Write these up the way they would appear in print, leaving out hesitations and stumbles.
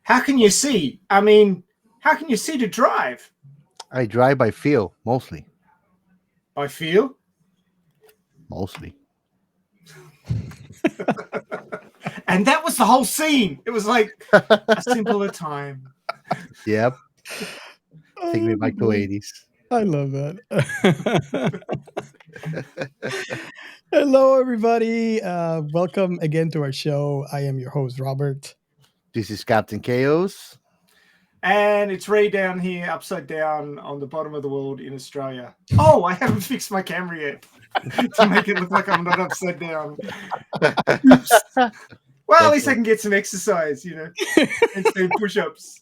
How can you see? I mean, how can you see to drive? I drive by feel mostly. By feel? Mostly. And that was the whole scene. It was like a simpler time. Yep. Take me back to 80s. I love that. Hello, everybody. Welcome again to our show. I am your host, Robert. This is Captain Chaos. And it's Ray down here, upside down on the bottom of the world in Australia. Oh, I haven't fixed my camera yet to make it look like I'm not upside down. Oops. Well, at least I can get some exercise, and do push-ups.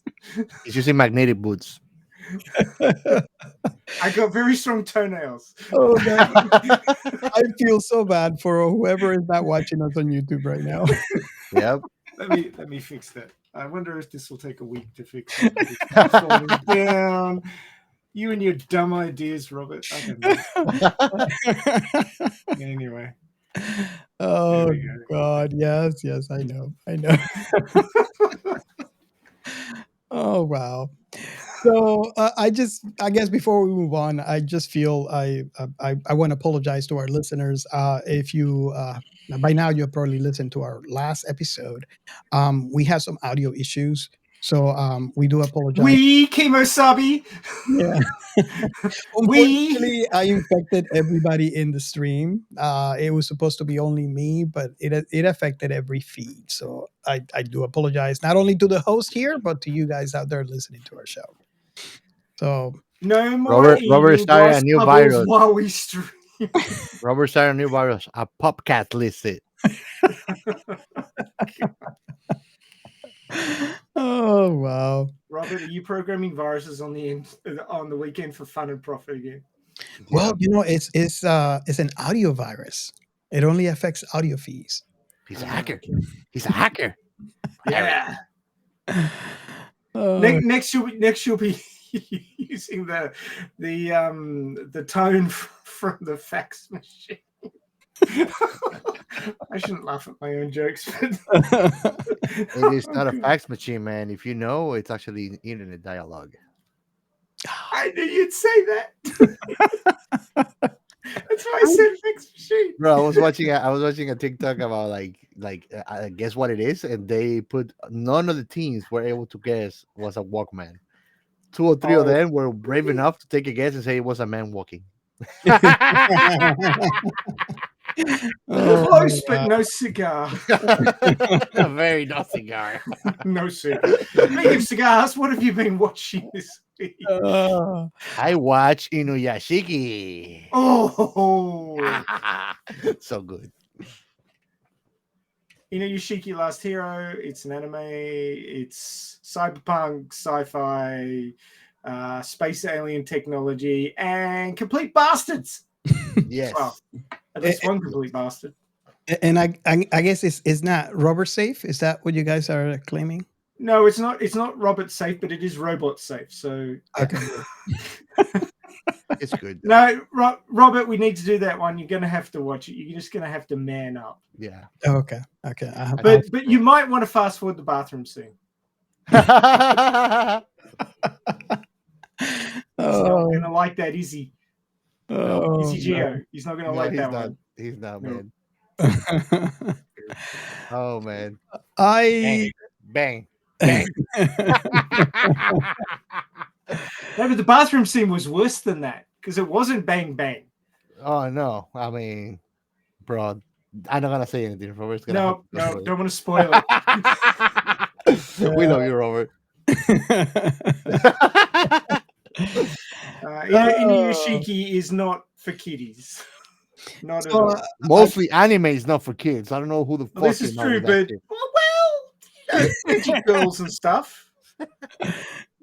He's using magnetic boots. I got very strong toenails. Oh, I feel so bad for whoever is not watching us on YouTube right now. Yep. Let me fix that. I wonder if this will take a week to fix it. It's falling down. You and your dumb ideas, Robert. I don't know. Anyway. Oh God, yes, I know. Oh wow. So I guess before we move on, I just feel I want to apologize to our listeners. If you by now you've probably listened to our last episode, we had some audio issues, so we do apologize. We Kemosabi. Yeah. Unfortunately, I infected everybody in the stream. It was supposed to be only me, but it affected every feed. So I do apologize, not only to the host here, but to you guys out there listening to our show. So no more Robert started a new virus while we stream. Robert started a new virus. A popcat listed. Oh wow, Robert, are you programming viruses on the weekend for fun and profit again? Well, it's an audio virus. It only affects audio feeds. He's a hacker. He's a hacker. Yeah. Next you'll be using the tone from the fax machine. I shouldn't laugh at my own jokes. But It is not a fax machine, man. If you know, it's actually internet dialogue. I knew you'd say that. That's why I said fax machine. Bro, I was watching a TikTok about guess what it is, and they put none of the teens were able to guess was a Walkman. 2 or 3 of them were brave enough to take a guess and say it was a man walking. Close, but no cigar. Very no cigar. No cigar. Speaking of cigars, what have you been watching this week? I watch Inuyashiki. Oh, so good. Inuyashiki Last Hero. It's an anime. It's cyberpunk, sci-fi, space alien technology, and complete bastards. Yes. Well, at least one complete bastard. And I guess it's not Robert safe. Is that what you guys are claiming? No, it's not. It's not Robert safe, but it is robot safe. So okay. It's good. No, Robert, we need to do that one. You're going to have to watch it. You're just going to have to man up. Yeah. Okay. But you might want to fast forward the bathroom scene. He's not going to like that, is he? Is he, Gio? He's not going to like that one. He's not, man. Oh, man. Bang. No, but the bathroom scene was worse than that because it wasn't bang bang. Oh no! I mean, bro, I'm not gonna say anything. Robert's gonna no, don't want to spoil it. We love you, Robert. Inuyashiki is not for kiddies. Not at all. Mostly anime is not for kids. I don't know who the fuck. This is true, but girls and stuff.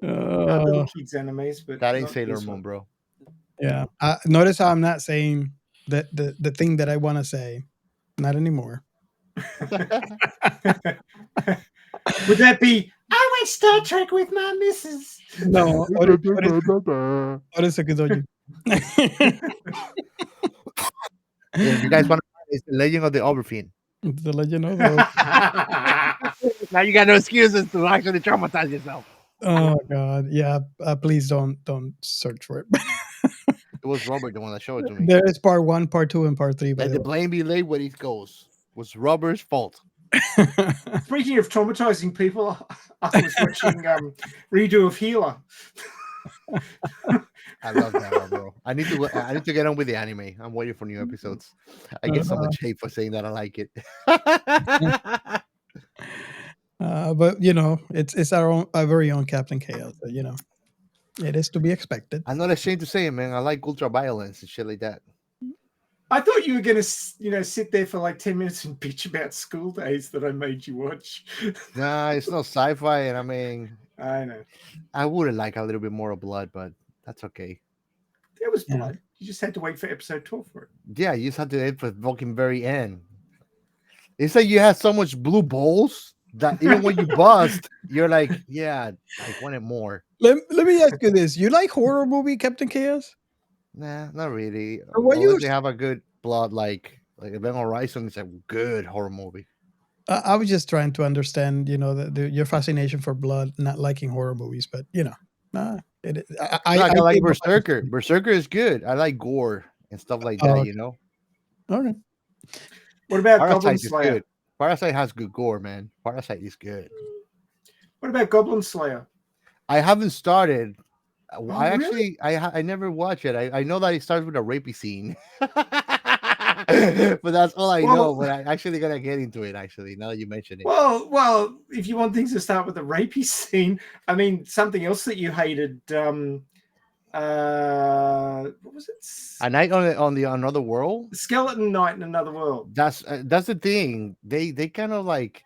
Little kids animes, but that ain't Sailor Moon, bro. Yeah. Notice how I'm not saying the thing that I want to say. Not anymore. Would that be? I went Star Trek with my missus. No. What is a good on If you guys want to, it's the Legend of the Overfiend. The Legend of the Now you got no excuses to actually traumatize yourself. Oh God, yeah. Please don't search for it. It was Robert the one that showed it to me. There is part 1, part 2, and part 3. By Let the the blame be laid where it goes. It was Robert's fault. way. Speaking of traumatizing people, I was watching redo of Healer. I love that one, bro. I need to get on with the anime. I'm waiting for new episodes. I get so much hate for saying that I like it. But you know, it's our very own Captain Chaos. So, you know, it is to be expected. I'm not ashamed to say it, man. I like ultra violence and shit like that. I thought you were going to, sit there for like 10 minutes and bitch about school days that I made you watch. Nah, it's not sci-fi, and I mean, I know. I would like a little bit more of blood, but that's okay. There was Yeah. blood. You just had to wait for episode 12 for it. Yeah, you just have to end for the fucking very end. It's like you had so much blue balls that even when you bust, you're like, yeah, I wanted more. Let me ask you this: you like horror movie Captain Chaos? Nah, not really. Or what you- Unless they have a good plot, like Event Horizon is a good horror movie. I was just trying to understand, you know, your fascination for blood, not liking horror movies, but you know, Like, I like think- Berserker. Berserker is good. I like gore and stuff like that. Oh, You know, Okay. What about Goblin Parasite is Slayer? good. Parasite has good gore, man. Parasite is good. What about Goblin Slayer? I haven't started. I really? actually, I never watch it. I know that it starts with a rapey scene, but that's all I know. Well- But I actually gotta get into it. Actually, now that you mention it, Well, if you want things to start with a rapey scene, I mean, something else that you hated. What was it? A Night on the Another World. Skeleton Night in Another World. That's the thing. They kind of like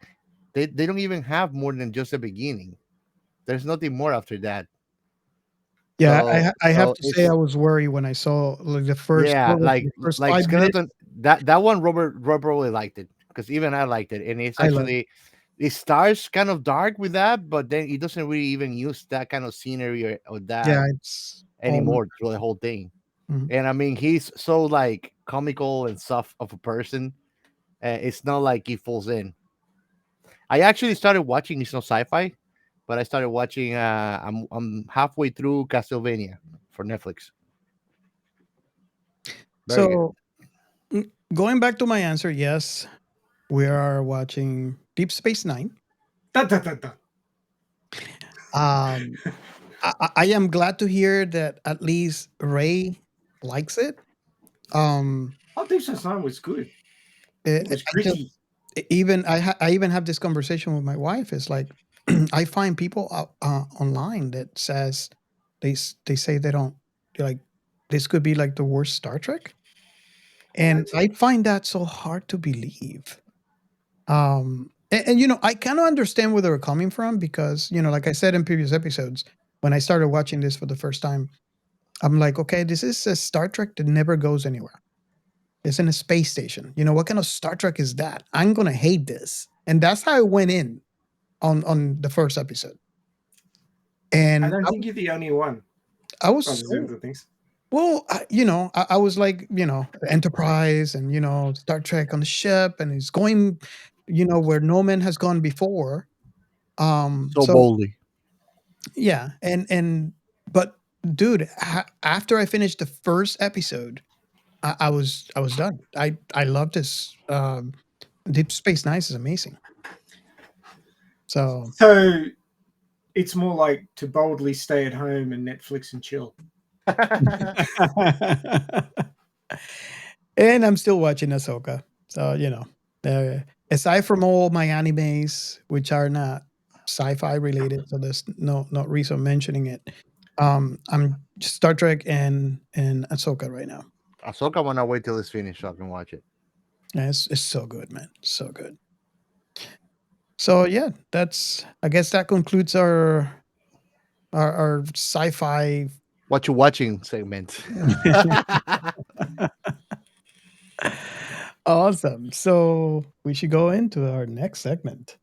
they don't even have more than just a beginning. There's nothing more after that. Yeah, So- I have so to say I it's- was worried when I saw like the first, Yeah, what was it, like the first like 5 minutes. skeleton. That one, Robert really liked it because even I liked it, and it's I love actually it starts kind of dark with that, but then it doesn't really even use that kind of scenery or that Yeah, it's anymore through the whole thing. Mhm. And I mean, he's so like comical and soft of a person. It's not like he falls in. I actually started watching. It's not sci-fi, but I started watching. I'm halfway through Castlevania for Netflix. Very good. So going back to my answer, yes, we are watching Deep Space Nine. Dun, dun, dun, dun. I am glad to hear that at least Ray likes it. Oh, Deep Space Nine was good. It was I gritty. just- even I even have this conversation with my wife. It's like I find people online that says they say they don't like this could be like the worst Star Trek, and I find that so hard to believe. And you know, I kind of understand where they're coming from because you know, like I said in previous episodes, when I started watching this for the first time, I'm like, okay, this is a Star Trek that never goes anywhere. It's in a space station. You know, what kind of Star Trek is that? I'm gonna hate this. And that's how I went in on the first episode. And I don't think you're the only one. I was By the so, sounds of things. well, you know, I was like, you know, Enterprise and you know, Star Trek on the ship, and it's going, you know, where no man has gone before. So boldly. Yeah, and but dude, after I finished the first episode, I was done. I love this. Deep Space Nine is amazing. So So it's more like to boldly stay at home and Netflix and chill. and I'm still watching Ahsoka. So you know, aside from all my animes, which are not sci-fi related, so there's no reason mentioning it. I'm Star Trek and Ahsoka right now. Ahsoka, wanna wait till it's finished so I can watch it. Yeah, it's so good, man. So good. So yeah, I guess that concludes our sci-fi. What you watching segment. Awesome. So we should go into our next segment.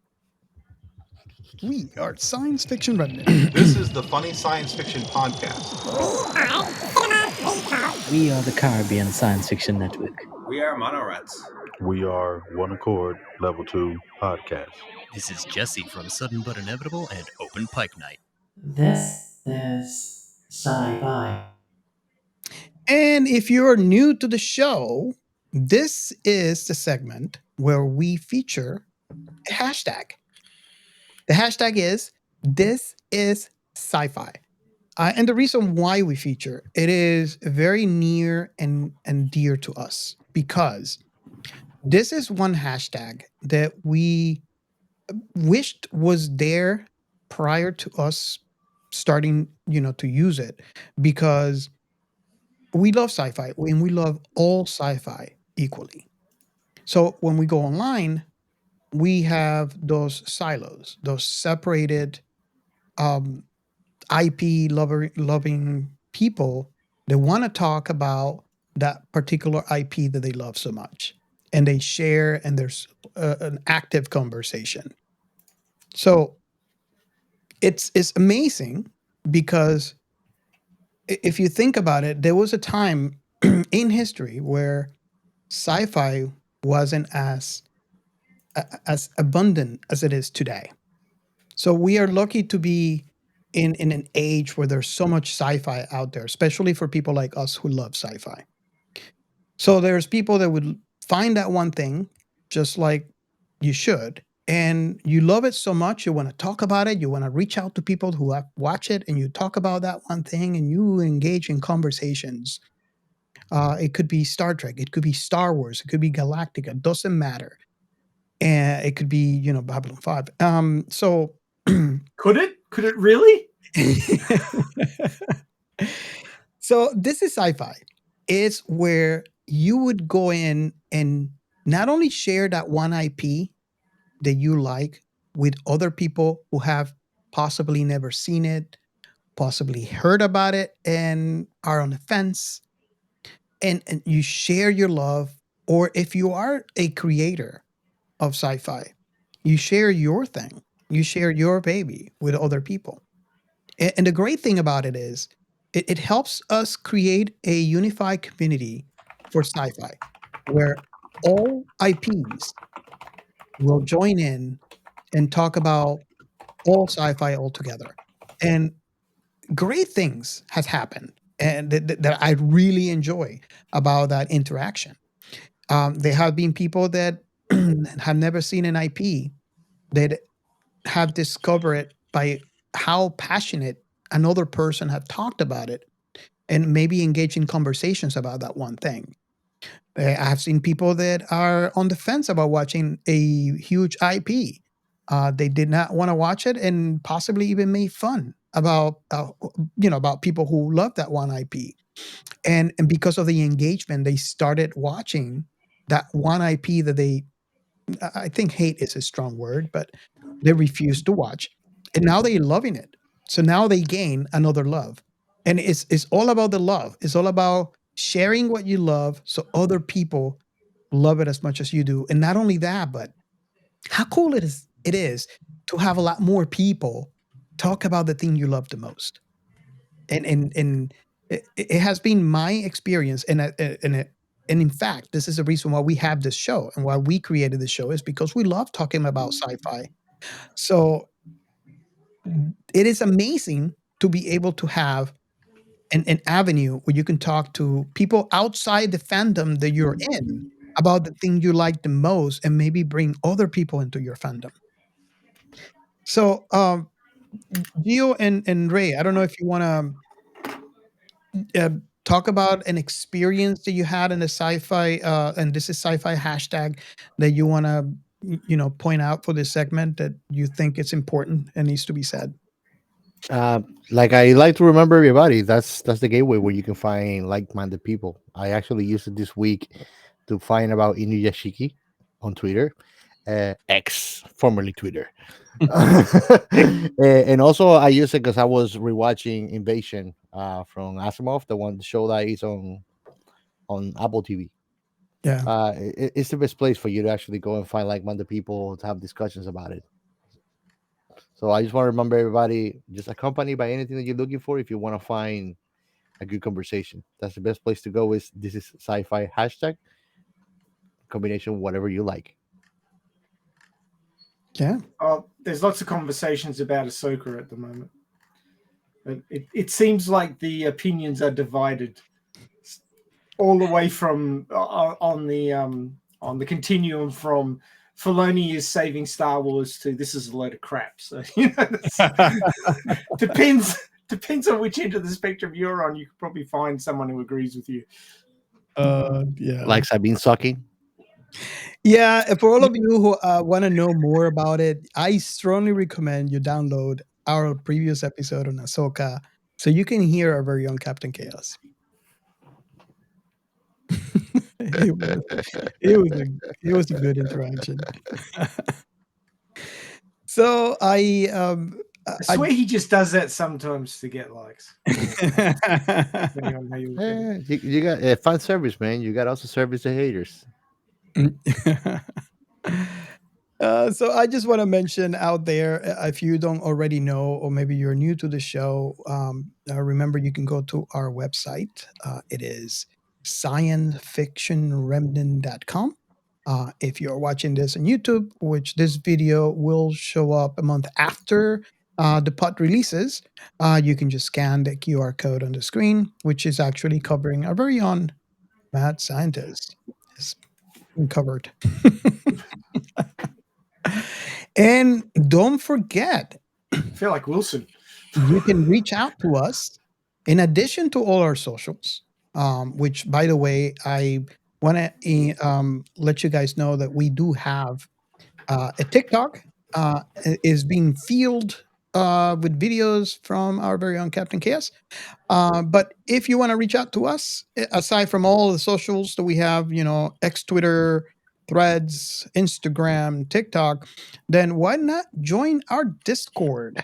We are Science Fiction Remnant. This is the Funny Science Fiction Podcast. We are the Caribbean Science Fiction Network. We are Monorats. We are One Accord Level 2 Podcast. This is Jesse from Sudden But Inevitable and Open Pike Night. This is sci-fi. And if you're new to the show, this is the segment where we feature a hashtag. The hashtag is This is Sci-Fi. And the reason why we feature it is very near and dear to us because this is one hashtag that we wished was there prior to us starting, to use it because we love sci-fi and we love all sci-fi equally. So when we go online, we have those silos, those separated um, IP loving people that want to talk about that particular IP that they love so much, and they share, and there's an active conversation. So it's amazing because if you think about it, there was a time in history where sci-fi wasn't as abundant as it is today. So we are lucky to be in an age where there's so much sci-fi out there, especially for people like us who love sci-fi. So there's people that would find that one thing, just like you should, and you love it so much you want to talk about it. You want to reach out to people who have watched it, and you talk about that one thing, and you engage in conversations. It could be Star Trek, it could be Star Wars, it could be Galactica. Doesn't matter. And it could be, Babylon 5. So Could it? Could it really? so this is sci-fi. It's where you would go in and not only share that one IP that you like with other people who have possibly never seen it, possibly heard about it, and are on the fence. And you share your love, or if you are a creator of sci-fi, you share your thing, you share your baby with other people. And the great thing about it is it helps us create a unified community for sci-fi where all IPs will join in and talk about all sci-fi all together. And great things has happened and that I really enjoy about that interaction. There have been people that have never seen an IP that have discovered it by how passionate another person have talked about it and maybe engage in conversations about that one thing. I've seen people that are on the fence about watching a huge IP. They did not want to watch it and possibly even made fun about about people who love that one IP. And because of the engagement, they started watching that one IP that I think hate is a strong word, but they refused to watch. And now they're loving it. So now they gain another love. And it's all about the love. It's all about sharing what you love so other people love it as much as you do. And not only that, but how cool it is to have a lot more people talk about the thing you love the most. And it has been my experience, and in fact, this is the reason why we have this show and why we created the show is because we love talking about sci-fi. So it is amazing to be able to have an avenue where you can talk to people outside the fandom that you're in about the thing you like the most and maybe bring other people into your fandom. So Gio and Ray, I don't know if you want to uh, talk about an experience that you had in the sci-fi and this is sci-fi hashtag that you want to point out for this segment that you think it's important and needs to be said. Like I like to remember everybody. That's the gateway where you can find like-minded people. I actually used it this week to find about Inuyashiki on Twitter, X, formerly Twitter. And also I use it because I was rewatching Invasion from Asimov, the one show that is on Apple TV. Yeah. It's the best place for you to actually go and find like-minded people to have discussions about it. So I just want to remember everybody, just accompanied by anything that you're looking for. If you want to find a good conversation, that's the best place to go. Is this is sci-fi hashtag combination, whatever you like. Yeah. There's lots of conversations about Ahsoka at the moment. It seems like the opinions are divided all the way from on the continuum from Filoni is saving Star Wars to this is a load of crap. So depends on which end of the spectrum you're on. You could probably find someone who agrees with you. Yeah. Like Sabine sucking. Yeah, for all of you who want to know more about it, I strongly recommend you download our previous episode on Ahsoka so you can hear our very own Captain Chaos. it was a good interaction. So I swear he just does that sometimes to get likes. Depending on how you look at it. You got fan service, man. You got also service the haters. So I just want to mention out there, if you don't already know, or maybe you're new to the show, remember you can go to our website. It is sciencefictionremnant.com. If you're watching this on YouTube, which this video will show up a month after the pod releases, you can just scan the QR code on the screen, which is actually covering our very own mad scientist. It's covered. And don't forget, I feel like Wilson. you can reach out to us in addition to all our socials, which, by the way, I want to let you guys know that we do have a TikTok is being filled with videos from our very own Captain Chaos. But if you want to reach out to us, aside from all the socials that we have, X, Twitter, Threads, Instagram, TikTok, then why not join our Discord?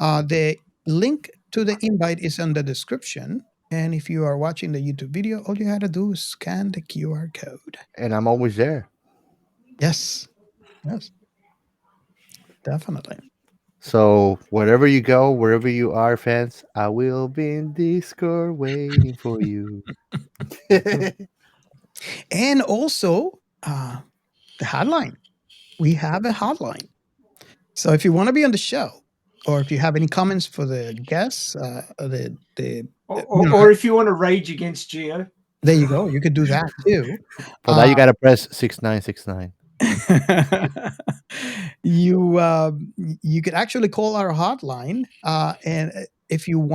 The link to the invite is in the description. And if you are watching the YouTube video, all you had to do is scan the QR code. And I'm always there. Yes. Yes. Definitely. So wherever you go, wherever you are, fans, I will be in Discord waiting for you. And also, the hotline. We have a hotline. So if you want to be on the show, or if you have any comments for the guests, or if you want to rage against Geo, there you go. You could do that too. For that, you got to press 6969. You could actually call our hotline, and if you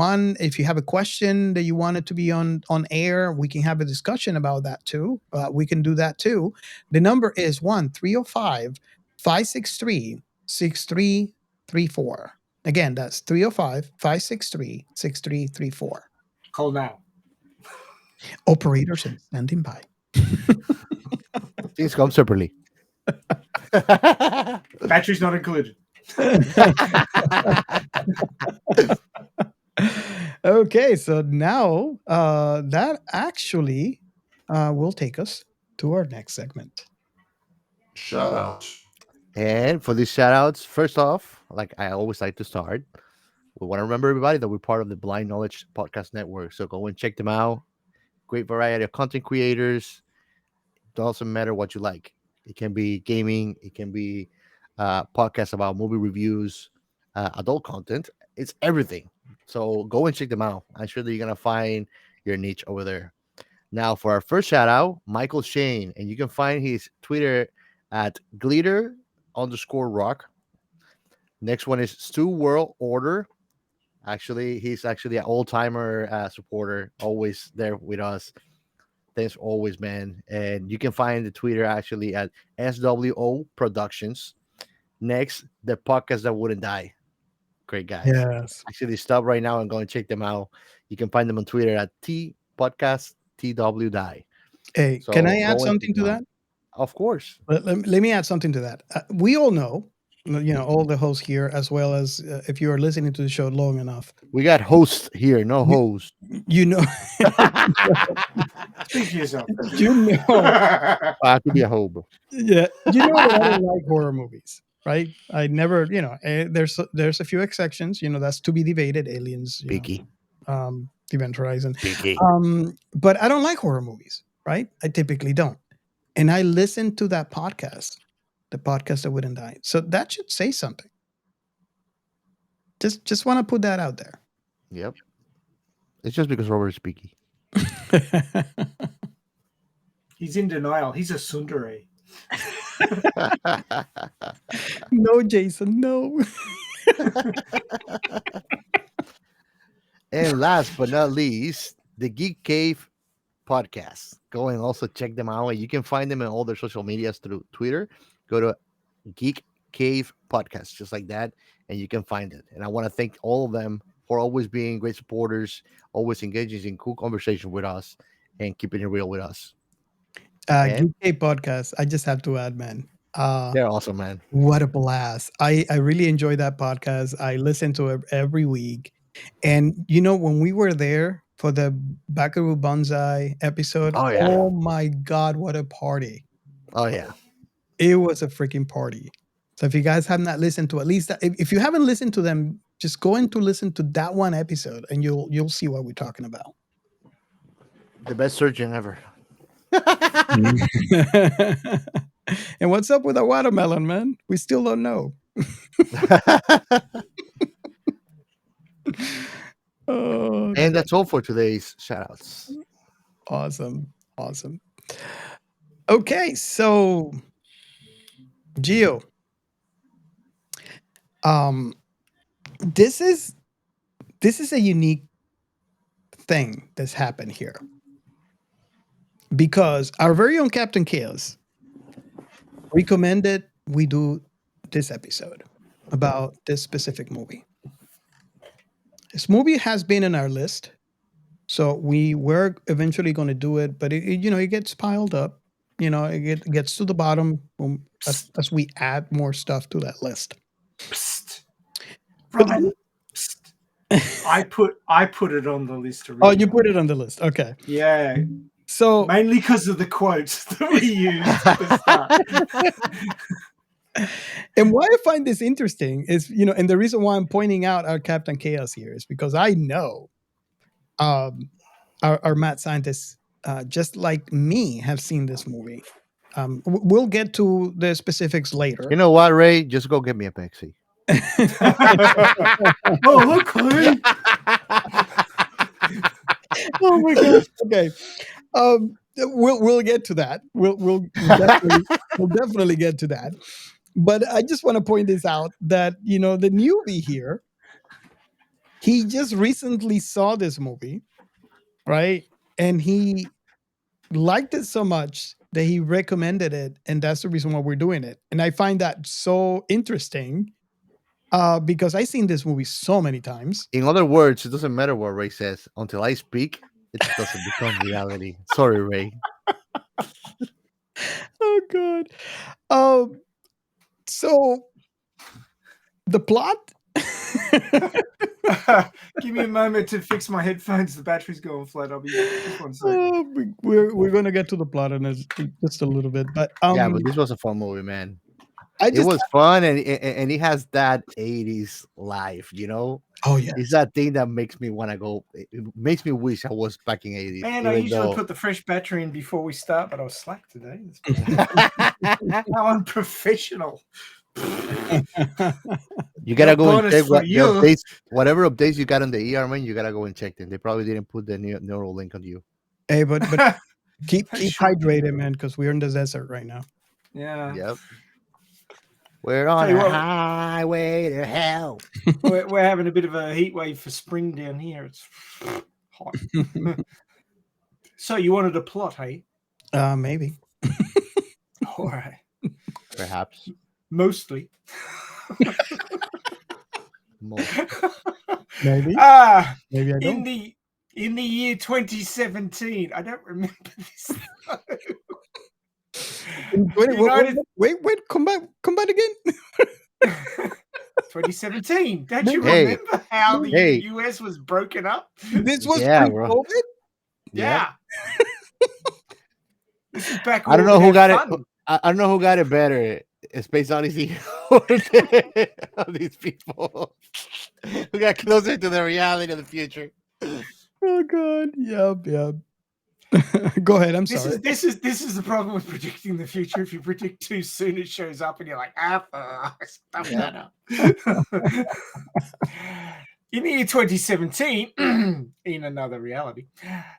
have a question that you want it to be on air, we can have a discussion about that too. We can do that too. The number is 1-305-563-6334. Again, that's 305-563-6334. call now. Operators and standing by. Things come separately. Battery's not included. Okay, so now that actually will take us to our next segment. Shout out. And for these shout outs, first off, like I always like to start, we want to remember everybody that we're part of the Blind Knowledge Podcast Network. So go and check them out. Great variety of content creators. It doesn't matter what you like. It can be gaming. It can be podcasts about movie reviews, adult content. It's everything. So go and check them out. I'm sure that you're going to find your niche over there. Now, for our first shout out, Michael Shane. And you can find his Twitter at glitter_rock. Next one is Stu World Order. Actually, he's actually an old-timer supporter, always there with us. Thanks always, man. And you can find the Twitter actually at SWO Productions. Next, the podcast that wouldn't die. Great guys. Yes. Actually, stop right now and go and check them out. You can find them on Twitter at Podcast TW Die. Hey, So can I add go and something check to them that? out. Of course. Let me add something to that. We all know, all the hosts here, as well as if you are listening to the show long enough, We got hosts here, no host. you know, Speak for yourself. I could be a hobo. yeah, you know that I don't like horror movies, right? I never, there's a few exceptions, that's to be debated. Aliens, Picky. Event Horizon. Picky. But I don't like horror movies, right? I typically don't. and I listened to that podcast, the podcast that wouldn't die. So that should say something. Just want to put that out there. Yep. It's just because Robert is speaking. He's in denial. He's a tsundere. No, Jason, no. And last but not least, the Geek Cave podcast. Go and also check them out. You can find them in all their social medias through Twitter. Go to Geek Cave Podcast, just like that, and you can find it. And I want to thank all of them for always being great supporters, always engaging in cool conversation with us, and keeping it real with us. And Geek podcast. I just have to add, man. they're awesome, man. What a blast! I really enjoy that podcast. I listen to it every week, and when we were there for the Bakaru Bonsai episode, Oh, yeah. oh my god, what a party! Oh yeah. It was a freaking party. So if you guys have not listened to at least that, if you haven't listened to them, just go in to listen to that one episode, and you'll see what we're talking about. The best surgeon ever. And what's up with the watermelon, man? We still don't know. Oh, And that's all for today's shoutouts. awesome. Okay, so Gio, this is a unique thing that's happened here, because our very own Captain Chaos recommended we do this episode about this specific movie. This movie has been in our list, so we were eventually going to do it, but it gets piled up. It gets to the bottom as we add more stuff to that list. Psst. Robin, psst. I put it on the list Oh, originally. you put it on the list. Okay. Yeah, So mainly because of the quotes that we used at the start. And why I find this interesting is, and the reason why I'm pointing out our Captain Chaos here is because I know our mad scientists, just like me, have seen this movie. We'll get to the specifics later. You know what, Ray? Just go get me a Pepsi. Oh, look, Clay. Oh my gosh. Okay. We'll get to that. We'll definitely get to that. But I just want to point this out that, the newbie here, he just recently saw this movie, right? And he liked it so much that he recommended it. And that's the reason why we're doing it. And I find that so interesting because I've seen this movie so many times. In other words, it doesn't matter what Ray says. Until I speak, it doesn't become reality. Sorry, Ray. Oh, God. So the plot. Give me a moment to fix my headphones. The battery's going flat. I'll be just 1 second. We're gonna get to the plot in just a little bit, but Yeah, but this was a fun movie, man. I It just was fun, and it has that 80s life, oh yeah, It's that thing that makes me want to go. It makes me wish I was back in 80s. Man, I usually put the fresh battery in before we start, but I was slack today. How unprofessional. You gotta go and bonus check for the you. updates, whatever updates you got on the ER, man. You gotta go and check them. They probably didn't put the neural link on you. hey, but keep hydrated, man, because we're in the desert right now. Yeah. Yep. We're on Tell you a what. highway to hell. We're having a bit of a heat wave for spring down here. It's hot. So you wanted a plot, hey? Maybe. All right. Perhaps. Mostly. Maybe. Maybe I don't. In the year 2017, I don't remember this. Wait, come back again. 2017. Don't you Hey. remember how the Hey. US was broken up? This was Yeah, bro. pre-COVID. Yeah. This is back. I don't when know we who got had it. fun. I don't know who got it better. Space Odyssey of these people who got closer to the reality of the future. Oh God. Yep. Go ahead. I'm This sorry. is the problem with predicting the future. If you predict too soon, it shows up, and you're like, stuff that up. In the year 2017, in another reality,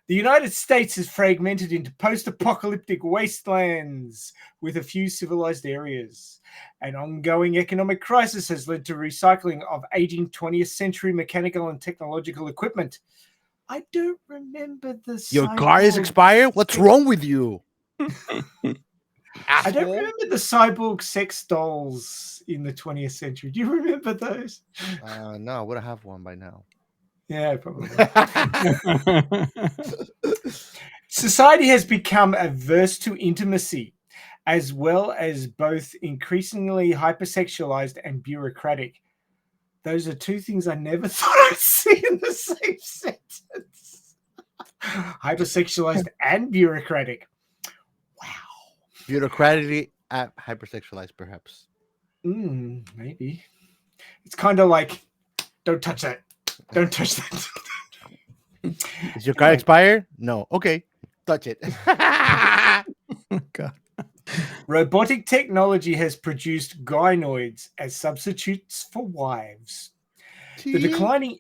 the United States is fragmented into post-apocalyptic wastelands with a few civilized areas. An ongoing economic crisis has led to recycling of aging 20th century mechanical and technological equipment. I don't remember the Your car is cyborg expired? What's wrong with you? I don't Asshole. remember the cyborg sex dolls in the 20th century. Do you remember those? No, I would have one by now. Yeah, probably. Society has become averse to intimacy, as well as both increasingly hypersexualized and bureaucratic. Those are two things I never thought I'd see in the same sentence. Hypersexualized and bureaucratic. Wow. Bureaucratically hypersexualized, perhaps. Maybe. It's kind of like, don't touch that. Don't touch that. Is your car expired? No. Okay. Touch it. God. Robotic technology has produced gynoids as substitutes for wives. The declining.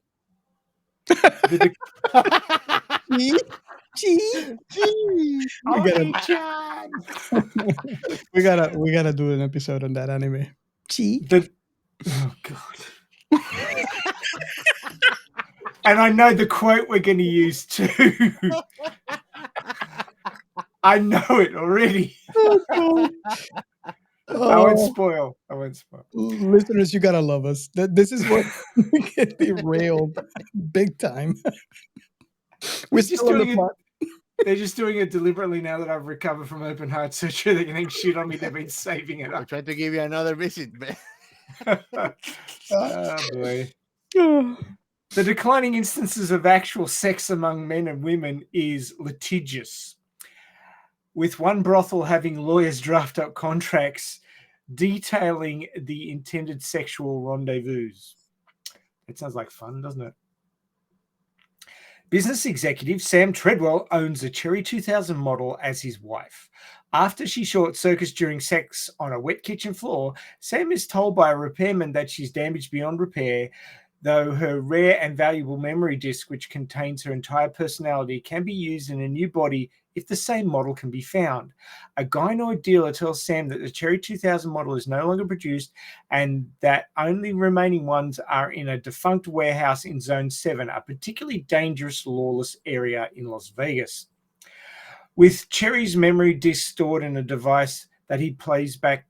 We gotta do an episode on that anime. Oh God. And I know the quote we're going to use too. I know it already. I won't spoil. Listeners, you gotta love us. This is what we get derailed big time. We're still on the plot. They're just doing it deliberately now that I've recovered from open heart surgery. They're getting shit on me. They've been saving it I'm up. trying to give you another visit, man. Oh boy. The declining instances of actual sex among men and women is litigious, with one brothel having lawyers draft up contracts detailing the intended sexual rendezvous. It sounds like fun, doesn't it? Business executive Sam Treadwell owns a Cherry 2000 model as his wife. After she short circuits during sex on a wet kitchen floor, Sam is told by a repairman that she's damaged beyond repair, though her rare and valuable memory disk, which contains her entire personality, can be used in a new body if the same model can be found. A gynoid dealer tells Sam that the Cherry 2000 model is no longer produced and that only remaining ones are in a defunct warehouse in Zone 7, a particularly dangerous, lawless area in Las Vegas. With Cherry's memory disk stored in a device that plays back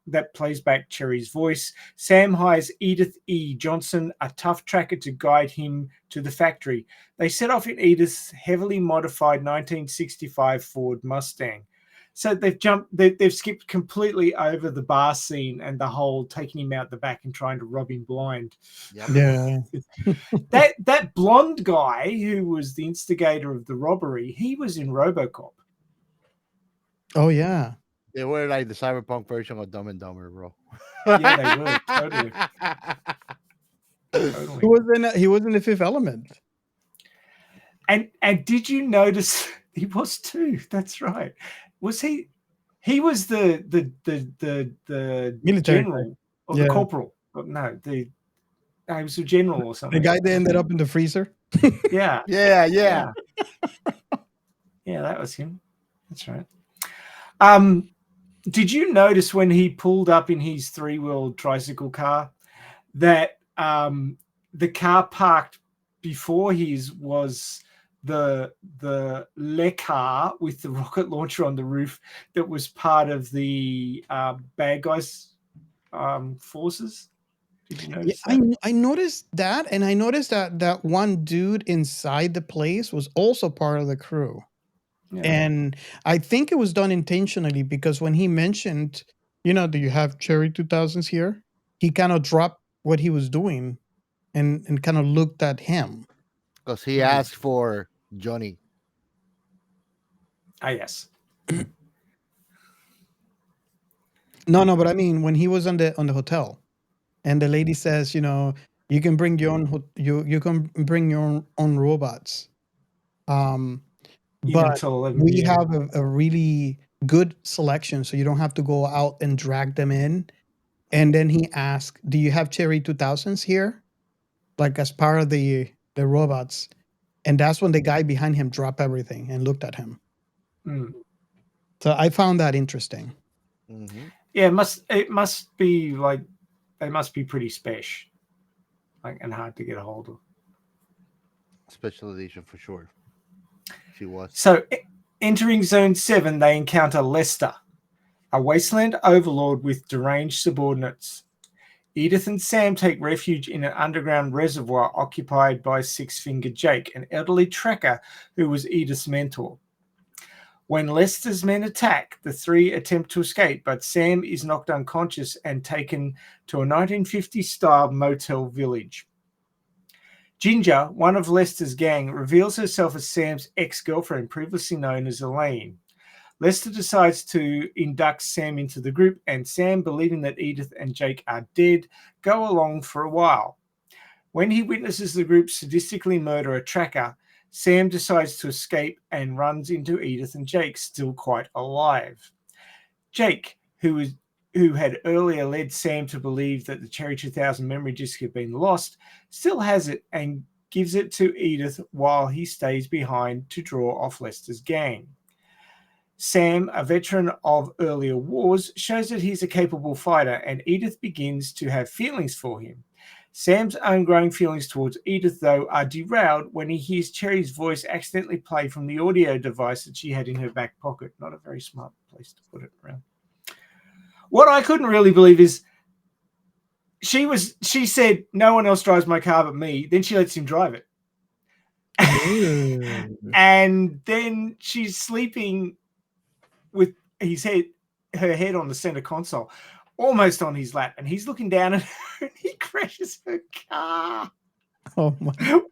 Cherry's voice, Sam hires Edith E. Johnson, a tough tracker, to guide him to the factory. They set off in Edith's heavily modified 1965 Ford Mustang. So they've skipped completely over the bar scene and the whole taking him out the back and trying to rob him blind. Yep. Yeah. That blonde guy who was the instigator of the robbery, he was in RoboCop. Oh yeah. They were like the cyberpunk version of Dumb and Dumber, bro. Yeah, they were totally. He was in The Fifth Element. And did you notice he was too? That's right. Was he? He was the Military general or Yeah. the corporal? No, he was a general or something. The guy that ended up in the freezer. Yeah, Yeah. yeah, that was him. That's right. Did you notice when he pulled up in his three-wheeled tricycle car that the car parked before his was the Le car with the rocket launcher on the roof that was part of the bad guys forces? Did you notice that? I noticed that, and I noticed that one dude inside the place was also part of the crew. Yeah. And I think it was done intentionally because when he mentioned, do you have Cherry 2000s here? He kind of dropped what he was doing and kind of looked at him. Because he asked for Johnny. Ah, yes. No, but I mean when he was on the hotel, and the lady says, you can bring your own you can bring your own robots. Even but till 11 we p.m. have a really good selection, so you don't have to go out and drag them in. And then he asked, "Do you have Cherry 2000s here, like as part of the robots?" And that's when the guy behind him dropped everything and looked at him. Mm. So I found that interesting. Mm-hmm. Yeah, it must be like they must be pretty special, like, and hard to get a hold of. Special edition for sure. She was. So, entering Zone 7, they encounter Lester, a wasteland overlord with deranged subordinates. Edith and Sam take refuge in an underground reservoir occupied by Six-Fingered Jake, an elderly tracker who was Edith's mentor. When Lester's men attack, the three attempt to escape, but Sam is knocked unconscious and taken to a 1950s-style motel village. Ginger, one of Lester's gang, reveals herself as Sam's ex-girlfriend, previously known as Elaine. Lester decides to induct Sam into the group, and Sam, believing that Edith and Jake are dead, go along for a while. When he witnesses the group sadistically murder a tracker, Sam decides to escape and runs into Edith and Jake, still quite alive. Jake, who had earlier led Sam to believe that the Cherry 2000 memory disk had been lost, still has it and gives it to Edith while he stays behind to draw off Lester's gang. Sam, a veteran of earlier wars, shows that he's a capable fighter, and Edith begins to have feelings for him. Sam's own growing feelings towards Edith, though, are derailed when he hears Cherry's voice accidentally play from the audio device that she had in her back pocket. Not a very smart place to put it around. What I couldn't really believe is she said, "No one else drives my car but me." Then she lets him drive it. And then she's sleeping with her head on the center console, almost on his lap, and he's looking down at her and he crashes her car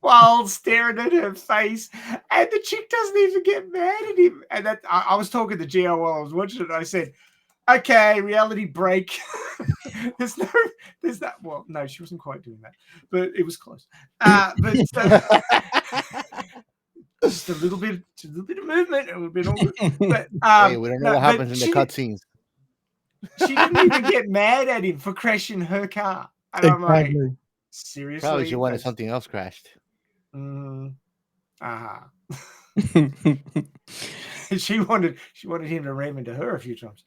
while staring at her face, and the chick doesn't even get mad at him. And that I was talking to Gio while I was watching it, and I said, okay, reality break. there's that. Well, no, she wasn't quite doing that, but it was close. But just a little bit of movement, and we've been all good. But hey, we don't know what happens in the cutscenes. She didn't even get mad at him for crashing her car. And I'm like, seriously? Probably she wanted something else crashed. She wanted him to ram into her a few times.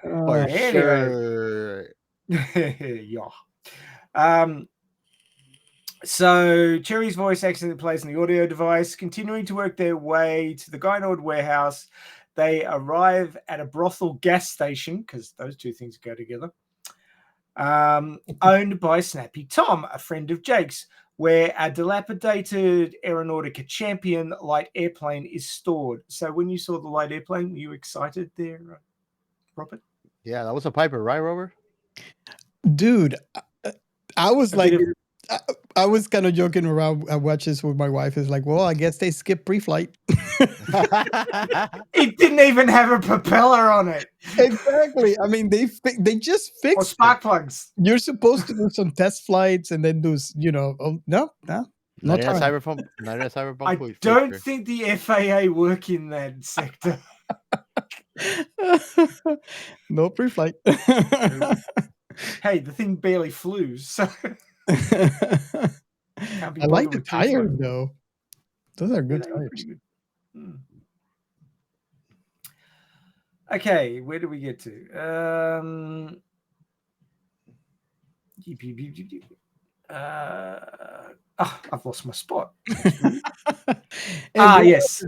For sure. Yeah. So Cherry's voice accidentally plays in the audio device. Continuing to work their way to the gynoid warehouse, they arrive at a brothel gas station, because those two things go together, owned by Snappy Tom, a friend of Jake's, where a dilapidated Aeronautica Champion light airplane is stored. So when you saw the light airplane, were you excited there, Robert? Yeah, that was a Piper, right, Robert? Dude, I was I was kind of joking around. I watched this with my wife. It's like, well, I guess they skipped pre-flight. It didn't even have a propeller on it. Exactly. I mean, they just fixed or spark plugs. You're supposed to do some test flights and then do, no. Not in a cyberpunk. I don't think the FAA work in that sector. No pre-flight. Hey, the thing barely flew, so. I like the tires, though. Those are good tires. Good. Okay, where do we get to? I've lost my spot. Yes.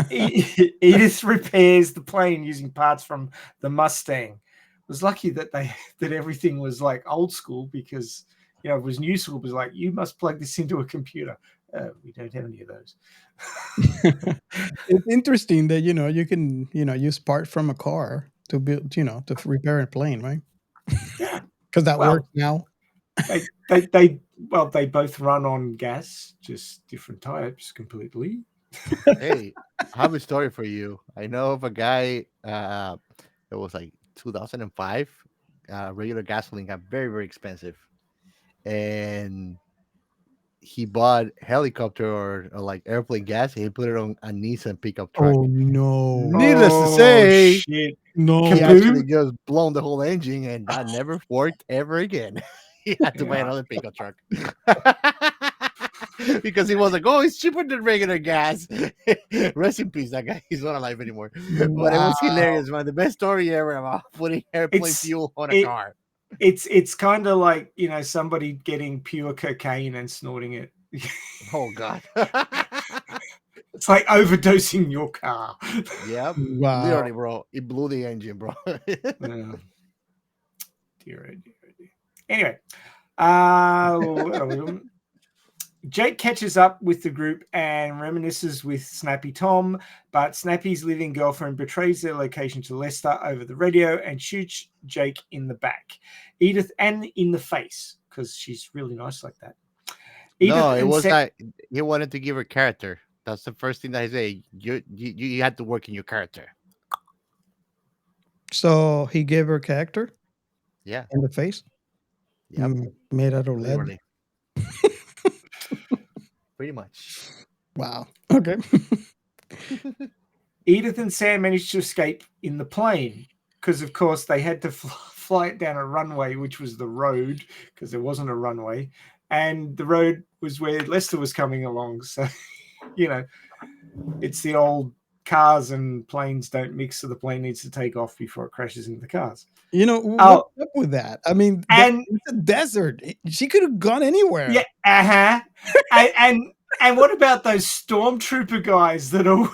Edith repairs the plane using parts from the Mustang. It was lucky that that everything was like old school, because it was new school. It was like, you must plug this into a computer. We don't have any of those. It's interesting that you can use part from a car to build to repair a plane, right? Yeah, because that works now. They both run on gas, just different types completely. Hey, I have a story for you. I know of a guy. It was like 2005. Regular gasoline got very, very expensive, and he bought helicopter or like airplane gas and he put it on a Nissan pickup truck. Oh no. Needless to Oh, say, shit. No. he Kaboom. actually just blown the whole engine and that never worked ever again. He had to buy Yeah. another pickup truck. Because he was like, oh, it's cheaper than regular gas. Rest in peace, that guy. He's not alive anymore. But it was Wow. hilarious, man. The best story ever about putting airplane It's fuel on a it, car. it's kind of like, you know, somebody getting pure cocaine and snorting it. Oh God. It's like overdosing your car. Yep. Wow. Literally, bro. It blew the engine, bro. Yeah. Dear, oh dear, oh dear. Anyway, uh, Jake catches up with the group and reminisces with Snappy Tom, but Snappy's living girlfriend betrays their location to Lester over the radio and shoots Jake in the back, Edith, and in the face, because she's really nice like that. No, it and was like he wanted to give her character. That's the first thing that I say. You had to work in your character. So he gave her character Yeah. in the face. Yep. Made out of lead. Literally. Pretty much. Wow. Okay. Edith and Sam managed to escape in the plane because, of course, they had to fly it down a runway, which was the road, because there wasn't a runway. And the road was where Lester was coming along. So, you know, it's the old cars and planes don't mix, so the plane needs to take off before it crashes into the cars. You know, what's up with that? I mean, it's a desert. She could have gone anywhere. Yeah, and what about those stormtrooper guys that are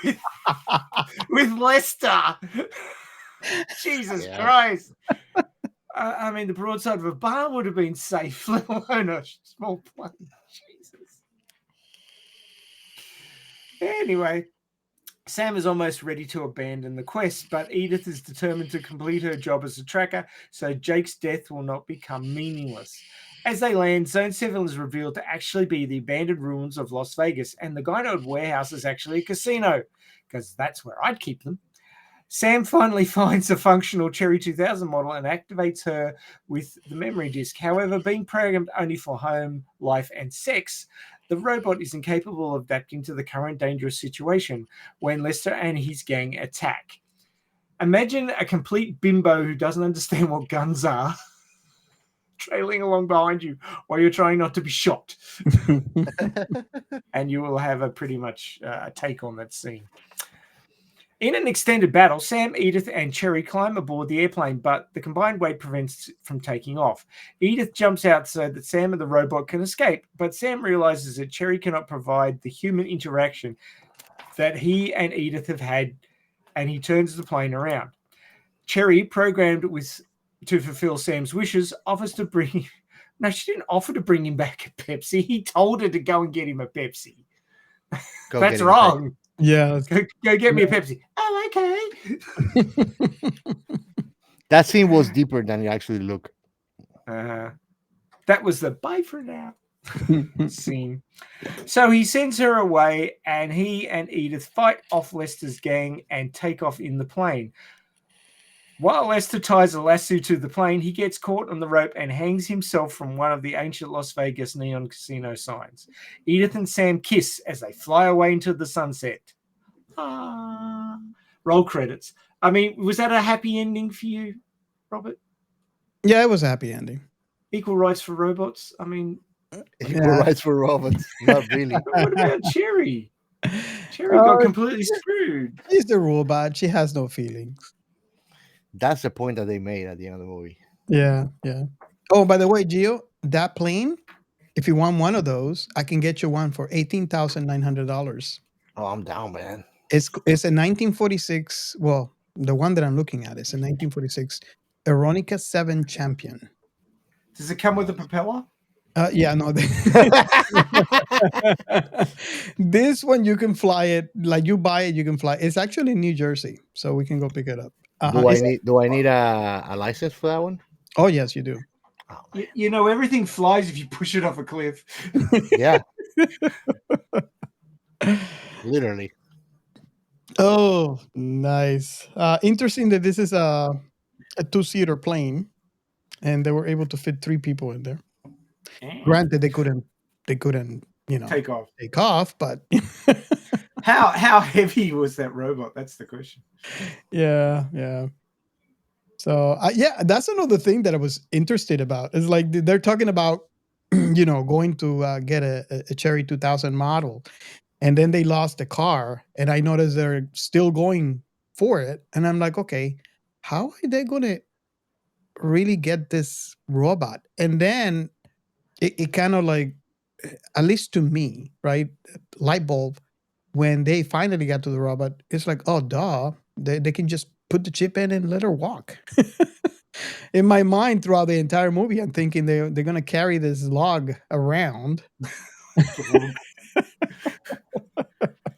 with Lester? Jesus Christ! I mean, the broadside of a barn would have been safe, let alone a small plane. Jesus. Anyway, Sam is almost ready to abandon the quest, but Edith is determined to complete her job as a tracker, so Jake's death will not become meaningless. As they land, Zone 7 is revealed to actually be the abandoned ruins of Las Vegas, and the Gynoid warehouse is actually a casino, because that's where I'd keep them. Sam finally finds a functional Cherry 2000 model and activates her with the memory disk. However, being programmed only for home, life, and sex, the robot is incapable of adapting to the current dangerous situation when Lester and his gang attack. Imagine a complete bimbo who doesn't understand what guns are trailing along behind you while you're trying not to be shot. And you will have a pretty much take on that scene. In an extended battle, Sam, Edith, and Cherry climb aboard the airplane, but the combined weight prevents from taking off. Edith jumps out so that Sam and the robot can escape, but Sam realizes that Cherry cannot provide the human interaction that he and Edith have had, and he turns the plane around. Cherry, programmed to fulfill Sam's wishes, offers to bring... No, she didn't offer to bring him back a Pepsi. He told her to go and get him a Pepsi. That's wrong. Yeah. Go get me a Pepsi. Oh, okay. That scene was deeper than it actually looked. That was the bye for now scene. So he sends her away, and he and Edith fight off Lester's gang and take off in the plane. While Lester ties a lasso to the plane, he gets caught on the rope and hangs himself from one of the ancient Las Vegas neon casino signs. Edith and Sam kiss as they fly away into the sunset. Roll credits. I mean, was that a happy ending for you, Robert? Yeah, it was a happy ending. Equal rights for robots? I mean... Equal rights for robots. Not really. What about Cherry? Cherry got completely screwed. She's the robot. She has no feelings. That's the point that they made at the end of the movie. Yeah, yeah. Oh, by the way, Gio, that plane, if you want one of those, I can get you one for $18,900. Oh, I'm down, man. It's a 1946. Well, the one that I'm looking at is a 1946 Aeronica 7 Champion. Does it come with a propeller? Yeah, no. This one you can fly it. Like you buy it, you can fly. It's actually in New Jersey, so we can go pick it up. Do I need a license for that one? Oh yes, you do. You know, everything flies if you push it off a cliff. Yeah. Literally. Oh, nice. Interesting that this is a 2-seater plane, and they were able to fit 3 people in there. Granted, they couldn't take off. take off, but How heavy was that robot? That's the question. yeah. So yeah, that's another thing that I was interested about. Is like they're talking about going to get a Cherry 2000 model, and then they lost the car, and I noticed they're still going for it, and I'm like, okay, how are they going to really get this robot? And then it kind of like, at least to me, right, light bulb, when they finally got to the robot, it's like, oh duh, they can just put the chip in and let her walk. In my mind, throughout the entire movie, I'm thinking they're gonna carry this log around.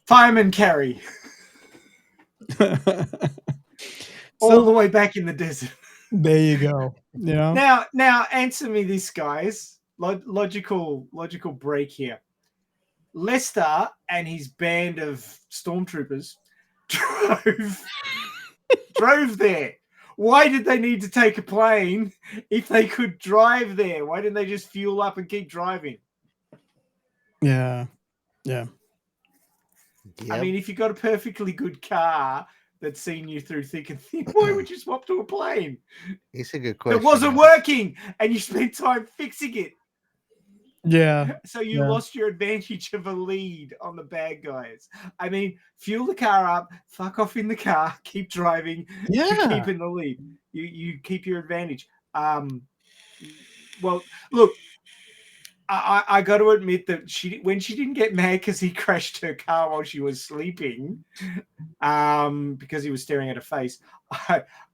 Fireman carry all the way back in the desert. There you go. Now answer me this, guys. Logical break here. Lester and his band of stormtroopers drove there. Why did they need to take a plane if they could drive there? Why didn't they just fuel up and keep driving? Yeah. I mean, if you got a perfectly good car that's seen you through thick and thin, why would you swap to a plane? It's a good question. It wasn't working, and you spent time fixing it. Yeah. So you lost your advantage of a lead on the bad guys. I mean, fuel the car up, fuck off in the car, keep driving, keep in the lead. You keep your advantage. Well, look, I got to admit that when she didn't get mad because he crashed her car while she was sleeping, because he was staring at her face,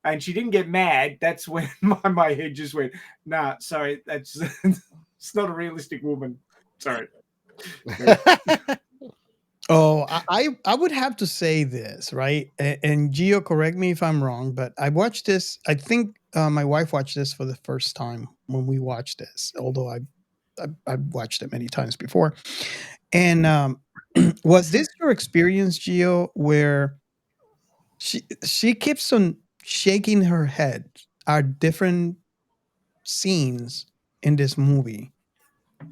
and she didn't get mad, that's when my head just went, nah, sorry, that's it's not a realistic woman. Sorry. Oh, I would have to say this, right? And Gio, correct me if I'm wrong, but I watched this. I think my wife watched this for the first time when we watched this, although I've watched it many times before. And was this your experience, Gio, where she keeps on shaking her head at different scenes in this movie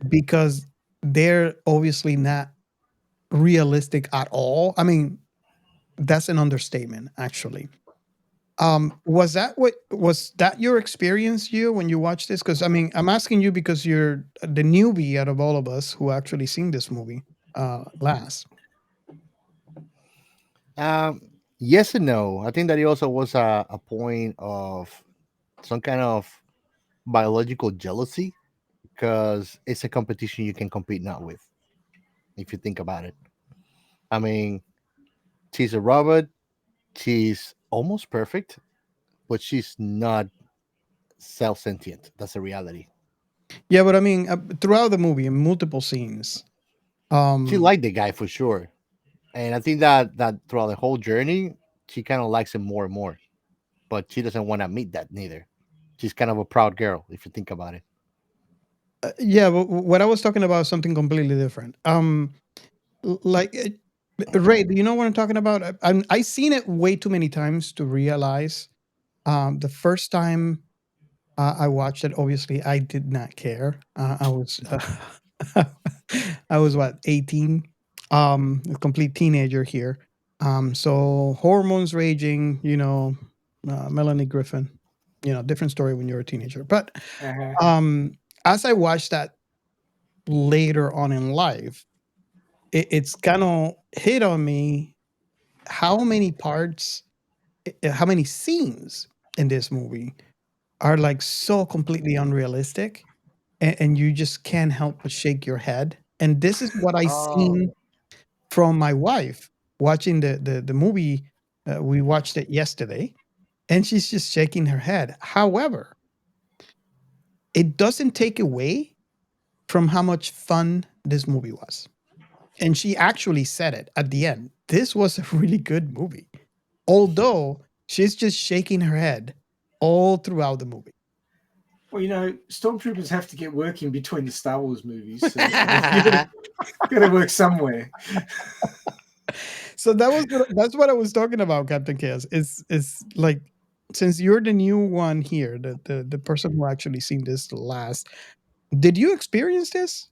because they're obviously not realistic at all? I mean, that's an understatement, actually. Was that your experience, you, when you watched this? Because I mean, I'm asking you because you're the newbie out of all of us who actually seen this movie last. Yes and no. I think that it also was a point of some kind of biological jealousy because it's a competition you can compete not with. If you think about it, I mean, she's a robot. She's almost perfect, but she's not self sentient. That's a reality. Yeah, but I mean, throughout the movie, in multiple scenes, She liked the guy for sure, and I think that throughout the whole journey, she kind of likes him more and more. But she doesn't want to admit that neither. She's kind of a proud girl, if you think about it. yeah, but what I was talking about is something completely different. Like Ray, do you know what I'm talking about? I seen it way too many times to realize. The first time I watched it, obviously I did not care. I was I was what, 18, a complete teenager here. So hormones raging, Melanie Griffin, different story when you're a teenager. But as I watched that later on in life, it's kind of hit on me how many parts, how many scenes in this movie are like so completely unrealistic, and you just can't help but shake your head. And this is what I seen from my wife watching the movie. We watched it yesterday, and she's just shaking her head. However, it doesn't take away from how much fun this movie was. And she actually said it at the end. This was a really good movie. Although she's just shaking her head all throughout the movie. Well, stormtroopers have to get working between the Star Wars movies. So got to work somewhere. So that's what I was talking about, Captain Chaos. It's like, since you're the new one here, the person who actually seen this last, did you experience this?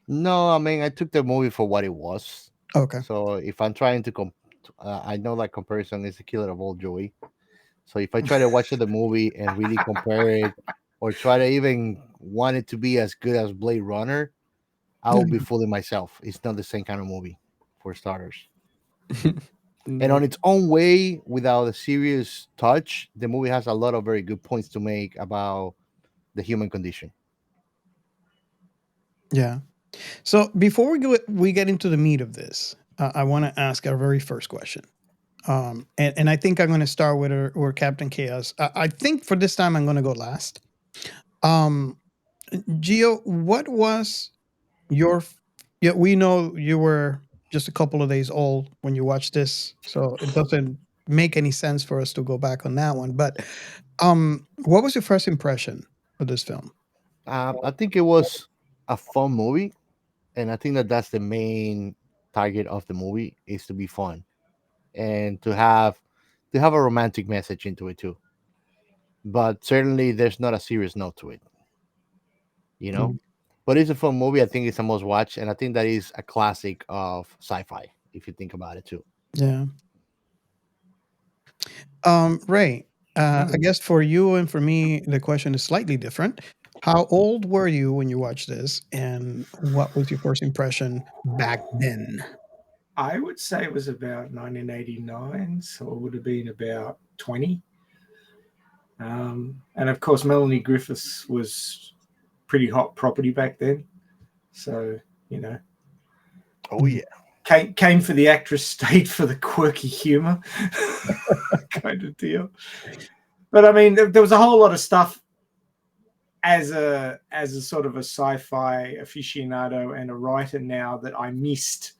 No, I mean I took the movie for what it was. Okay. So if I'm trying to I know like comparison is the killer of all joy. So if I try to watch the movie and really compare it, or try to even want it to be as good as Blade Runner, I will be fooling myself. It's not the same kind of movie, for starters. And on its own way, without a serious touch, the movie has a lot of very good points to make about the human condition. Yeah. So before we get into the meat of this, I want to ask our very first question. And I think I'm going to start with or Captain Chaos. I think for this time I'm going to go last. Um, Gio, what was your? Yeah, we know you were just a couple of days old when you watched this, so it doesn't make any sense for us to go back on that one. But what was your first impression of this film? I think it was a fun movie, and I think that that's the main target of the movie is to be fun and to have a romantic message into it too. But certainly, there's not a serious note to it, you know. Mm, But it's a fun movie. I think it's a must watch, and I think that is a classic of sci-fi if you think about it too. yeah. Ray, I guess for you and for me, the question is slightly different. How old were you when you watched this, and what was your first impression back then? I would say it was about 1989, so it would have been about 20. And of course, Melanie Griffiths was pretty hot property back then. So, you know, Oh yeah. came for the actress, stayed for the quirky humor kind of deal. But I mean, there was a whole lot of stuff as a sort of a sci-fi aficionado and a writer now that I missed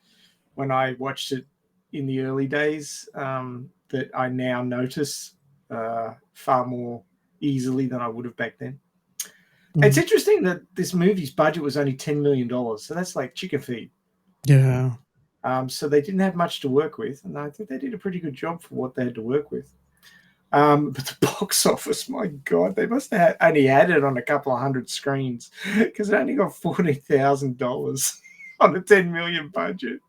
when I watched it in the early days, that I now notice far more easily than I would have back then. It's interesting that this movie's budget was only $10 million, so that's like chicken feed. Yeah. So they didn't have much to work with, and I think they did a pretty good job for what they had to work with. But the box office, my God, they must have only had it on a couple of hundred screens because it only got $40,000 on a $10 million budget.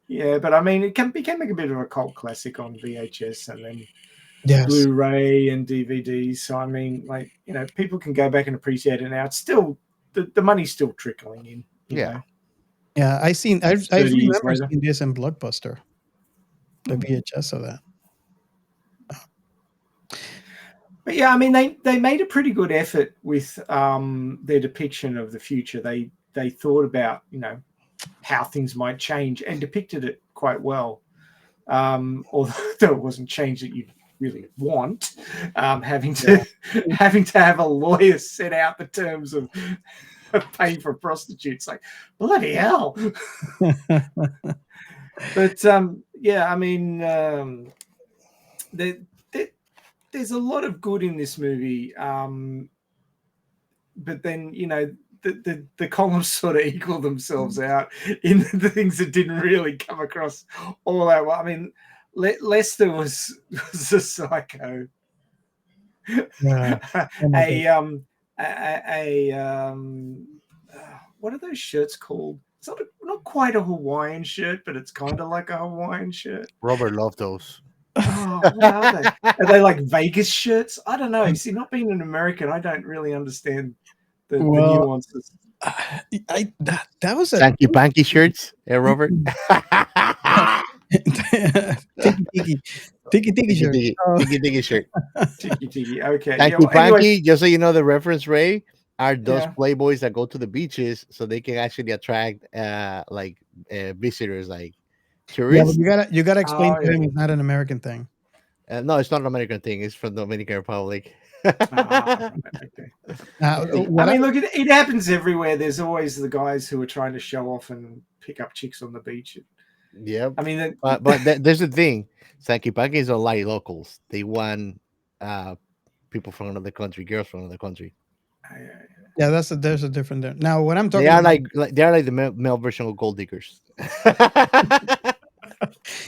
Yeah, but I mean, it became like a bit of a cult classic on VHS and then Yes. Blu-ray and DVDs. So I mean, like, you know, people can go back and appreciate it now. It's still the money's still trickling in. You know, Yeah, I 30 years remember later. seeing this in Blockbuster, the VHS of that. But yeah, I mean, they made a pretty good effort with their depiction of the future. They thought about, you know, how things might change and depicted it quite well. Although it wasn't change that you really want, having to have a lawyer set out the terms of paying for prostitutes, like bloody hell. But yeah, I mean, there's a lot of good in this movie, but then, you know, the columns sort of equal themselves out in the things that didn't really come across all that well. I mean, Lester was a psycho. Yeah. What are those shirts called? It's not quite a Hawaiian shirt, but it's kind of like a Hawaiian shirt. Robert loved those. Oh, what are they? Are they like Vegas shirts? I don't know. You see, not being an American, I don't really understand the nuances. That was a Sanky Panky shirts, yeah, Robert. Tiki shirt. Tiki shirt. Tiki. Okay. Sanky well, Panky, anyway, just so you know the reference, Ray, are those Yeah. playboys that go to the beaches so they can actually attract visitors like Yeah, but tourists. you gotta explain Oh, to him yeah. it's not an American thing. No, it's not an American thing. It's from the Dominican Republic. Okay. Now, I what mean, look, it happens everywhere. There's always the guys who are trying to show off and pick up chicks on the beach. Yep. I mean, But there's the thing. Sanky Panky don't like locals. They want people from another country, girls from another country. yeah, there's a different there. Now, what I'm talking They are about, like the male version of gold diggers.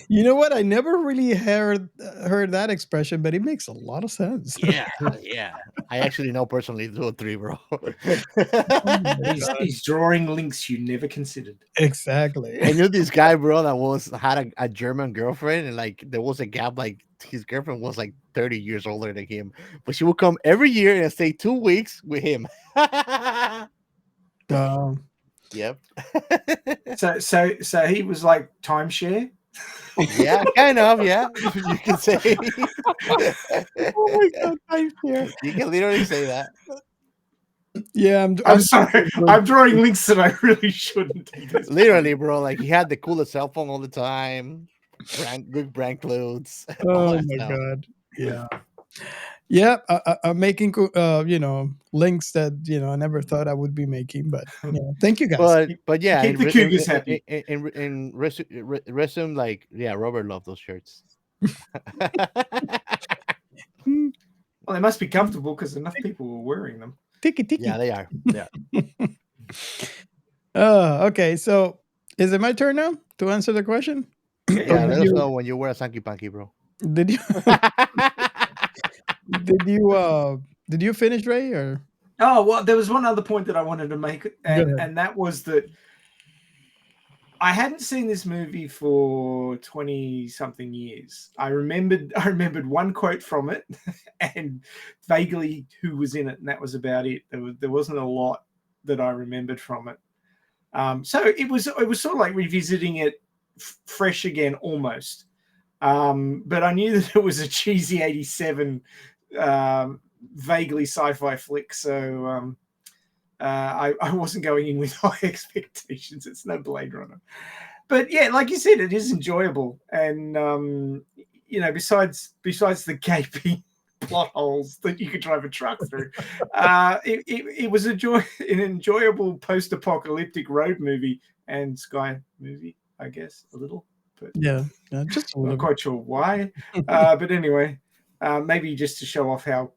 You know what? I never really heard that expression, but it makes a lot of sense. Yeah, yeah. I actually know personally 203, bro. Oh my He's, God. he's drawing links you never considered. Exactly. I knew this guy, bro, that had a German girlfriend, and like there was a gap. Like his girlfriend was like 30 years older than him, but she would come every year and stay 2 weeks with him. Um, Yep. So he was like timeshare. Yeah, kind of. Yeah, you can say. oh my God, thank you. You can literally say that. Yeah, I'm sorry. I'm drawing links that I really shouldn't. Literally, bro. Like he had the coolest cell phone all the time, good brand clothes, all Oh that my stuff. God. Yeah. Yeah, I'm making links that I never thought I would be making, but thank you guys. But yeah, Keep the cougars happy. in resume, like yeah, Robert loved those shirts. Well, they must be comfortable because enough people were wearing them. Tiki tiki. Yeah, they are. Yeah. Okay, so is it my turn now to answer the question? Yeah, Or let us know when you wear a Sanky Panky, bro. did you did you finish, Ray? Or Oh well, there was one other point that I wanted to make, and that was that I hadn't seen this movie for 20-something years. I remembered one quote from it and vaguely who was in it, and that was about it. There wasn't a lot that I remembered from it. So it was sort of like revisiting it fresh again almost. But I knew that it was a cheesy 87 vaguely sci-fi flick, so I wasn't going in with high expectations. It's no Blade Runner, but yeah, like you said, it is enjoyable, and besides the gaping plot holes that you could drive a truck through, it was an enjoyable post-apocalyptic road movie and sky movie, I guess, a little, but yeah, just a not little quite sure why. But anyway, maybe just to show off how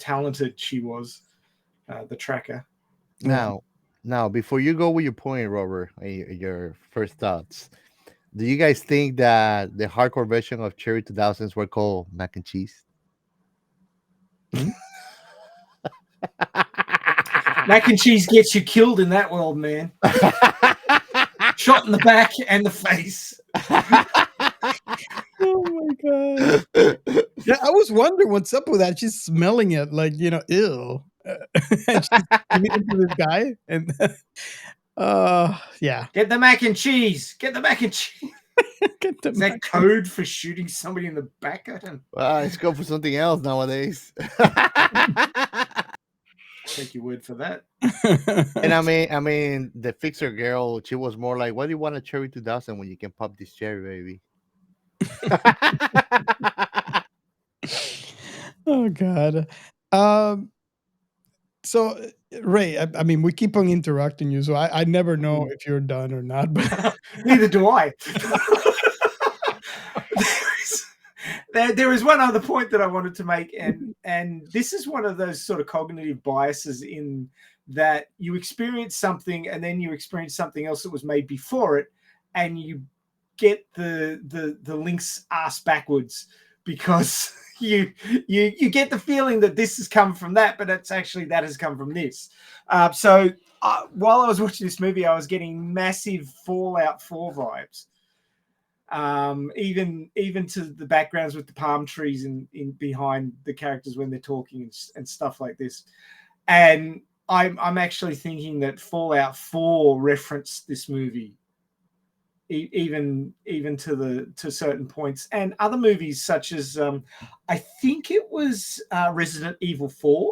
talented she was. The tracker. Now, before you go with your point, Robert, your first thoughts, do you guys think that the hardcore version of Cherry 2000s were called mac and cheese? Mac and cheese gets you killed in that world, man. Shot in the back and the face. Oh my God. Yeah, I was wondering what's up with that. She's smelling it like, ew. And she's giving it to this guy. And yeah. Get the mac and cheese. Get the mac and cheese. Get the Is that code for shooting somebody in the back? I don't Let's go for something else nowadays. take your word for that. And I mean, the fixer girl, she was more like, "Why do you want a Cherry 2000 when you can pop this cherry, baby?" Oh God. So Ray, I mean, we keep on interrupting you, so I never know if you're done or not. But neither do I. There is one other point that I wanted to make, and this is one of those sort of cognitive biases in that you experience something and then you experience something else that was made before it, and you get the links ass backwards because you get the feeling that this has come from that, but it's actually that has come from this. So while I was watching this movie, I was getting massive Fallout 4 vibes. Even to the backgrounds with the palm trees in behind the characters when they're talking and stuff like this. And I'm actually thinking that Fallout 4 referenced this movie, even to certain points, and other movies such as I think it was Resident Evil 4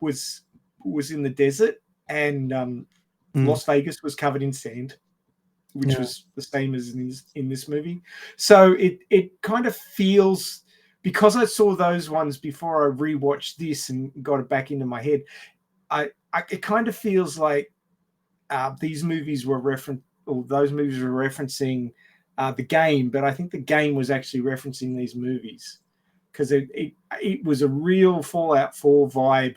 was in the desert, and Las Vegas was covered in sand, which was the same as in this movie. So it kind of feels, because I saw those ones before I rewatched this and got it back into my head, it kind of feels like these movies were those movies were referencing the game, but I think the game was actually referencing these movies, because it was a real Fallout 4 vibe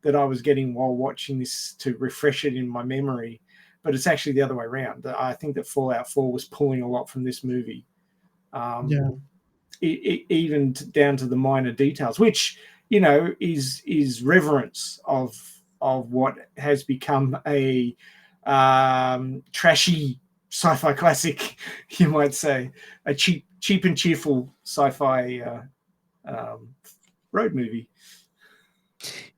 that I was getting while watching this to refresh it in my memory. but it's actually the other way around. I think that Fallout 4 was pulling a lot from this movie. Yeah. Even down to the minor details, which is reverence of what has become a trashy sci-fi classic, you might say, a cheap and cheerful sci-fi road movie.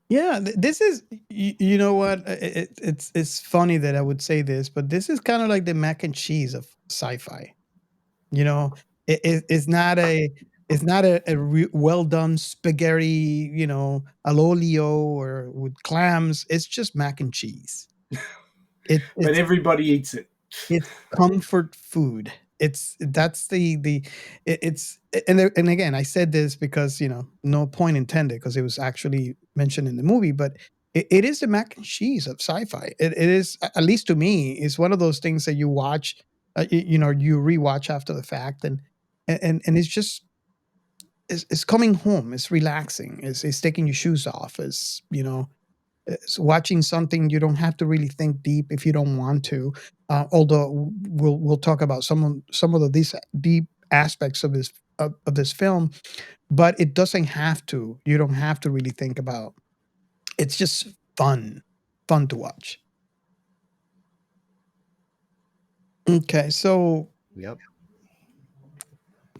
Yeah, this is you know what? It's funny that I would say this, but this is kind of like the mac and cheese of sci-fi. You know, it's not a well done spaghetti, all'olio or with clams. It's just mac and cheese. But It's everybody eats it. it's comfort food. That's it's and again, I said this because no point intended, because it was actually mentioned in the movie, but it is the mac and cheese of sci-fi. It is, at least to me, is one of those things that you watch, you rewatch after the fact, and it's just it's coming home. It's relaxing. It's taking your shoes off. It's watching something you don't have to really think deep if you don't want to. Although we'll talk about some of these deep aspects of this film, but it doesn't have to. You don't have to really think about. It's just fun to watch. Okay, so Yep.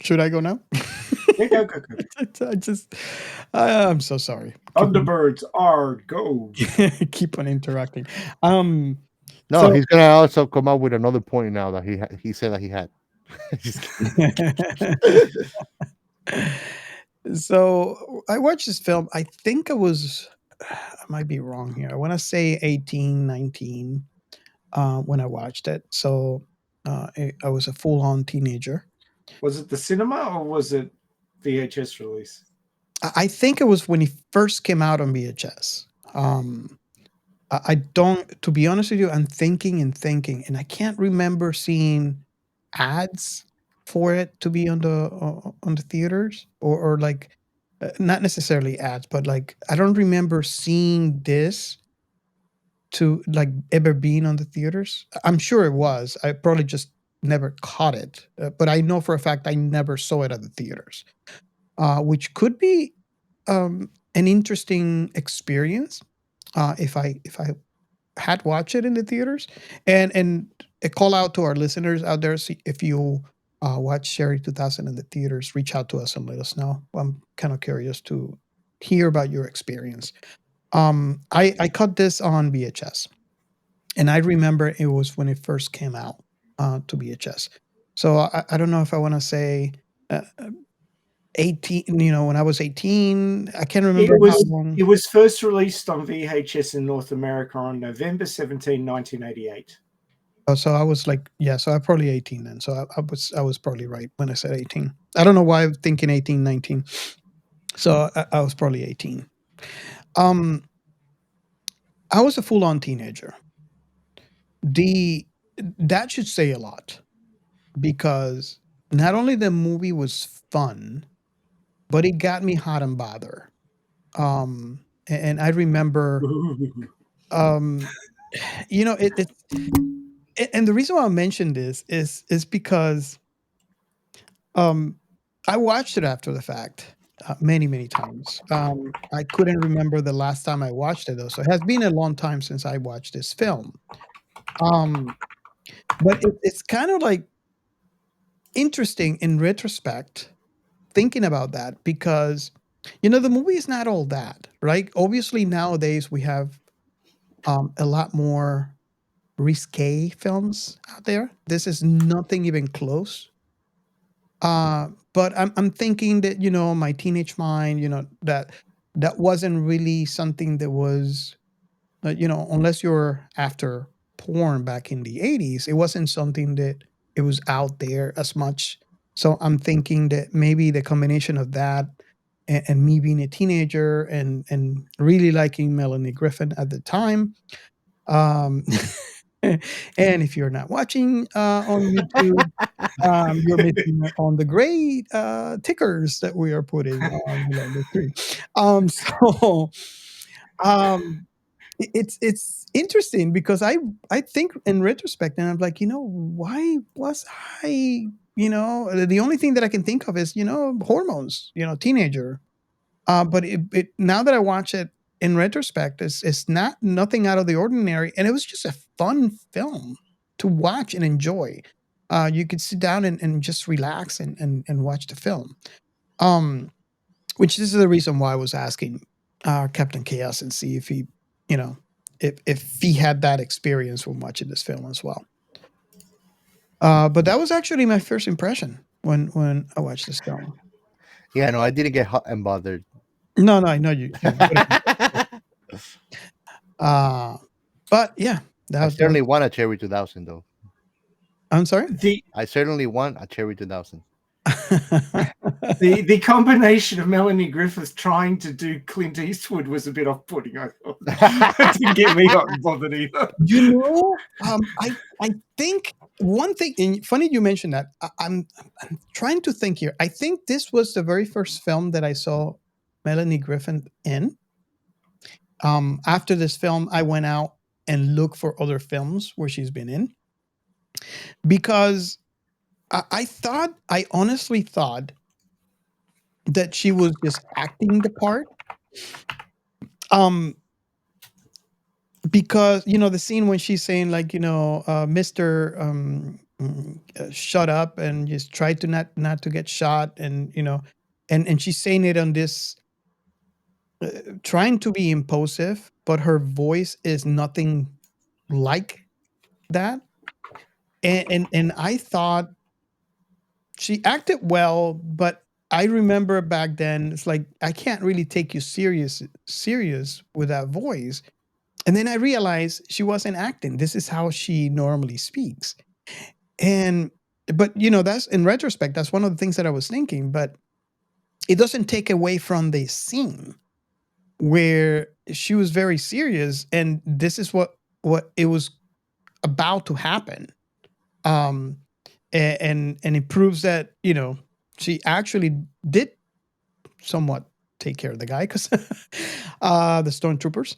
should I go now? Go. I'm so sorry. Thunderbirds are go. Keep on interrupting. No, So- he's gonna also come up with another point now that he said that he had. Just So I watched this film. I think I might be wrong here. I want to say 18, 19 when I watched it. So I was a full on teenager. Was it the cinema or was it VHS release? I think it was when he first came out on VHS. I don't, to be honest with you, I'm thinking, and I can't remember seeing ads for it to be on the theaters, or like not necessarily ads, but like I don't remember seeing this to like ever being on the theaters. I'm sure it was. I probably just never caught it, but I know for a fact I never saw it at the theaters, which could be an interesting experience if I had watched it in the theaters. And a call out to our listeners out there: see if you watch Sherry 2000 in the theaters, reach out to us and let us know. I'm kind of curious to hear about your experience. I caught this on VHS, and I remember it was when it first came out to VHS. So I don't know if I want to say 18. When I was 18, I can't remember how long. It was first released on VHS in North America on November 17, 1988. Oh, so I was like, yeah, so I'm probably 18 then. So I was probably right when I said 18. I don't know why I'm thinking 18, 19. So I was probably 18. I was a full-on teenager. That should say a lot, because not only the movie was fun, but it got me hot and bothered. And I remember, and the reason why I mentioned this is because I watched it after the fact many, many times. I couldn't remember the last time I watched it, though. So it has been a long time since I watched this film. But it's kind of like interesting in retrospect, thinking about that, because, the movie is not all that, right? Obviously, nowadays we have a lot more risque films out there. This is nothing even close. But I'm thinking that, my teenage mind, that wasn't really something that was, unless you're after porn back in the 80s, it wasn't something that it was out there as much. So I'm thinking that maybe the combination of that and me being a teenager and really liking Melanie Griffin at the time. Um, and if you're not watching on YouTube, you're missing on the great tickers that we are putting on the screen. So, um, it's interesting because I think in retrospect, and I'm like, why was I, the only thing that I can think of is, hormones, teenager. But it now that I watch it in retrospect, it's not nothing out of the ordinary, and it was just a fun film to watch and enjoy. You could sit down and just relax and watch the film. Which this is the reason why I was asking Captain Chaos and see if he, if he had that experience when watching this film as well. But that was actually my first impression when I watched this film. Yeah, no, I didn't get hot and bothered. No, I know you. But yeah, I certainly want a Cherry 2000 though. I'm sorry. I certainly want a Cherry 2000. The combination of Melanie Griffith trying to do Clint Eastwood was a bit off-putting. I thought it didn't get me hot and bothered either. I think one thing. And funny you mentioned that. I'm trying to think here. I think this was the very first film that I saw Melanie Griffith in. After this film, I went out and looked for other films where she's been in, because I honestly thought that she was just acting the part. Because the scene when she's saying like, Mr. Shut up and just try to not to get shot, and and she's saying it on this trying to be impulsive, but her voice is nothing like that. And I thought she acted well, but I remember back then it's like I can't really take you serious with that voice. And then I realized she wasn't acting. This is how she normally speaks. But that's in retrospect, that's one of the things that I was thinking, but it doesn't take away from the scene where she was very serious, and this is what it was about to happen. And it proves that she actually did somewhat take care of the guy, because the stormtroopers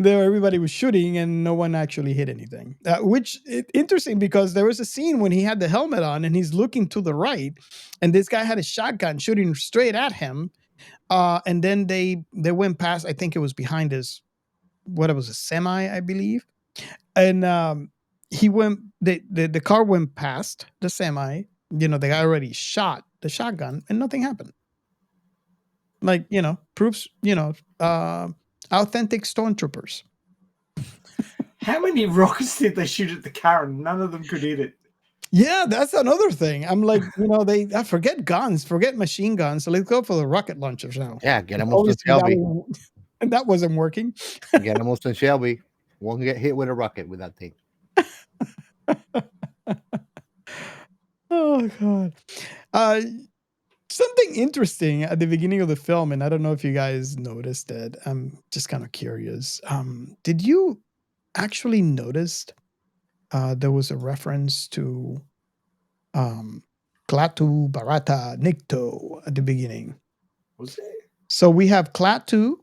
everybody was shooting and no one actually hit anything, which interesting, because there was a scene when he had the helmet on and he's looking to the right, and this guy had a shotgun shooting straight at him, and then they went past, I think it was behind his, what it was, a semi, I believe, and he went, the car went past the semi, the guy already shot the shotgun and nothing happened. Like, proofs, authentic stormtroopers. How many rockets did they shoot at the car and none of them could hit it? Yeah, that's another thing. I'm like, I forget guns, forget machine guns. So let's go for the rocket launchers now. Yeah, get them to Shelby. And that wasn't working. Get them to Shelby. Won't get hit with a rocket with that thing. Oh, God. Something interesting at the beginning of the film, and I don't know if you guys noticed it. I'm just kind of curious. Did you actually notice there was a reference to Klaatu Barata Nikto at the beginning? Was it? So we have Klaatu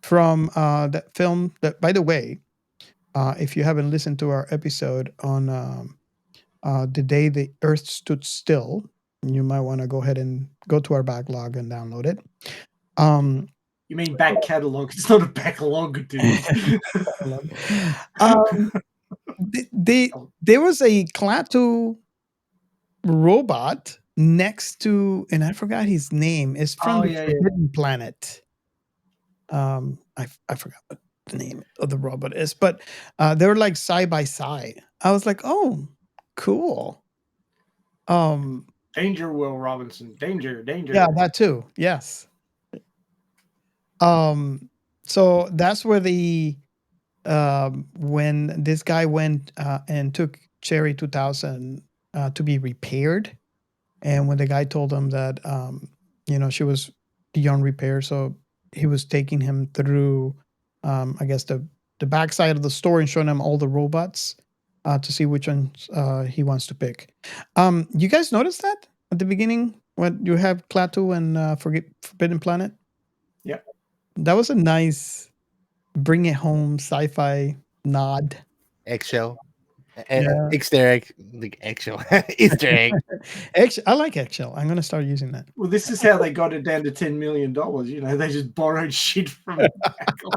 from that film. That, by the way, if you haven't listened to our episode on the day the Earth stood still, you might want to go ahead and go to our backlog and download it. You mean back catalog? It's not a backlog, dude. There was a Klaatu robot next to, and I forgot his name. It's from the Forbidden Planet. I forgot what the name of the robot is, but they're like side by side. I was like, oh, cool. Danger, Will Robinson. Danger. Yeah, that too. Yes. So that's where the when this guy went and took Cherry 2000 to be repaired, and when the guy told him that she was beyond repair, so he was taking him through I guess the backside of the store and showing him all the robots to see which ones he wants to pick. You guys notice that at the beginning when you have Klaatu and Forbidden Planet? Yeah. That was a nice bring it home sci-fi nod. Eggshell. Yeah. Easter egg. The eggshell. Easter egg. I like eggshell. I'm gonna start using that. Well, this is how they got it down to $10 million. You know, they just borrowed shit from Apple.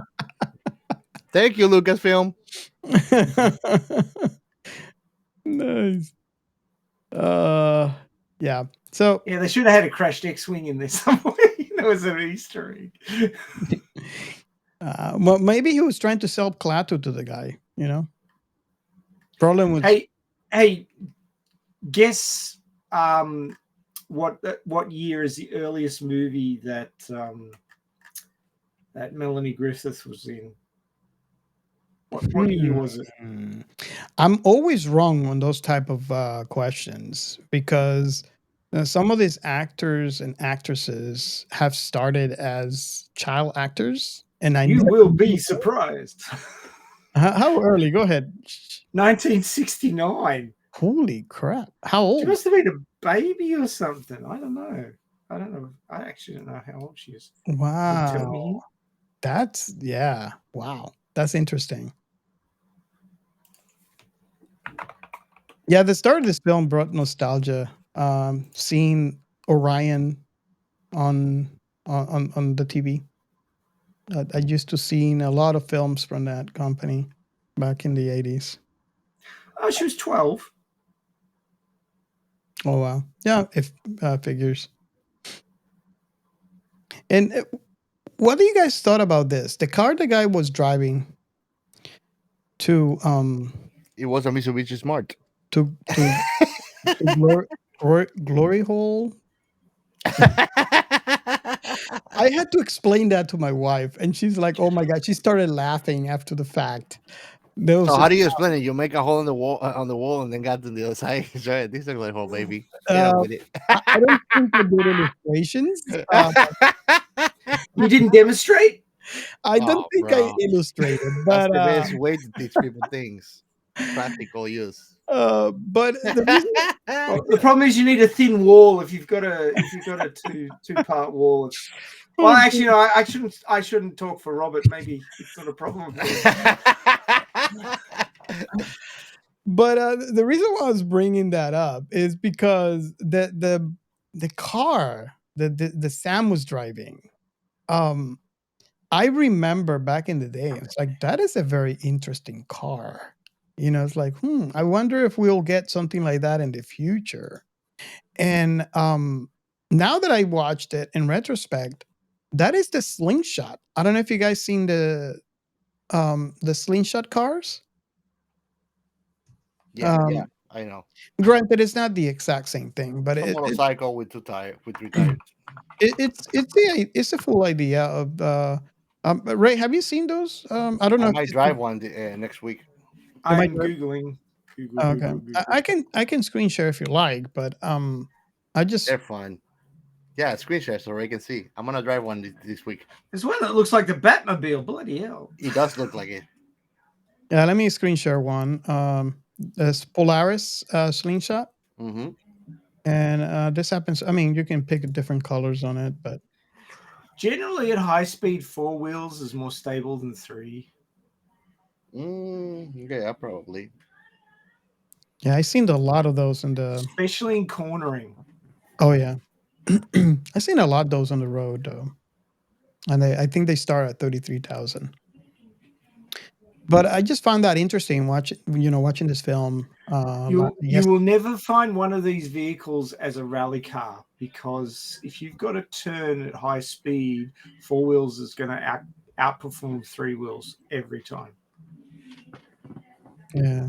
Thank you, Lucasfilm. Nice. Yeah. So Yeah, they should have had a crashed X-wing in there somewhere. You know, as an Easter egg. well, maybe he was trying to sell Klaatu to the guy. You know. Problem was. Hey, guess what year is the earliest movie that that Melanie Griffith was in? What year was it? I'm always wrong on those type of questions because some of these actors and actresses have started as child actors, and I You never will knew be that. surprised. How early? Go ahead. 1969. Holy crap! How She old? must have been a baby or something. I don't know. I actually don't know how old she is. Does it tell me? Wow, that's Wow, that's interesting. Yeah, the start of this film brought nostalgia. Seeing Orion on on the TV. I used to seeing a lot of films from that company back in the 80s. Oh, she was 12. Oh wow, yeah, if figures. And what do you guys thought about this? The car the guy was driving to It was a Mitsubishi Smart. to glory hole. I had to explain that to my wife, and she's like, "Oh my god!" She started laughing after the fact. There was So how just, do you explain it? You make a hole in the wall, and then got to the other side. Right, this looks like hole, baby. Get up with it. I don't think I did illustrations. You didn't demonstrate? I don't Oh, think I bro. illustrated, That's but the best way to teach people things. Practical use. but the reason Well, the problem is you need a thin wall if you've got a two-part wall. Well, actually, no. I shouldn't talk for Robert. Maybe it's not a problem for him. But the reason why I was bringing that up is because the car the Sam was driving, I remember back in the day, it's like that is a very interesting car. You know, it's like, I wonder if we'll get something like that in the future. And now that I watched it in retrospect, that is the slingshot. I don't know if you guys seen the slingshot cars. Yeah, Um, I know. Granted, it's not the exact same thing, but It's a motorcycle with three tires. it's a full idea of Ray. Have you seen those? I don't know I if might drive one next week. you might I'm Googling. okay. I can screen share if you like, but I just They're fun. Yeah, screen share so I can see. I'm gonna drive one this week. There's one that looks like the Batmobile. Bloody hell. It does look like it. yeah. Let me screen share one. This Polaris slingshot, Mm-hmm. and this happens. I mean, you can pick different colors on it, but Generally, at high speed, 4 wheels is more stable than 3. Yeah, probably. yeah, I seen a lot of those in the. Especially in cornering. Oh yeah, I seen a lot of those on the road though, and I think they start at 33,000. But I just found that interesting watching this film. You Yes, will never find one of these vehicles as a rally car because if you've got to turn at high speed, 4 wheels is going to outperform 3 wheels every time. yeah.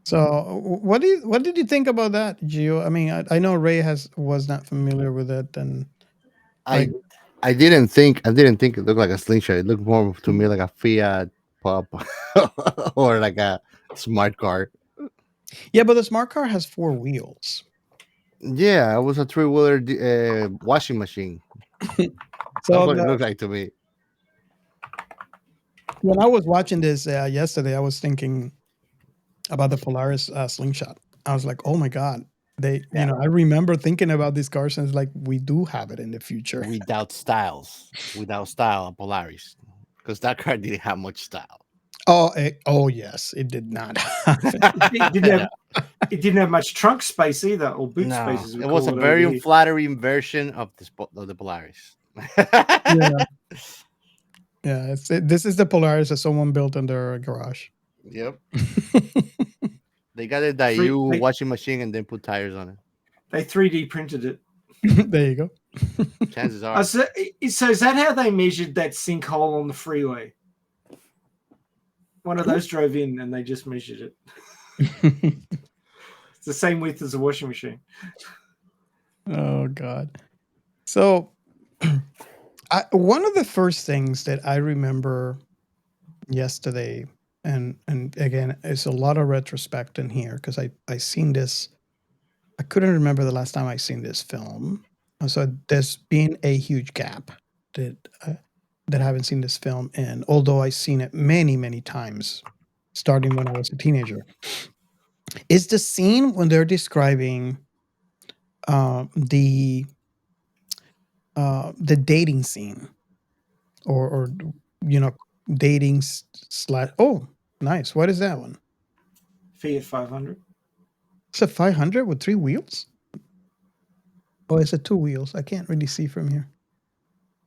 So, what did you think about that, Gio? I mean, I know Ray was not familiar with it, and like, I didn't think it looked like a slingshot. It looked more to me like a Fiat Pop or like a smart car. yeah, but the smart car has 4 wheels. Yeah, it was a three-wheeler washing machine. That's So what it looked like to me. when I was watching this yesterday, I was thinking about the Polaris slingshot. I was like, oh my god, I remember thinking about these cars and it's like we do have it in the future. without style, a Polaris, because that car didn't have much style. Oh yes, it did not have it. It didn't have, it didn't have much trunk space either, or boot space No, as we it was call a it very over here. unflattering version of the Polaris. Yeah. Yeah, this is the Polaris that someone built in their garage. Yep. They got a Three- Daewoo they- washing machine and then put tires on it. They 3D printed it. There you go. Chances are. So is that how they measured that sinkhole on the freeway? One of those drove in and they just measured it. It's the same width as a washing machine. Oh God. So one of the first things that I remember yesterday, and again, it's a lot of retrospect in here because I seen this. I couldn't remember the last time I seen this film. So there's been a huge gap that I haven't seen this film in, although I've seen it many times, starting when I was a teenager. Is the scene when they're describing the dating scene, or dating slash. Oh, nice. What is that one? Fiat 500. It's a 500 with 3 wheels. Oh, it's a 2 wheels. I can't really see from here.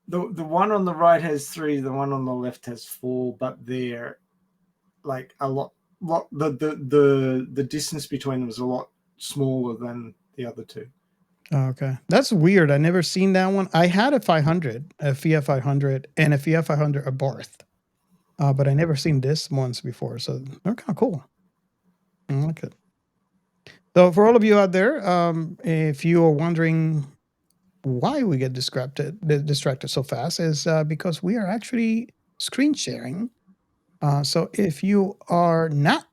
The one on the right has 3. The one on the left has 4. But they're like a lot. The distance between them is a lot smaller than the other 2. Oh, okay, that's weird. I never seen that one. I had a 500, a Fiat 500, and a Fiat 500 Abarth, but I never seen this ones before. So they're kind of cool. I like it. So for all of you out there, if you are wondering why we get distracted so fast, is because we are actually screen sharing. So if you are not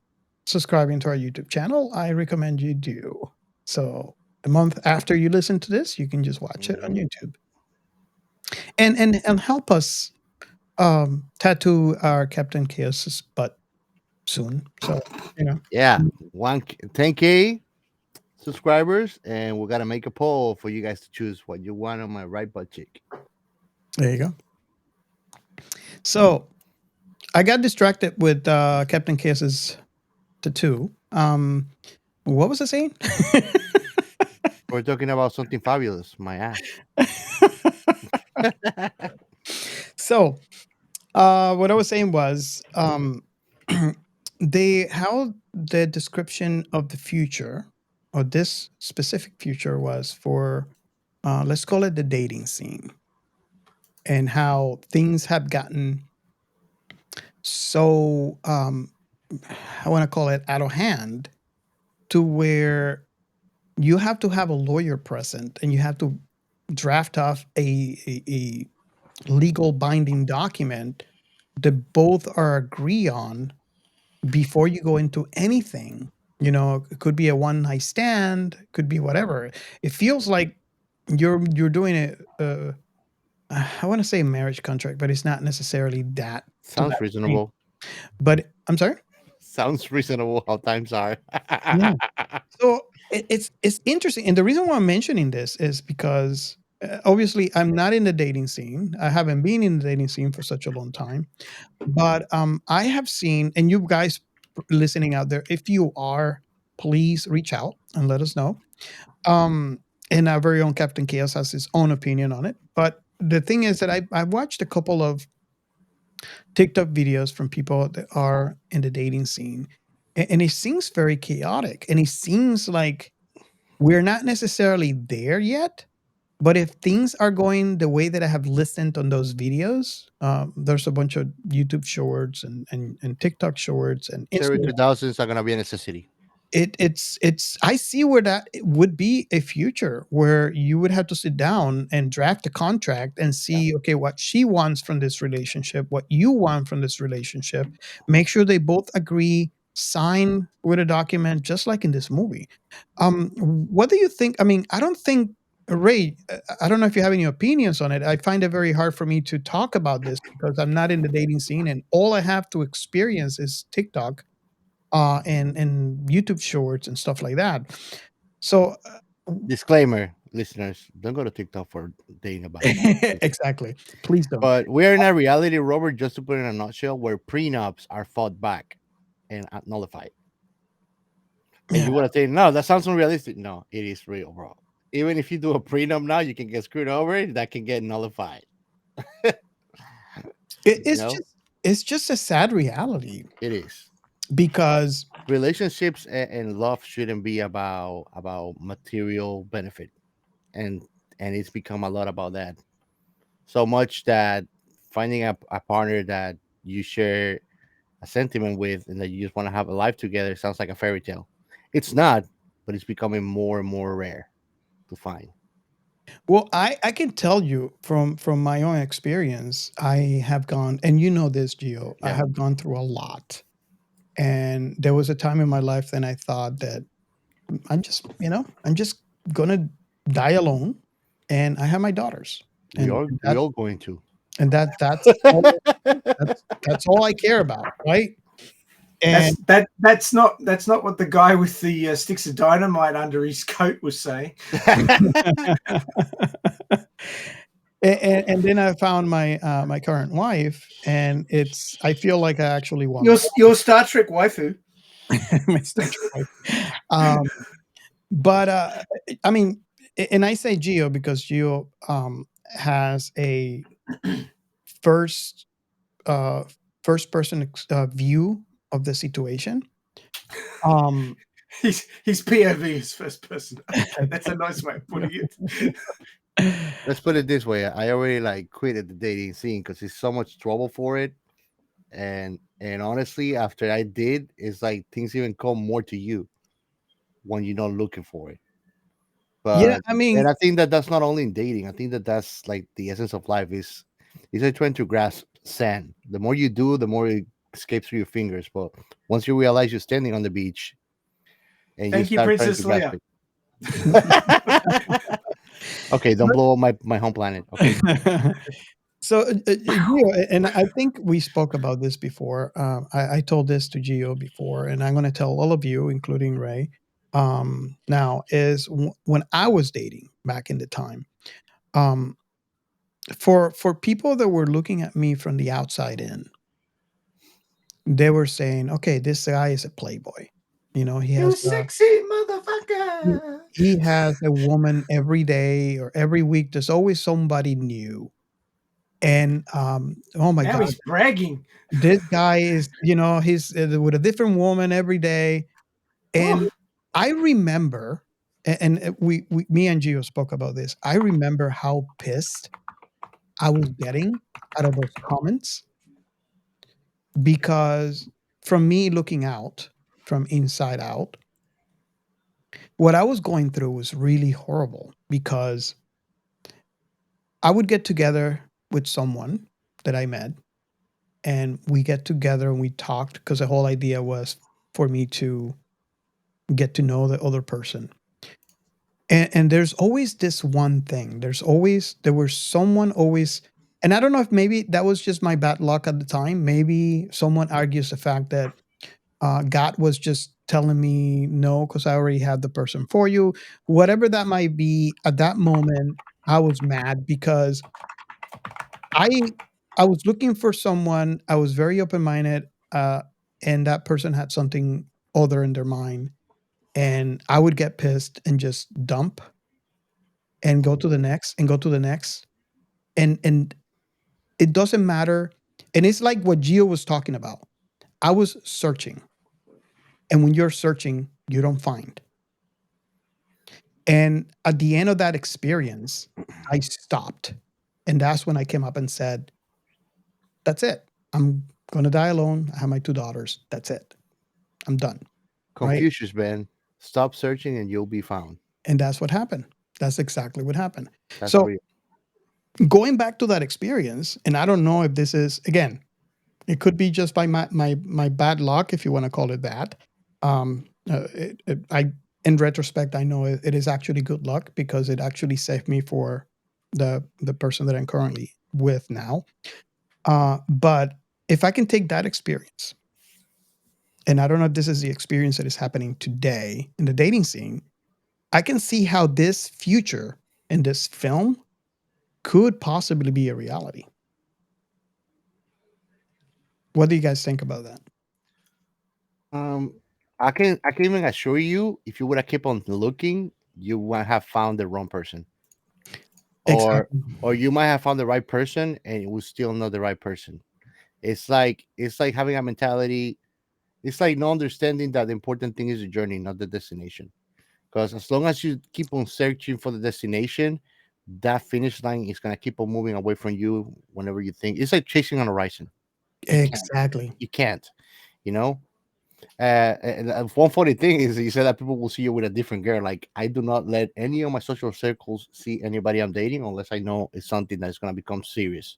subscribing to our YouTube channel, I recommend you do. So the month after you listen to this, you can just watch it on YouTube. And help us tattoo our Captain Chaos's butt soon. So, Yeah, 10K subscribers, and we gotta make a poll for you guys to choose what you want on my right butt cheek. There you go. So I got distracted with Captain Chaos's tattoo. What was I saying? We're talking about something fabulous, my ass. So what I was saying was how the description of the future, or this specific future, was for let's call it the dating scene, and how things have gotten so I want to call it out of hand, to where you have to have a lawyer present and you have to draft off a legal binding document that both are agree on before you go into anything. It could be a one night stand, could be whatever. It feels like you're doing it. I want to say marriage contract, but it's not necessarily that. Sounds reasonable. But I'm sorry. Sounds reasonable how times are. Yeah. So it's interesting, and the reason why I'm mentioning this is because obviously I'm not in the dating scene. I haven't been in the dating scene for such a long time, but I have seen, and you guys listening out there, if you are, please reach out and let us know. And our very own Captain Chaos has his own opinion on it. But the thing is that I watched a couple of TikTok videos from people that are in the dating scene, and it seems very chaotic, and it seems like we're not necessarily there yet. But if things are going the way that I have listened on those videos, there's a bunch of YouTube shorts and TikTok shorts and Cherry Instagram. 2000s are gonna be a necessity. It's I see where that would be a future where you would have to sit down and draft a contract and see, okay, what she wants from this relationship, what you want from this relationship, make sure they both agree, sign with a document, just like in this movie. What do you think? I mean, I don't think, Ray, I don't know if you have any opinions on it. I find it very hard for me to talk about this because I'm not in the dating scene, and all I have to experience is TikTok and YouTube shorts and stuff like that. So Disclaimer, listeners, don't go to TikTok for dating advice. exactly. Please don't. But we're in a reality, Robert, just to put it in a nutshell, where prenups are fought back and nullified. And Yeah. you want to say, no, that sounds unrealistic. No, it is real, bro. Even if you do a prenup now, you can get screwed over. That can get nullified. It, You it's know, just it's just a sad reality it is. because Relationships and love shouldn't be about material benefit, and it's become a lot about that. So much that finding a partner that you share a sentiment with and that you just want to have a life together sounds like a fairy tale. It's not, but it's becoming more and more rare to find. well, I can tell you from my own experience, I have gone, and you know this, Gio, I Yeah, have gone through a lot. And there was a time in my life then I thought that I'm just gonna die alone, and I have my daughters, we are and we all going to. that's all I care about, right? And That's not what the guy with the sticks of dynamite under his coat was saying. and then I found my current wife, and it's I feel like I actually won Your Star Trek waifu. my Star Trek wife. Um, but I mean, and I say Geo because Geo has a first uh, first person view of the situation. Um, His POV is first person. That's a nice way of putting it. Let's put it this way: I already like quitted the dating scene because it's so much trouble for it, and honestly, after I did, it's like things even come more to you when you're not looking for it. yeah, But I mean, and I think that that's not only in dating. I think that that's like the essence of life is like trying to grasp sand. The more you do, the more it escapes through your fingers. But once you realize you're standing on the beach and you Thank you, start trying to Princess grasp Leia. it. Okay, don't blow up my home planet. Okay. so Gio, and I think we spoke about this before. I told this to Gio before, and I'm going to tell all of you, including Ray. Now is when I was dating back in the time. Um, for people that were looking at me from the outside in, they were saying, "Okay, this guy is a playboy. You know, You sexy he motherfucker. he has a woman every day or every week. There's always somebody new." And oh my Now God, he's bragging. this guy is, he's with a different woman every day. Oh, And I remember, and me and Gio spoke about this. I remember how pissed I was getting out of those comments because from me looking out from inside out, what I was going through was really horrible because I would get together with someone that I met, and we get together and we talked because the whole idea was for me to get to know the other person. And there's always this one thing. There was someone always, and I don't know if maybe that was just my bad luck at the time. Maybe someone argues the fact that God was just telling me no because I already had the person for you. Whatever that might be, at that moment, I was mad because I I was looking for someone. I was very open minded, and that person had something other in their mind, and I would get pissed and just dump and go to the next and go to the next, and it doesn't matter. And it's like what Gio was talking about. I was searching, and when you're searching, you don't find. And at the end of that experience, I stopped, and that's when I came up and said, "That's it. I'm gonna die alone. I have my two daughters. That's it. I'm done." Right? Confucius, man. Stop searching and you'll be found. And that's what happened. That's exactly what happened. That's So real. going back to that experience, and I don't know if this is again, it could be just by my bad luck, if you want to call it that. I in retrospect, I know it is actually good luck because it actually saved me for the person that I'm currently with now. But if I can take that experience, and I don't know if this is the experience that is happening today in the dating scene, I can see how this future in this film could possibly be a reality. What do you guys think about that? Um, I can even assure you, if you would have kept on looking, you would have found the wrong person, or Exactly. you might have found the right person and it was still not the right person. It's like having a mentality. It's like not understanding that the important thing is the journey, not the destination. Because as long as you keep on searching for the destination, that finish line is gonna keep on moving away from you. Whenever you think it's like chasing on a horizon, you can't, Exactly. you can't, you know. And one funny thing is you said that people will see you with a different girl. Like I do not let any of my social circles see anybody I'm dating unless I know it's something that's gonna become serious.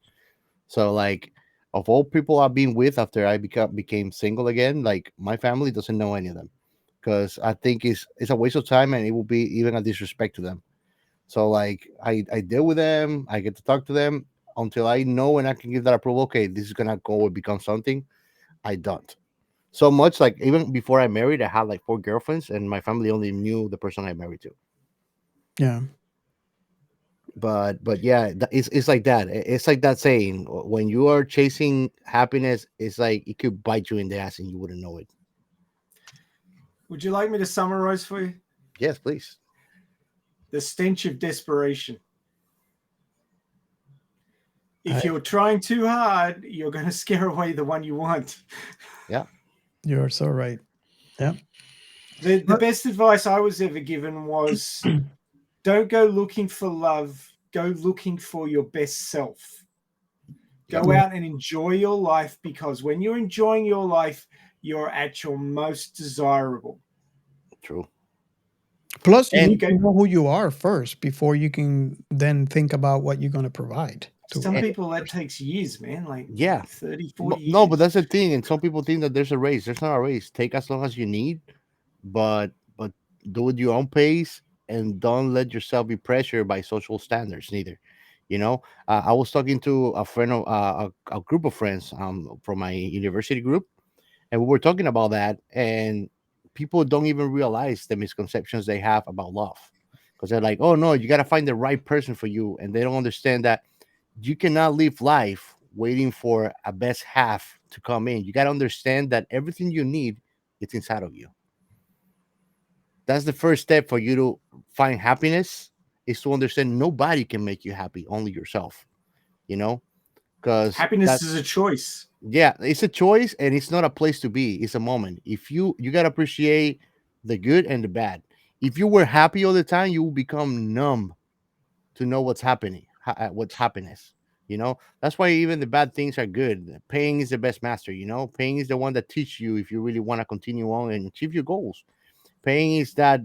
So like of all people I've been with after I became single again, like my family doesn't know any of them because I think it's a waste of time and it will be even a disrespect to them. So like I deal with them, I get to talk to them until I know and I can give that approval. Okay, this is gonna go and become something. I don't. So much like even before I married, I had like 4 girlfriends, and my family only knew the person I married to. Yeah. But yeah, it's like that. It's like that saying: when you are chasing happiness, it's like it could bite you in the ass and you wouldn't know it. Would you like me to summarize for you? Yes, please. The stench of desperation. If I, you're trying too hard, you're going to scare away the one you want. Yeah. you're so right. Yeah. The best advice I was ever given was don't go looking for love, go looking for your best self. Go Yeah. out and enjoy your life, because when you're enjoying your life, you're at your most desirable. True. Plus, you And you need go, to know who you are first before you can then think about what you're going to provide to some And other people that person. takes years, man, yeah, like 30, 40 no, but years. that's the thing. And some people think that there's a race. There's not a race. Take as long as you need, but do it your own pace and don't let yourself be pressured by social standards neither. I was talking to a friend of a group of friends from my university group, and we were talking about that, and people don't even realize the misconceptions they have about love, because they're like, oh no, you got to find the right person for you, and they don't understand that you cannot live life waiting for a best half to come in. You got to understand that everything you need is inside of you. That's the first step for you to find happiness, is to understand nobody can make you happy, only yourself. You know, because Happiness that is a choice. yeah, it's a choice and it's not a place to be. It's a moment. If you got to appreciate the good and the bad. If you were happy all the time, you will become numb to know what's happening, what's happiness. That's why even the bad things are good. Pain is the best master. Pain is the one that teaches you if you really want to continue on and achieve your goals. Pain is that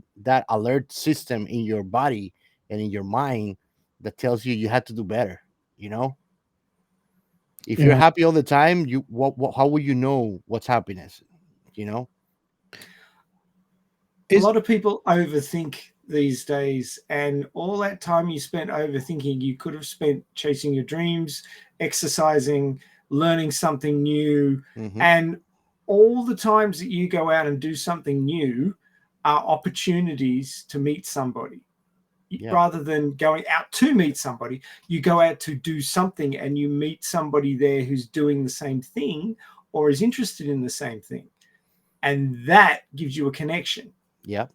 alert system in your body and in your mind that tells you have to do better. You know, if you're Yeah. happy all the time, how will you know what's happiness? You know, A Is lot of people overthink these days, and all that time you spent overthinking, you could have spent chasing your dreams, exercising, learning something new. hmm And all the times that you go out and do something new are opportunities to meet somebody. yeah, Rather than going out to meet somebody, you go out to do something and you meet somebody there who's doing the same thing or is interested in the same thing. And that gives you a connection. yeah,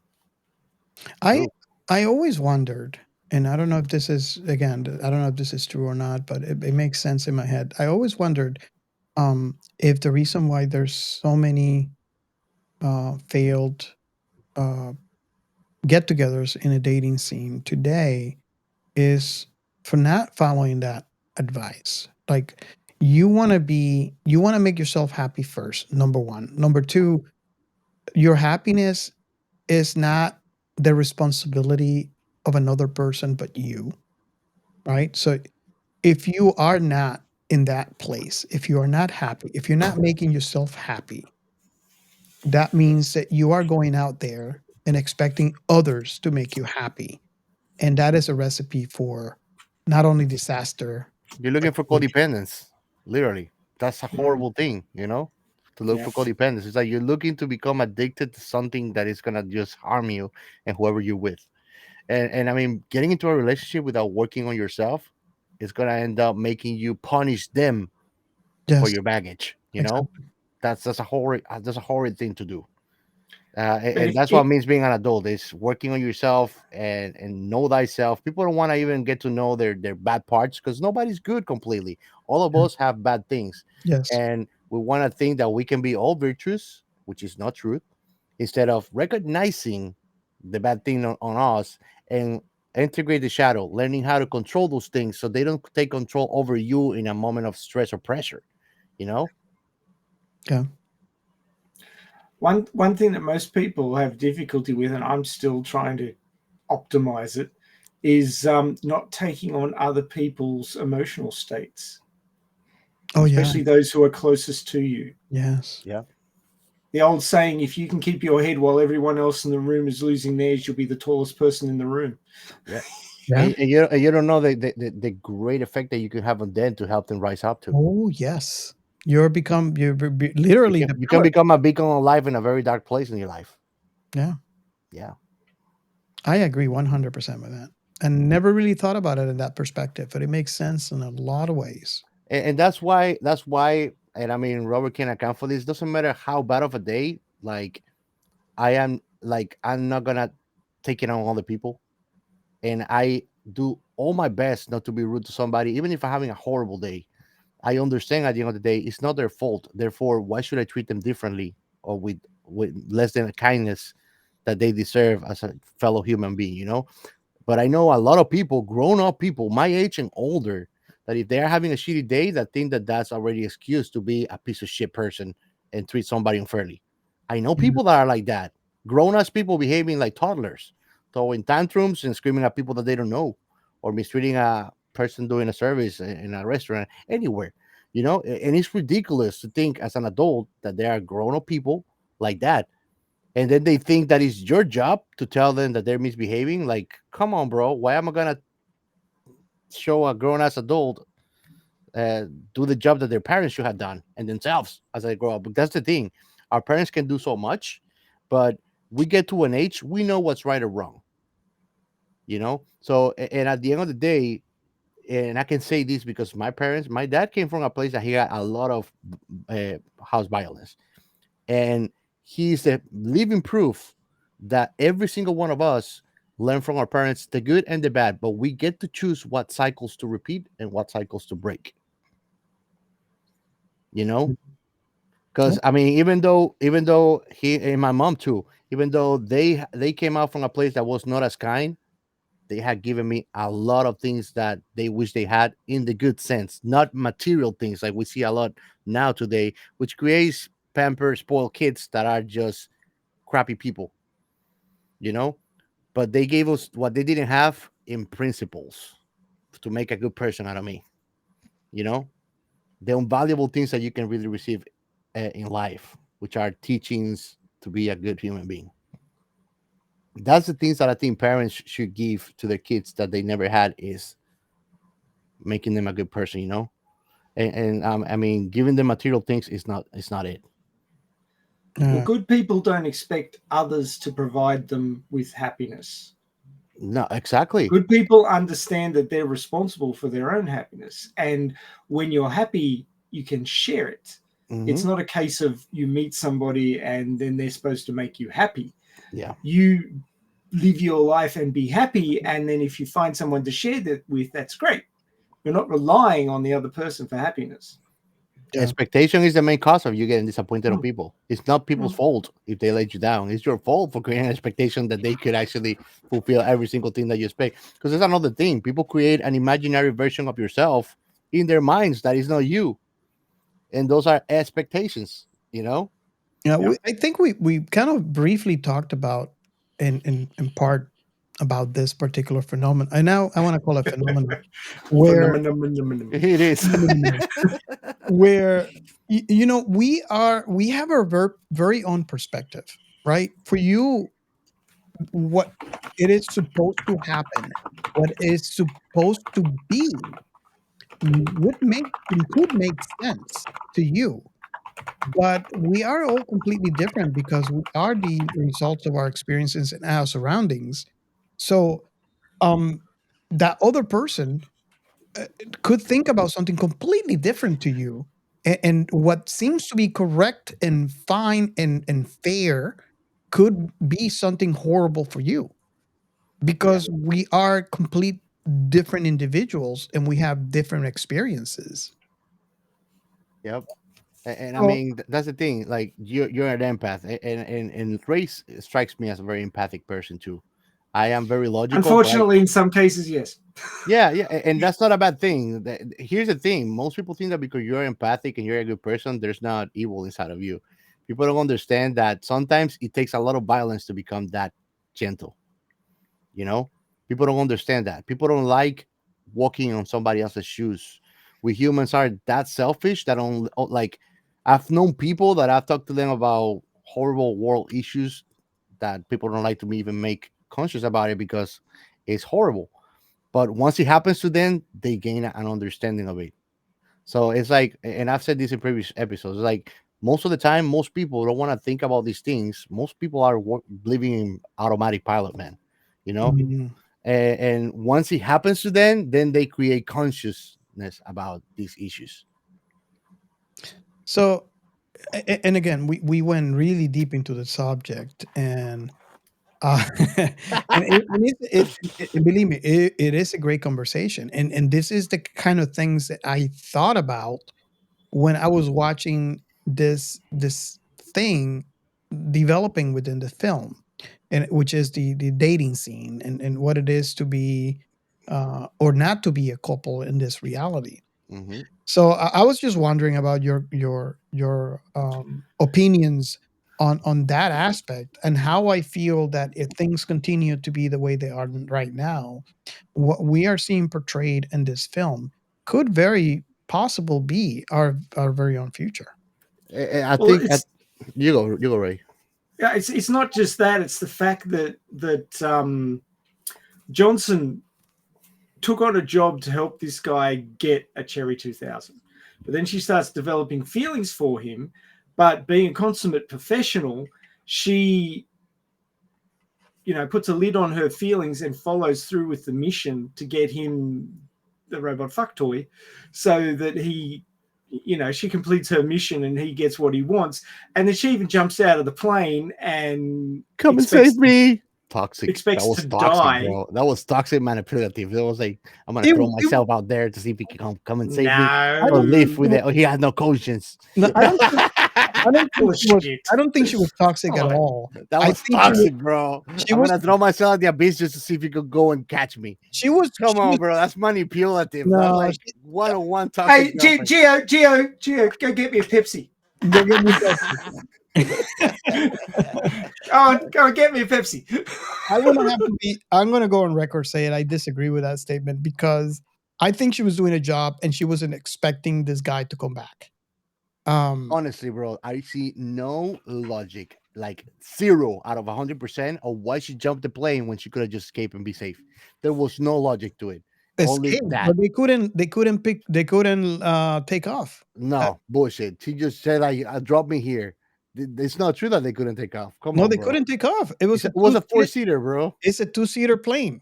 I true. I always wondered, and I don't know if this is again, I don't know if this is true or not, but it makes sense in my head. I always wondered if the reason why there's so many failed uh, get-togethers in a dating scene today is for not following that advice. Like you want to make yourself happy first. Number one. Number two, your happiness is not the responsibility of another person but you, right? So if you are not in that place, if you are not happy, if you're not making yourself happy, that means that you are going out there and expecting others to make you happy. And that is a recipe for not only disaster, You're but looking for failure. codependence, literally. That's a Mm, horrible thing, to look yeah. for codependence. It's like you're looking to become addicted to something that is gonna just harm you and whoever you're with. And I mean, getting into a relationship without working on yourself is gonna end up making you punish them for Yes, your baggage. You know, exactly. that's a horrid thing to do. But And that's what means being an adult is working on yourself and know thyself. People don't want to even get to know their bad parts because nobody's good completely. All of Yeah. us have bad things, Yes. and we want to think that we can be all virtuous, which is not true. Instead of recognizing the bad thing on us and integrate the shadow, learning how to control those things so they don't take control over you in a moment of stress or pressure. You know, Yeah. one thing that most people have difficulty with, and I'm still trying to optimize it, is not taking on other people's emotional states, Oh yeah. especially those who are closest to you. Yes. yeah. The old saying, if you can keep your head while everyone else in the room is losing theirs, you'll be the tallest person in the room. Yeah. Yeah. And you don't know the great effect that you can have on them to help them rise up to. Oh yes. You're literally the You can pillar. become a beacon of life in a very dark place in your life. Yeah. Yeah. I agree 100% with that. And never really thought about it in that perspective, but it makes sense in a lot of ways. And that's why and I mean Robert can account for this. Doesn't matter how bad of a day, like I'm not gonna take it on other people. And I do all my best not to be rude to somebody, even if I'm having a horrible day. I understand at the end of the day, it's not their fault. Therefore, why should I treat them differently or with less than a kindness that they deserve as a fellow human being, you know? But I know a lot of people, grown up people, my age and older, that if they are having a shitty day, that think that that's already excuse to be a piece of shit person and treat somebody unfairly. I know Yeah. people that are like that, grown ass people behaving like toddlers, throwing tantrums and screaming at people that they don't know, or mistreating a person doing a service in a restaurant anywhere. You know, and it's ridiculous to think as an adult that there are grown up people like that, and then they think that it's your job to tell them that they're misbehaving. Like, come on, bro, why am I gonna show a grown ass adult uh, do the job that their parents should have done and themselves as they grow up? But that's the thing, our parents can do so much, but we get to an age we know what's right or wrong, you know. So and at the end of the day, and I can say this because my dad came from a place that he had a lot of house violence, and he's the living proof that every single one of us learn from our parents the good and the bad, but we get to choose what cycles to repeat and what cycles to break, you know. Yeah. Because I mean, even though he and my mom too, even though they came out from a place that was not as kind, they had given me a lot of things that they wish they had in the good sense, not material things like we see a lot now today, which creates pampered spoiled kids that are just crappy people, you know. But they gave us what they didn't have in principles to make a good person out of me, you know. The invaluable things that you can really receive in life, which are teachings to be a good human being. That's the things that I think parents should give to their kids that they never had, is making them a good person, you know. And I mean, giving them material things is not, it's not it. Well, Uh, good people don't expect others to provide them with happiness. No, exactly. Good people understand that they're responsible for their own happiness. And when you're happy, you can share it. Hmm. It's not a case of you meet somebody and then they're supposed to make you happy. Yeah. You live your life and be happy. And then if you find someone to share that with, that's great. You're not relying on the other person for happiness. yeah. Expectation is the main cause of you getting disappointed on Mm, people. It's not people's mm. fault if they let you down. It's your fault for creating an expectation that they could actually fulfill every single thing that you expect. Because there's another thing. People create an imaginary version of yourself in their minds that is not you. And those are expectations, you know? Yeah, Yeah. I think we kind of briefly talked about in part about this particular phenomenon. And now I want to call it phenomenon where Phenomenon. It is. where you know we have our very own perspective, right? For you, what it is supposed to happen, what is supposed to be, would make and could make sense to you. But we are all completely different because we are the results of our experiences and our surroundings. So that other person could think about something completely different to you, and what seems to be correct and fine and fair could be something horrible for you, because we are complete different individuals and we have different experiences. Yep. And I So mean, that's the thing. Like you're an empath, and Race strikes me as a very empathic person too. I am very logical, but Unfortunately, in some cases, yes. yeah, and that's not a bad thing. Here's the thing: most people think that because you're empathic and you're a good person, there's not evil inside of you. People don't understand that sometimes it takes a lot of violence to become that gentle. You know, people don't understand that. People don't like walking on somebody else's shoes. We humans are that selfish that don't like. I've known people that I've talked to them about horrible world issues that people don't like to even make conscious about it because it's horrible. But once it happens to them, they gain an understanding of it. So it's like, and I've said this in previous episodes, like most of the time, most people don't want to think about these things. Most people are living in automatic pilot, man. You know, mhm. and once it happens to them, then they create consciousness about these issues. So and again, we went really deep into the subject, and and believe me, it is a great conversation, and this is the kind of things that I thought about when I was watching this thing developing within the film, and which is the dating scene, and what it is to be or not to be a couple in this reality. Hmm. So I was just wondering about your opinions on that aspect, and how I feel that if things continue to be the way they are right now, what we are seeing portrayed in this film could very possible be our very own future. I Well, think you go, Ray. yeah, it's not just that; it's the fact that Johnson took on a job to help this guy get a Cherry 2000, but then she starts developing feelings for him. But being a consummate professional, she puts a lid on her feelings and follows through with the mission to get him the robot fuck toy, so that she completes her mission and he gets what he wants. And then she even jumps out of the plane and Come and save me. Toxic. That expects was to toxic, die. bro. That was toxic manipulative. It was like, I'm gonna It, throw it, myself out there to see if he can come and save me I or don't No. live think with it. He has no conscience. no, I don't think she was. Bullshit. I don't think she was toxic Come at on. all. That I was think she was. toxic, bro. She I'm was. gonna throw myself at the abyss just to see if he could go and catch me. She was. Come She on, was. bro. That's manipulative. That's No. like one Hey, toxic girlfriend. Gio, go get me a Pepsi. Go get me Go and get me a Pepsi. I'm gonna go on record saying I disagree with that statement, because I think she was doing a job and she wasn't expecting this guy to come back. Honestly, bro, I see no logic, like 0 out of 100% of why she jumped the plane when she could have just escaped and be safe. There was no logic to it. Only Escape, that. but they couldn't take off. No bullshit. She just said, like, drop me here. It's not true that they couldn't take off. Come No, on, they bro. couldn't take off. It was It was a four-seater, bro. it's a two-seater plane.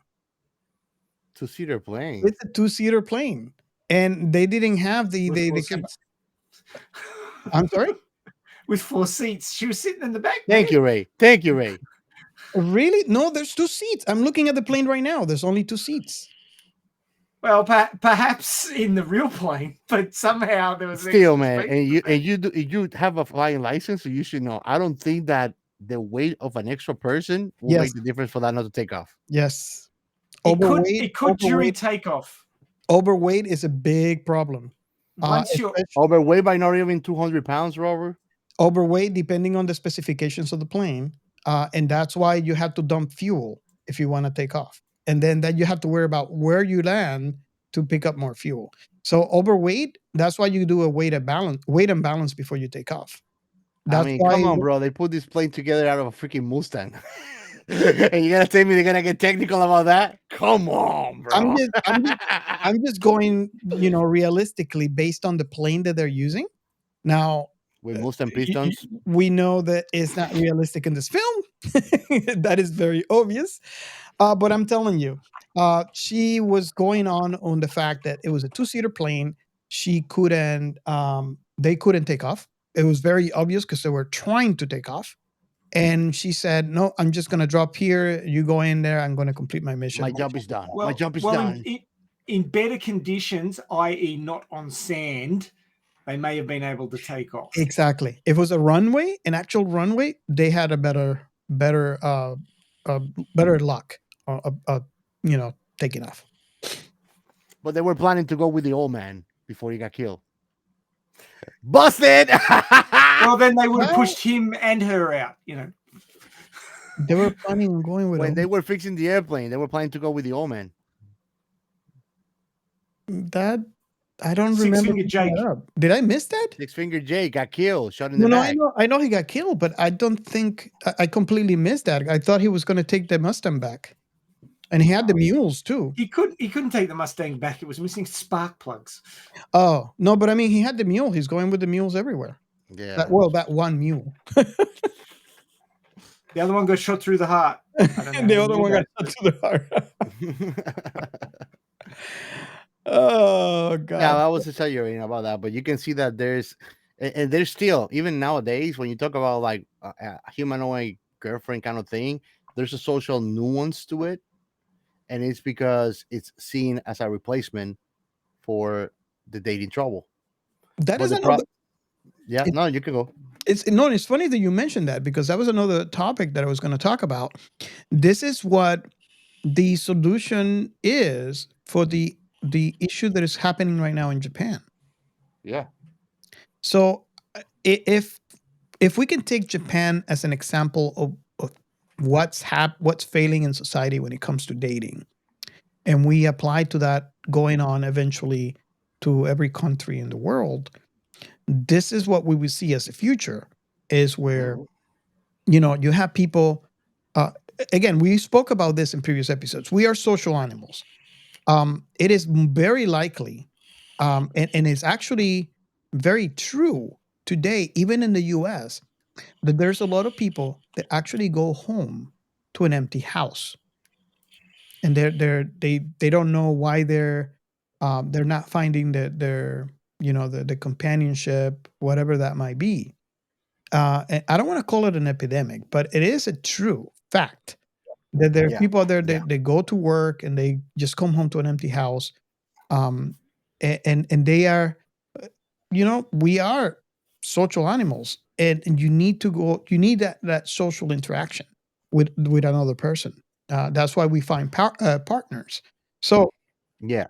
Two-seater plane. It's a two-seater plane. And they didn't have the With they, four they seats. I'm sorry? With 4 seats. She was sitting in the back. Thank you, Ray. Thank you, Ray. Really? No, there's two seats. I'm looking at the plane right now. There's only two seats. Well, perhaps in the real plane, but somehow there was Still, extra man, space and in the back. you have a flying license, so you should know. I don't think that the weight of an extra person will Yes. make the difference for that not to take off. Yes. It could during takeoff. Overweight is a big problem. Once you're Overweight by not even 200 pounds, Robert. Overweight, depending on the specifications of the plane, and that's why you have to dump fuel if you want to take off, and then that you have to worry about where you land to pick up more fuel. So overweight, that's why you do a weight and balance before you take off. I That's mean, why. come on, bro. They put this plane together out of a freaking Mustang. And you gotta tell me they're gonna get technical about that? Come on, bro. I'm just going, realistically based on the plane that they're using. Now, With Mustang pistons. we know that it's not realistic in this film. That is very obvious. But I'm telling you, she was going on the fact that it was a two-seater plane. She couldn't. They couldn't take off. It was very obvious because they were trying to take off. And she said, "No, I'm just going to drop here. You go in there. I'm going to complete my mission." My job is done. My Well, job is well, done. in better conditions, i.e., not on sand, they may have been able to take off. Exactly. If it was a runway, an actual runway, they had a better luck, taking off. But they were planning to go with the old man before he got killed. Busted. Well, then they would have Well- pushed him and her out. You know. They were planning on going with When a- they were fixing the airplane, they were planning to go with the old man. that. I don't Six remember. Finger picking Jake. that up. Did I miss that? Six Finger Jay got killed, shot in No, the no, back. I know he got killed, but I don't think I completely missed that. I thought he was going to take the Mustang back, and he had the mules too. He couldn't take the Mustang back. It was missing spark plugs. Oh no, but I mean, he had the mule. He's going with the mules everywhere. Yeah. That one mule. The other one got shot through the heart. I don't know And the how other you one knew got shot to the heart. Oh god. Yeah, I was to tell you about that, but you can see that and there's still, even nowadays, when you talk about like a humanoid girlfriend kind of thing, there's a social nuance to it, and it's because it's seen as a replacement for the dating trouble. That But is the another. Yeah, It- no, you can go. It's funny that you mentioned that because that was another topic that I was going to talk about. This is what the solution is for the issue that is happening right now in Japan. Yeah. So if we can take Japan as an example of what's failing in society when it comes to dating, and we apply to that going on eventually to every country in the world, this is what we will see as the future is where you have people again, we spoke about this in previous episodes. We are social animals. It is very likely and it's actually very true today, even in the US, that there's a lot of people that actually go home to an empty house, and they don't know why they're not finding their the companionship, whatever that might be. And I don't want to call it an epidemic, but it is a true fact that there are Yeah. people out there that Yeah. they go to work and they just come home to an empty house, and they are, we are social animals, and you need that social interaction with another person. That's why we find partners. So Yeah.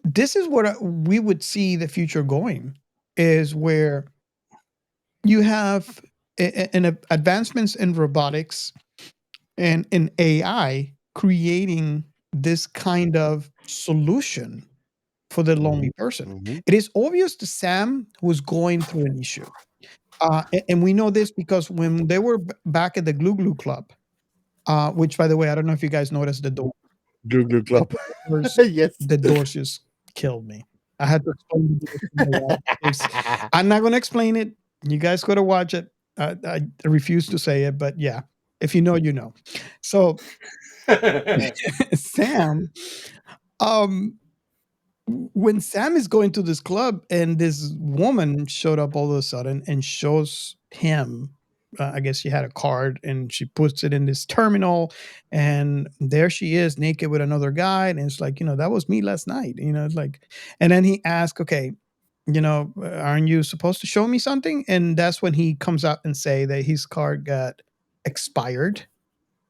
this is what we would see the future going, is where you have advancements in robotics and in AI creating this kind of solution for the lonely person. Mhm. It is obvious to Sam who's going through an issue. And we know this because when they were back at the Glue Glue Club, which, by the way, I don't know if you guys noticed the Glue Club. doors. Yes. The doors just killed me. I had to explain the doors to my wife. I'm not going to explain it. You guys got to watch it. I refuse to say it, but yeah, if you know, you know. So Sam, when Sam is going to this club and this woman showed up all of a sudden and shows him, I guess she had a card and she puts it in this terminal, and there she is naked with another guy, and it's like, that was me last night. It's like, and then he asked, okay, aren't you supposed to show me something? And that's when he comes out and say that his card got expired.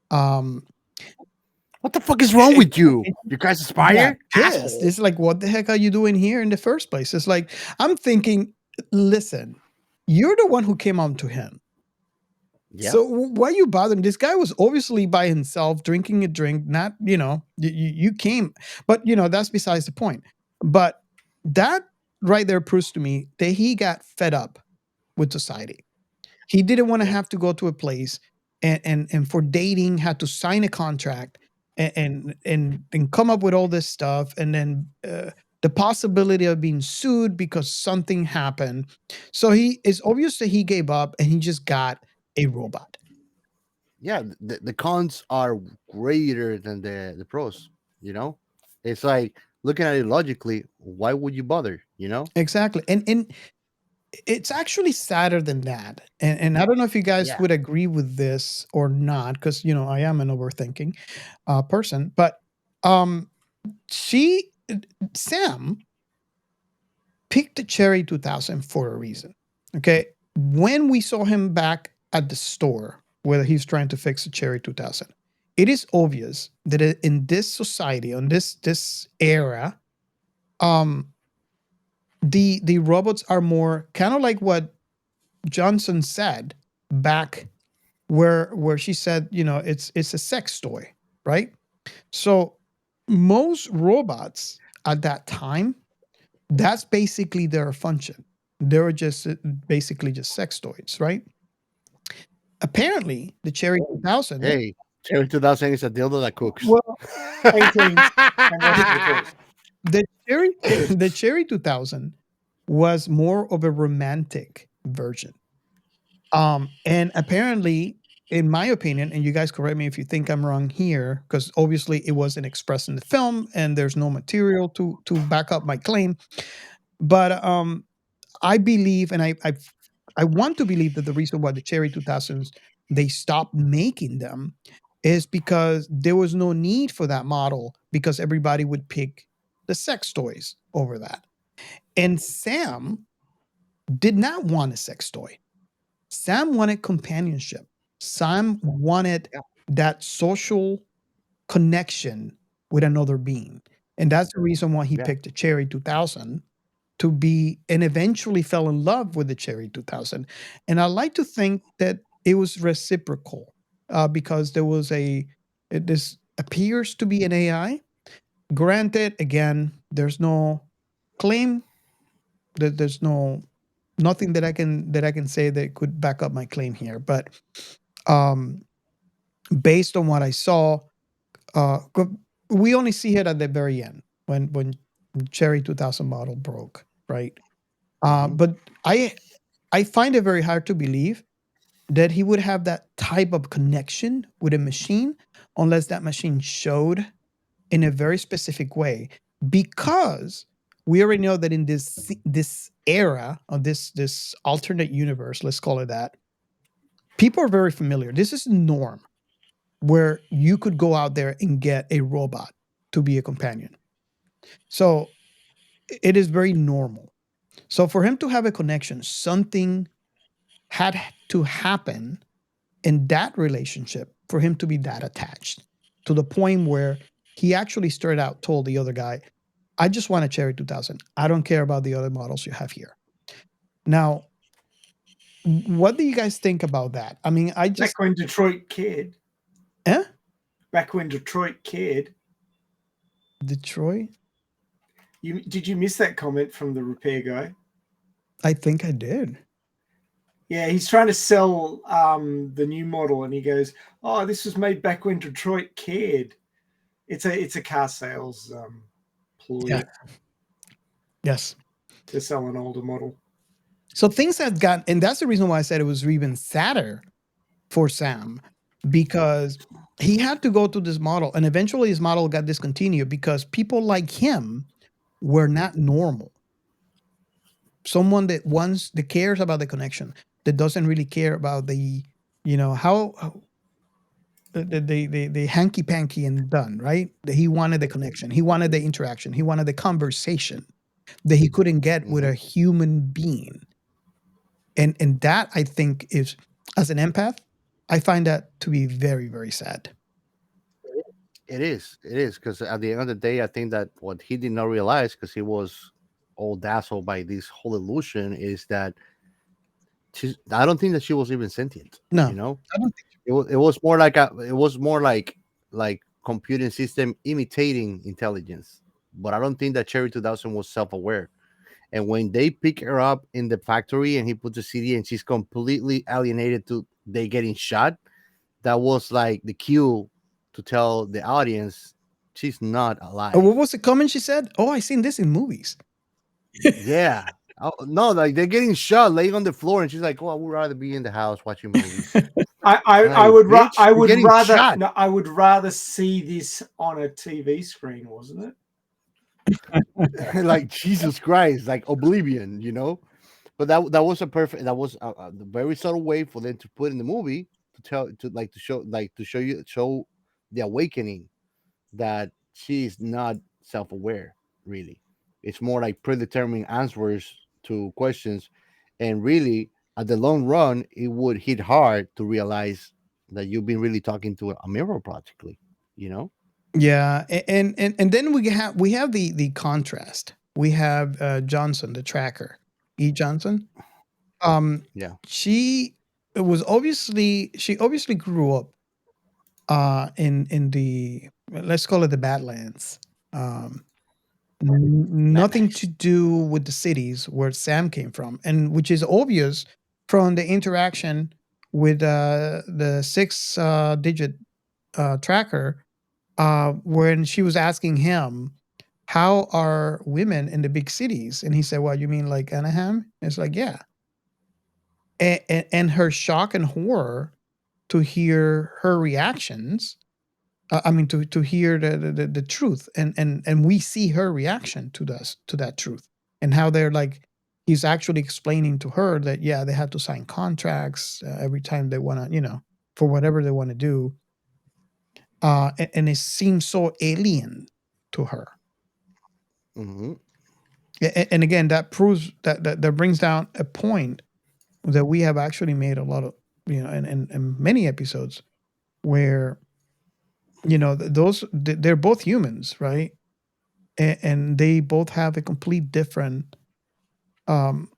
What the fuck is wrong with you? You guys aspire? Yes. Asshole. It's like, what the heck are you doing here in the first place? It's like, I'm thinking, listen, you're the one who came on to him. Yeah. So why are you bothering? This guy was obviously by himself drinking a drink, not, you came, but that's besides the point. But that right there proves to me that he got fed up with society. He didn't want to have to go to a place and for dating had to sign a contract and come up with all this stuff, and then the possibility of being sued because something happened. So it's obvious that he gave up and he just got a robot. yeah, the cons are greater than the pros. You know, it's like looking at it logically. Why would you bother? You know? Exactly. And it's actually sadder than that. And I don't know if you guys Yeah. would agree with this or not, because I am an overthinking person. But um, she Sam picked the Cherry 2000 for a reason. Okay, when we saw him back at the store where he's trying to fix the Cherry 2000, it is obvious that in this society, on this era, um, the robots are more kind of like what Johnson said back where she said, it's a sex toy, right? So most robots at that time, that's basically their function. They were just basically just sex toys, right? Apparently, the Cherry 2000, Hey, Cherry 2000 is a dildo that cooks. well, And cleans and washes the clothes. the Cherry the Cherry 2000 was more of a romantic version. And apparently, in my opinion, and you guys correct me if you think I'm wrong here, because obviously it wasn't expressed in the film and there's no material to back up my claim. But I believe, and I want to believe that the reason why the Cherry 2000s they stopped making them is because there was no need for that model because everybody would pick the sex toys over that. And Sam did not want a sex toy. Sam wanted companionship. Sam wanted Yeah. that social connection with another being. And that's the reason why he Yeah. picked the Cherry 2000 to be, and eventually fell in love with the Cherry 2000. And I like to think that it was reciprocal because there was this appears to be an AI. Granted, again, there's no claim that there's nothing that I can say that could back up my claim here. But um, based on what I saw, we only see it at the very end when Cherry 2000 model broke, right? Mhm. But I find it very hard to believe that he would have that type of connection with a machine unless that machine showed in a very specific way, because we already know that in this era of this alternate universe, let's call it that, people are very familiar. This is the norm where you could go out there and get a robot to be a companion. So it is very normal. So for him to have a connection, something had to happen in that relationship for him to be that attached to the point where he actually straight out told the other guy, I just want a Cherry 2000. I don't care about the other models you have here. Now, what do you guys think about that? I mean, I just, Back when Detroit cared. eh? Back when Detroit cared. Detroit? Did you miss that comment from the repair guy? I think I did. Yeah, he's trying to sell the new model, and he goes, "Oh, this was made back when Detroit cared." It's a car sales ploy Yeah. Yes. to sell an older model. So things have gotten, and that's the reason why I said it was even sadder for Sam, because he had to go to this model, and eventually his model got discontinued because people like him were not normal. Someone that cares about the connection, that doesn't really care about the, how the hanky panky and done, right? That he wanted the connection, he wanted the interaction, he wanted the conversation that he couldn't get with a human being. And that, I think, is, as an empath, I find that to be very, very sad. It is. It is because at the end of the day, I think that what he did not realize, because he was all dazzled by this whole illusion, is that I don't think that she was even sentient. No, You know, I don't think. it was more like like computing system imitating intelligence. But I don't think that Cherry 2000 was self aware. And when they pick her up in the factory and he puts a CD and she's completely alienated to they getting shot, that was like the cue to tell the audience she's not alive. What was the comment she said? Oh, I seen this in movies. Yeah. Oh, no, like they're getting shot laying on the floor, and she's like, "Oh, I would rather be in the house watching movies." I Like, would bitch, I you're would getting rather shot. no, I would rather see this on a TV screen, wasn't it? Like Jesus Christ, like Oblivion, you know. But that was a perfect. That was a very subtle way for them to put in the movie to tell to show the awakening that she is not self-aware. Really, it's more like predetermining answers to questions, and really, at the long run, it would hit hard to realize that you've been really talking to a mirror, practically. You know. Yeah, and then we have the contrast. We have Johnson, the tracker, E. Johnson. Um, Yeah. she she obviously grew up in the, let's call it, the Badlands. Um, Nothing to do with the cities where Sam came from, and which is obvious from the interaction with the six digit tracker when she was asking him, how are women in the big cities? And he said, well, you mean like Anaheim? It's like, yeah. And her shock and horror to hear her reactions. I mean, to hear the truth, and we see her reaction to that truth, and how they're like, he's actually explaining to her that, yeah, they have to sign contracts every time they want to, for whatever they want to do, and it seems so alien to her. Hmm. And again, that proves that brings down a point that we have actually made a lot of, in many episodes, where they're both humans, right? And they both have a complete different um,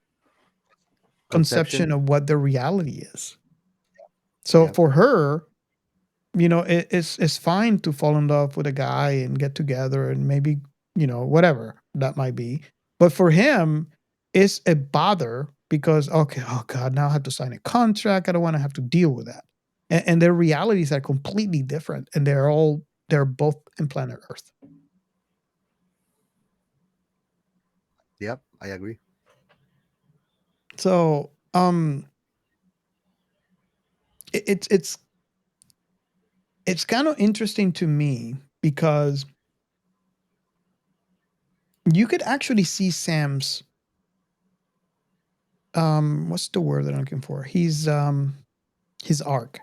conception Conception. of what the reality is. So Yeah. for her, it's fine to fall in love with a guy and get together and maybe, whatever that might be. But for him, it's a bother because, okay, oh God, now I have to sign a contract. I don't want to have to deal with that. And their realities are completely different. And they're both in planet Earth. Yep. I agree. So it's kind of interesting to me because you could actually see Sam's what's the word that I'm looking for? He's his arc,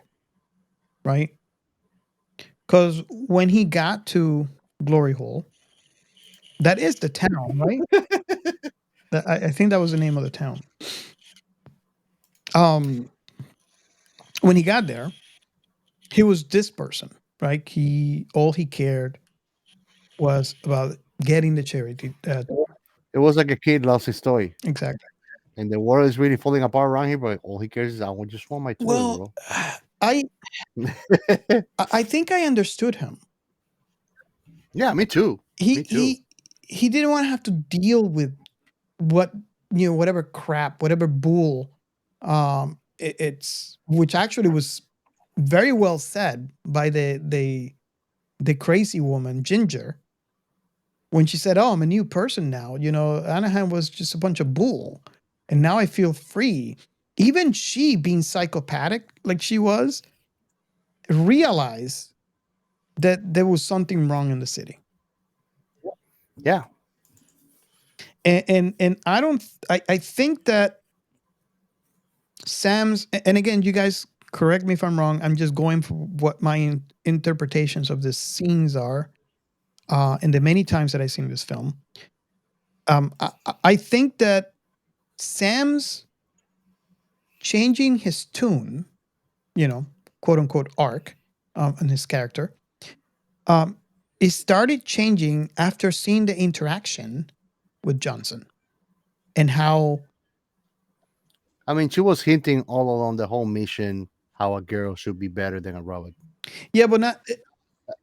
right? Because when he got to Glory Hole, that is the town, right? I think that was the name of the town. Um, when he got there, he was this person, right? All he cared was about getting the charity. It was like a kid lost his toy, Exactly. and the world is really falling apart around here. But all he cares is, just want my toy, Well, bro. I I think I understood him. Yeah, me too. He Me too. he he didn't want to have to deal with what, whatever crap, whatever bull. It's which actually was very well said by the crazy woman Ginger when she said, "Oh, I'm a new person now. Anaheim was just a bunch of bull, and now I feel free." Even she, being psychopathic like she was, realized that there was something wrong in the city. Yeah. And I don't, I think that Sam's, and again, you guys correct me if I'm wrong. I'm just going for what my interpretations of the scenes are, and the many times that I've seen this film. I think that Sam's changing his tune, quote unquote arc, in his character, um, it started changing after seeing the interaction with Johnson and how. I mean, she was hinting all along the whole mission how a girl should be better than a robot. Yeah, but not.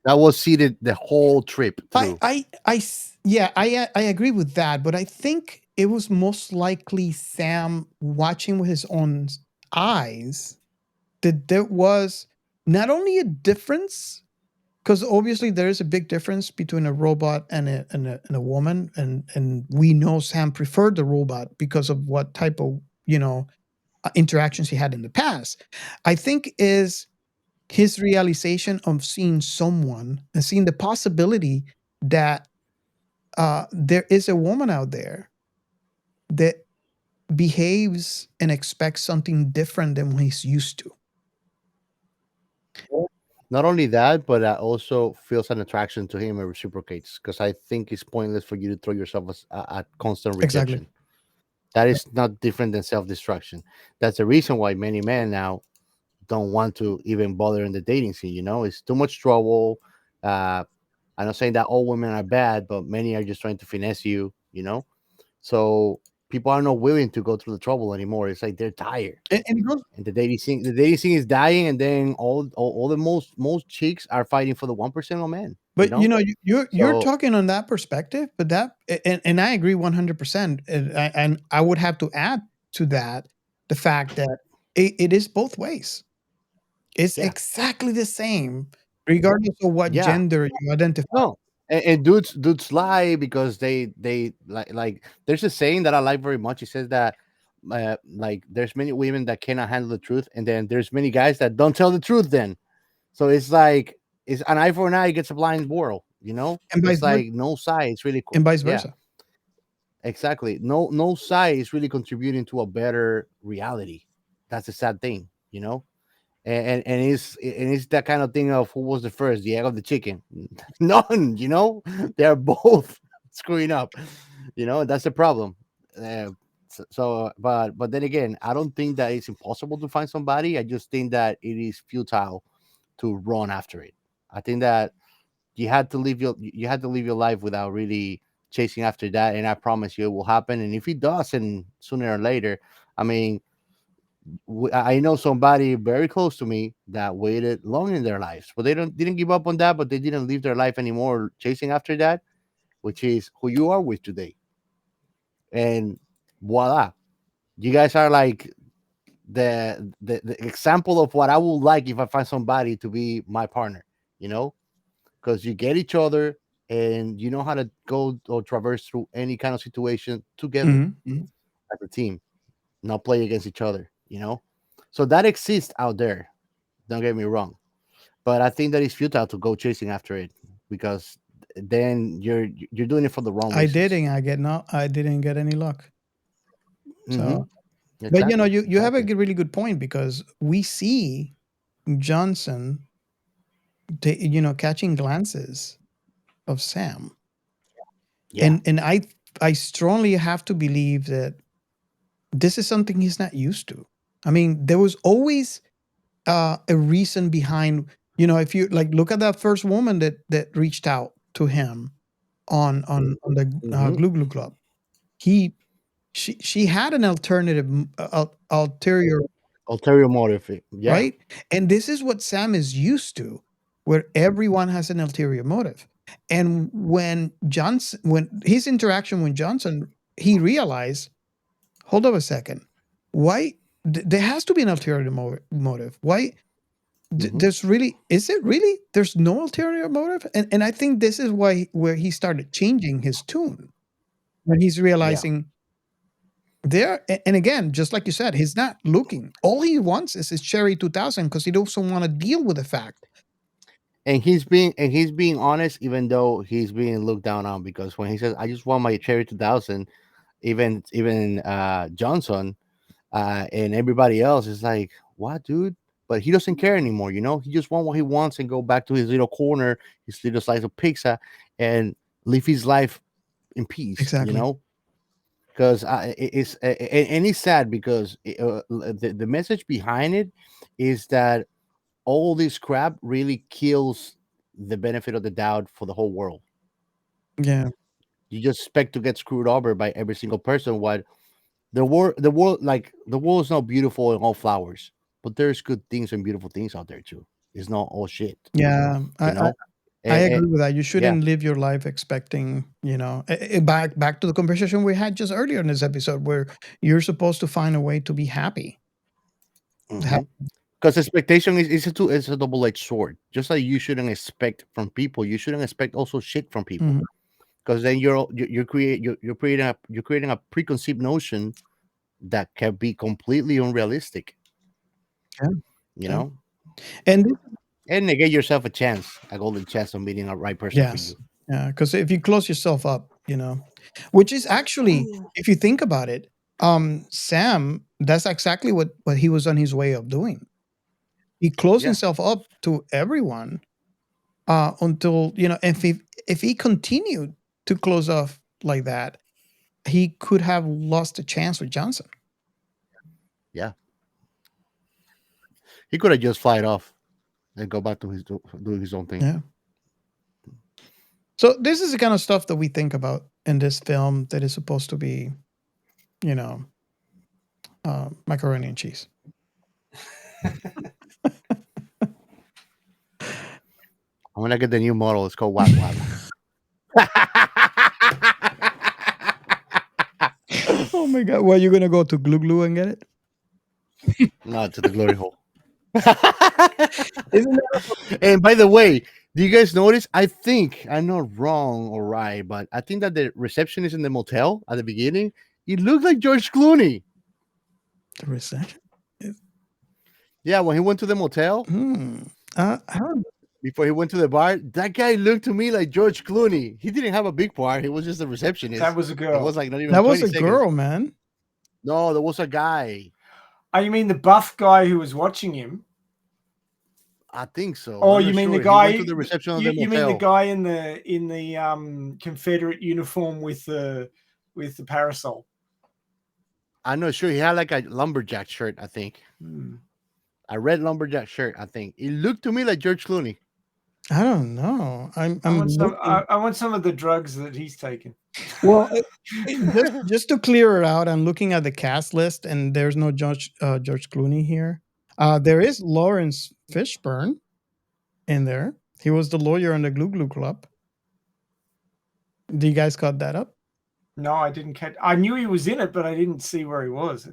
That was seated the whole trip through. Yeah, I agree with that, but I think it was most likely Sam watching with his own eyes that there was not only a difference, because obviously there is a big difference between a robot and a woman, and we know Sam preferred the robot because of what type of interactions he had in the past. I think is his realization of seeing someone and seeing the possibility that there is a woman out there that behaves and expects something different than what he's used to. Not only that, but I also feels an attraction to him and reciprocates because I think it's pointless for you to throw yourself at constant Exactly. rejection. That is not different than self destruction. That's the reason why many men now don't want to even bother in the dating scene. It's too much trouble. I'm not saying that all women are bad, but many are just trying to finesse you. So people are not willing to go through the trouble anymore. It's like they're tired. And it goes, And the dating scene is dying, and then all the most chicks are fighting for the 1% of men. but you're So talking on that perspective, but and I agree 100%. And I would have to add to that the fact that it is both ways. It's yeah, exactly the same, regardless of what yeah, gender you identify. no, and dudes lie because they like. There's a saying that I like very much. It says that like there's many women that cannot handle the truth, and then there's many guys that don't tell the truth. Then so it's like it's an eye for an eye gets a blind world. And vice It's versa. like no side. It's really cool. And vice Yeah, versa. exactly. No side is really contributing to a better reality. That's a sad thing. And it's that kind of thing of who was the first, the egg of the chicken. None. They're both screwing up. That's the problem. But then again, I don't think that it's impossible to find somebody. I just think that it is futile to run after it. I think that you had to live your life without really chasing after that, and I promise you it will happen. And if it doesn't, sooner or later, I mean, I know somebody very close to me that waited long in their lives, but they didn't give up on that, but they didn't live their life anymore chasing after that, which is who you are with today. And voila, you guys are like the example of what I would like if I find somebody to be my partner, you know, because you get each other and you know how to go or traverse through any kind of situation together Mhm. as a team, not play against each other. So that exists out there. Don't get me wrong, but I think that it's futile to go chasing after it because then you're doing it for the wrong I did, reasons. and I didn't get any luck. Hmm. So, but Exactly, you have a exactly. really good point because we see Johnson, catching glances of Sam, Yeah. and I strongly have to believe that this is something he's not used to. I mean, there was always a reason behind. If you like, look at that first woman that reached out to him on the Hmm. Glue Glue Club. He she had an alternative ulterior, Ulterior motive. Yeah. right? And this is what Sam is used to, where everyone has an ulterior motive. And when his interaction with Johnson, he realized, hold up a second, why there has to be an ulterior motive? Why Hmm. there's really is it really there's no ulterior motive? And I think this is where he started changing his tune when he's Yeah. realizing there and again, just like you said, he's not looking. All he wants is his Cherry 2000 because he doesn't want to deal with the fact. And he's being honest, even though he's being looked down on because when he says, "I just want my Cherry 2000," even Johnson and everybody else is like, "What, dude?" But he doesn't care anymore. He just want what he wants and go back to his little corner, his little slice of pizza, and live his life in peace. Exactly. Because and it's sad because the message behind it is that all this crap really kills the benefit of the doubt for the whole world. Yeah. You just expect to get screwed over by every single person. What the world is not beautiful and all flowers, but there's good things and beautiful things out there too. It's not all shit, Yeah. you know. I And agree with that. You yeah, shouldn't live your life expecting, back to the conversation we had just earlier in this episode, where you're supposed to find a way to be happy. Ha- because expectation is a double-edged sword. Just like you shouldn't expect from people, you shouldn't expect also shit from people. Mhm. Because then you're creating a preconceived notion that can be completely unrealistic. Yeah. You Yeah. know, And and they get yourself a chance, a golden chance of meeting a right person for yes, you. yeah, because if you close yourself up, which is actually, if you think about it, Sam, that's exactly what he was on his way of doing. He closed Yeah. himself up to everyone until if he continued to close off like that, he could have lost a chance with Johnson. Yeah. He could have just fly it off and go back to doing his own thing. Yeah. So this is the kind of stuff that we think about in this film that is supposed to be, macaroni and cheese. I'm gonna get the new model. It's called Wap Wap. Oh my God! Well, you're gonna go to Glue Glue and get it? No, to the glory hole. Isn't that And by the way, do you guys notice? I think I'm not wrong or right, but I think that the receptionist in the motel at the beginning, it looked like George Clooney. the recession? Yeah, when he went to the motel I don't. before he went to the bar, that guy looked to me like George Clooney. He didn't have a big part. He was just a receptionist. That was a It girl. was like not even That was 20 a seconds. girl, man. No, there was a guy. Oh, you mean the buff guy who was watching him? I think so. Or I'm you not mean sure. the He guy? went to the reception of the You mean the motel. guy in the Confederate uniform with the parasol? I'm not sure. He had like a lumberjack shirt, I think. A red lumberjack shirt, I think. It looked to me like George Clooney. I don't know. I want some of the drugs that he's taken. Well, just to clear it out, I'm looking at the cast list, and there's no George Clooney here. There is Lawrence Fishburne in there. He was the lawyer on the Glue Glue Club. Do you guys got that up? No, I didn't catch. I knew he was in it, but I didn't see where he was.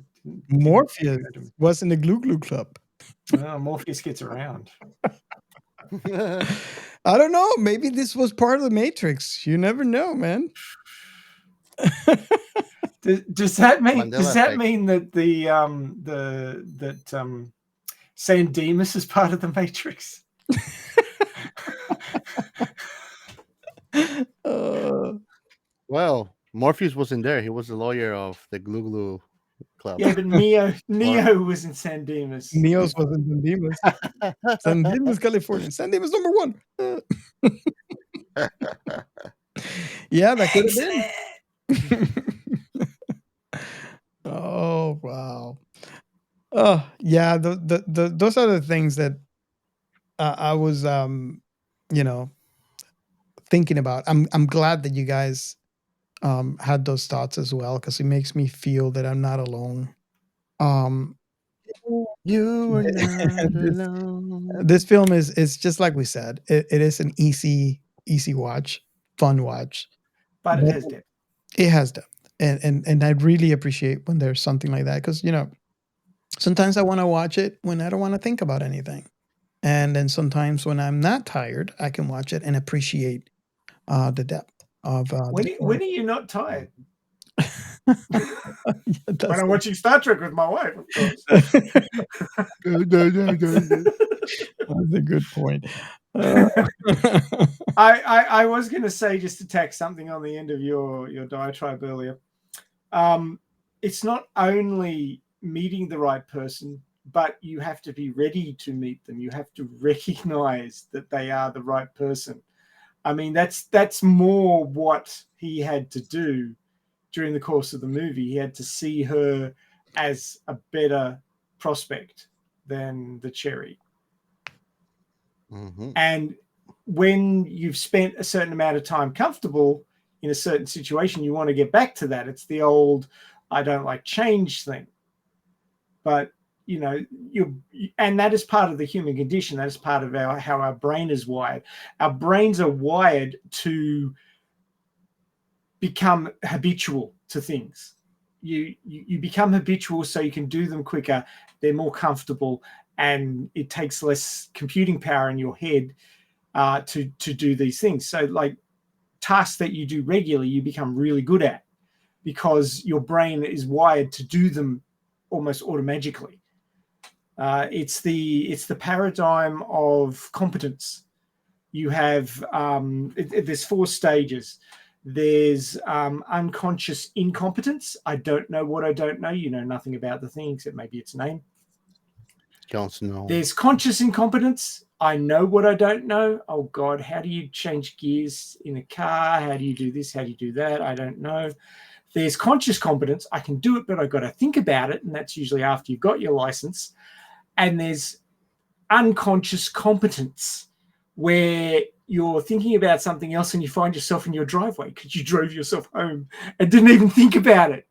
Morpheus was in the Glue Glue Club. Morpheus gets around. I don't know. Maybe this was part of the Matrix. You never know, man. Does that mean Mandela effect. that San Dimas is part of the Matrix? Well, Morpheus wasn't there. He was the lawyer of the Glue Glue Club. Yeah, but Neo was in San Dimas. Neos was in San Dimas. San Dimas, California. San Dimas number 1. Yeah, that could have been. Oh wow. Oh yeah, those are the things that I was thinking about. I'm glad that you guys had those thoughts as well, because it makes me feel that I'm not alone. You were not alone. This film is just like we said. It is an easy watch, fun watch, But it has depth. It has depth, and I really appreciate when there's something like that, because sometimes I want to watch it when I don't want to think about anything, and then sometimes when I'm not tired, I can watch it and appreciate the depth of. When are you not tired? Yeah, when I'm watching Star Trek with my wife, of course. That's a good point. I was going to say, just to tack something on the end of your diatribe earlier, it's not only meeting the right person, but you have to be ready to meet them. You have to recognize that they are the right person. I mean, that's more what he had to do during the course of the movie. He had to see her as a better prospect than the cherry. Mm-hmm. And when you've spent a certain amount of time comfortable in a certain situation, you want to get back to that. It's the old I don't like change thing. But and that is part of the human condition. That is part of how our brain is wired. Our brains are wired to become habitual to things. You become habitual so you can do them quicker. They're more comfortable, and it takes less computing power in your head to do these things. So like tasks that you do regularly, you become really good at, because your brain is wired to do them almost automatically. It's the paradigm of competence. You have there's 4 stages. There's unconscious incompetence. I don't know what I don't know. You know nothing about the thing except maybe its name. Jon Snow. There's conscious incompetence. I know what I don't know. Oh God, how do you change gears in a car? How do you do this? How do you do that? I don't know. There's conscious competence. I can do it, but I've got to think about it. And that's usually after you've got your license. And there's unconscious competence, where you're thinking about something else and you find yourself in your driveway because you drove yourself home and didn't even think about it.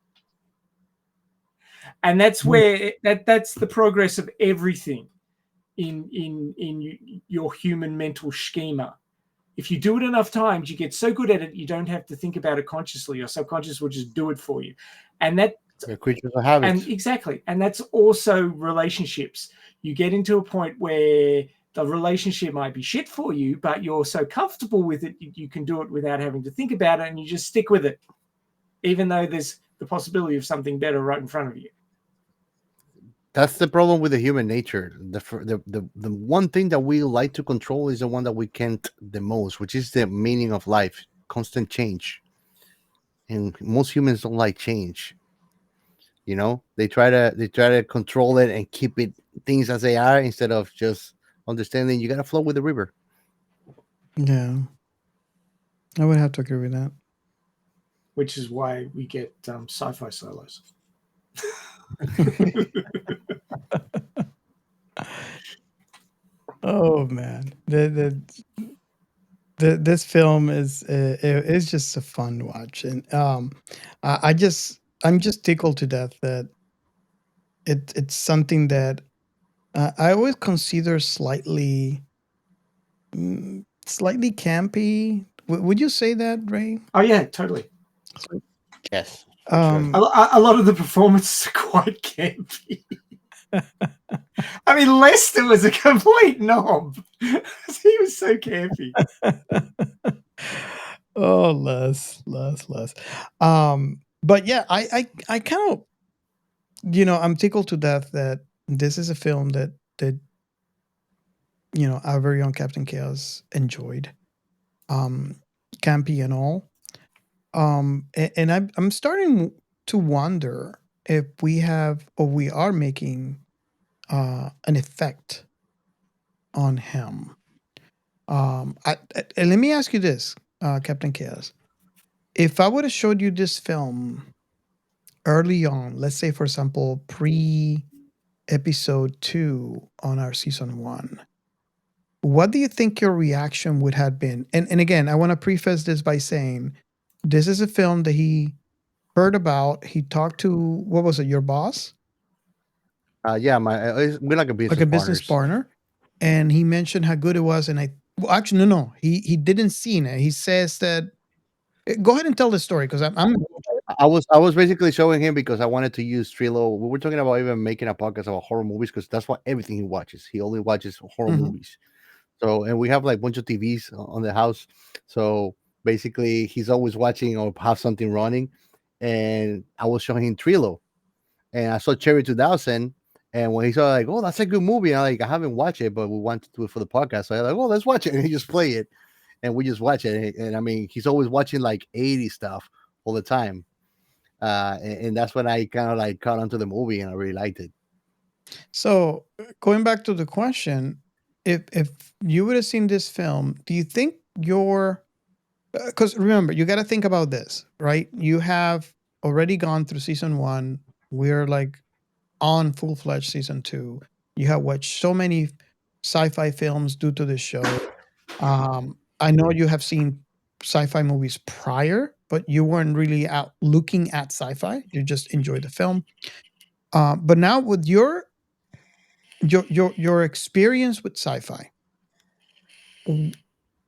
And that's where that's the progress of everything in your human mental schema. If you do it enough times, you get so good at it, you don't have to think about it consciously. Your subconscious will just do it for you. And that The creatures of habit. and exactly. And that's also relationships. You get into a point where the relationship might be shit for you, but you're so comfortable with it, you can do it without having to think about it, and you just stick with it, even though there's the possibility of something better right in front of you. That's the problem with the human nature. The one thing that we like to control is the one that we can't the most, which is the meaning of life, constant change. And most humans don't like change. You know, they try to control it and keep it things as they are instead of just understanding you got to flow with the river. Yeah, I would have to agree with that. Which is why we get sci-fi solos. Oh man, this film is just a fun watch, and I'm just tickled to death that it's something that I always consider slightly slightly campy. Would you say that, Ray? Oh yeah, totally. Yes. A lot of the performances are quite campy. I mean, Lester was a complete knob. He was so campy. Oh, less. But yeah, I kind of, I'm tickled to death that this is a film that our very own Captain Chaos enjoyed, campy and all. And I'm starting to wonder if we have or we are making an effect on him. And let me ask you this, Captain Chaos. If I would have showed you this film early on, let's say, for example, pre episode 2 on our season 1, what do you think your reaction would have been? And again, I want to preface this by saying this is a film that he heard about. He talked to, what was it, your boss? Yeah, we're like a business partner. And he mentioned how good it was. And actually, no, he didn't see it. He says that, go ahead and tell the story, because I'm I was basically showing him because I wanted to use Trilo. We were talking about even making a podcast about horror movies because that's what everything he watches. He only watches horror Mhm. movies. So, and we have like a bunch of TVs on the house. So basically, he's always watching or have something running. And I was showing him Trilo, and I saw Cherry 2000. And when he saw like, oh, that's a good movie, I haven't watched it, but we want to do it for the podcast. So I was like, oh, let's watch it, and he just play it, and we just watch it. And I mean, he's always watching like 80 stuff all the time. And that's when I kind of like caught onto the movie and I really liked it. So going back to the question, if you would have seen this film, do you think because remember, you got to think about this, right? You have already gone through season 1. We're like on full-fledged season 2. You have watched so many sci-fi films due to this show. I know you have seen sci-fi movies prior, but you weren't really out looking at sci-fi. You just enjoyed the film. But now with your experience with sci-fi,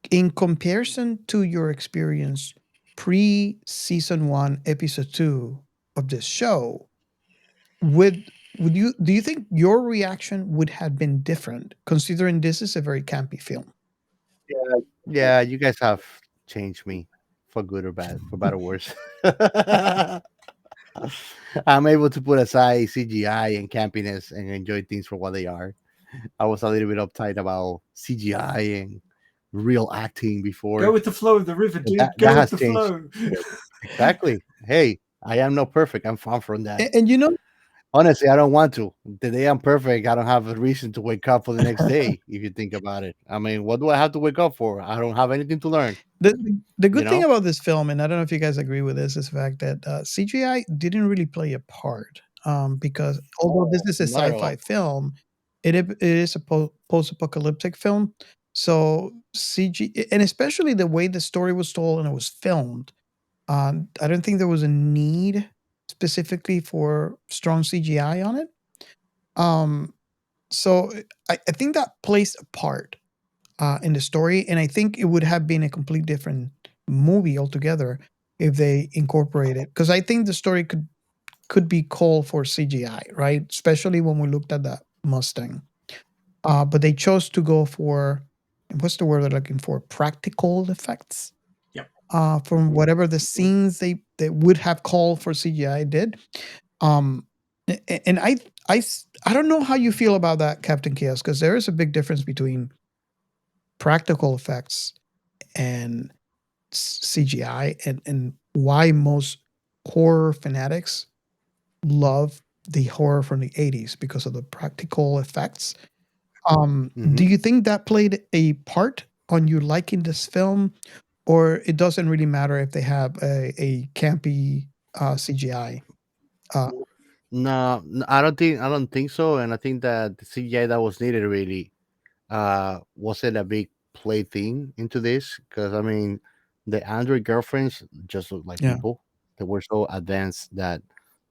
in comparison to your experience pre season 1 episode 2 of this show, do you think your reaction would have been different, considering this is a very campy film? Yeah, you guys have changed me for good or bad, for better or worse. I'm able to put aside CGI and campiness and enjoy things for what they are. I was a little bit uptight about CGI and real acting Go before, with the flow of the river, but dude. that Go with has the changed. flow. Exactly. Hey, I am not perfect. I'm far from that. And you know, Honestly, I don't want to. The day I'm perfect, I don't have a reason to wake up for the next day. If you think about it, I mean, what do I have to wake up for? I don't have anything to learn. the You good thing know? about this film, and I don't know if you guys agree with this, is the fact that CGI didn't really play a part. Because although this is a Not at all. sci-fi film, it is a post-apocalyptic film. So CG, and especially the way the story was told and it was filmed, I don't think there was a need specifically for strong CGI on it. Um, so I think that plays a part in the story, and I think it would have been a complete different movie altogether if they incorporated. Because I think the story could be called for CGI, right? Especially when we looked at that Mustang. But they chose to go for, what's the word they're looking for? Practical effects. Yep. From whatever the scenes they would have called for CGI did. Um, and I don't know how you feel about that, Captain Chaos, because there is a big difference between practical effects and CGI, and why most horror fanatics love the horror from the 80s because of the practical effects. Do Hmm. you think that played a part on you liking this film, or it doesn't really matter if they have a campy CGI? Uh, No, I don't think so. And I think that the CGI that was needed really wasn't a big play thing into this, because I mean, the Android girlfriends just look like yeah. people. They were so advanced that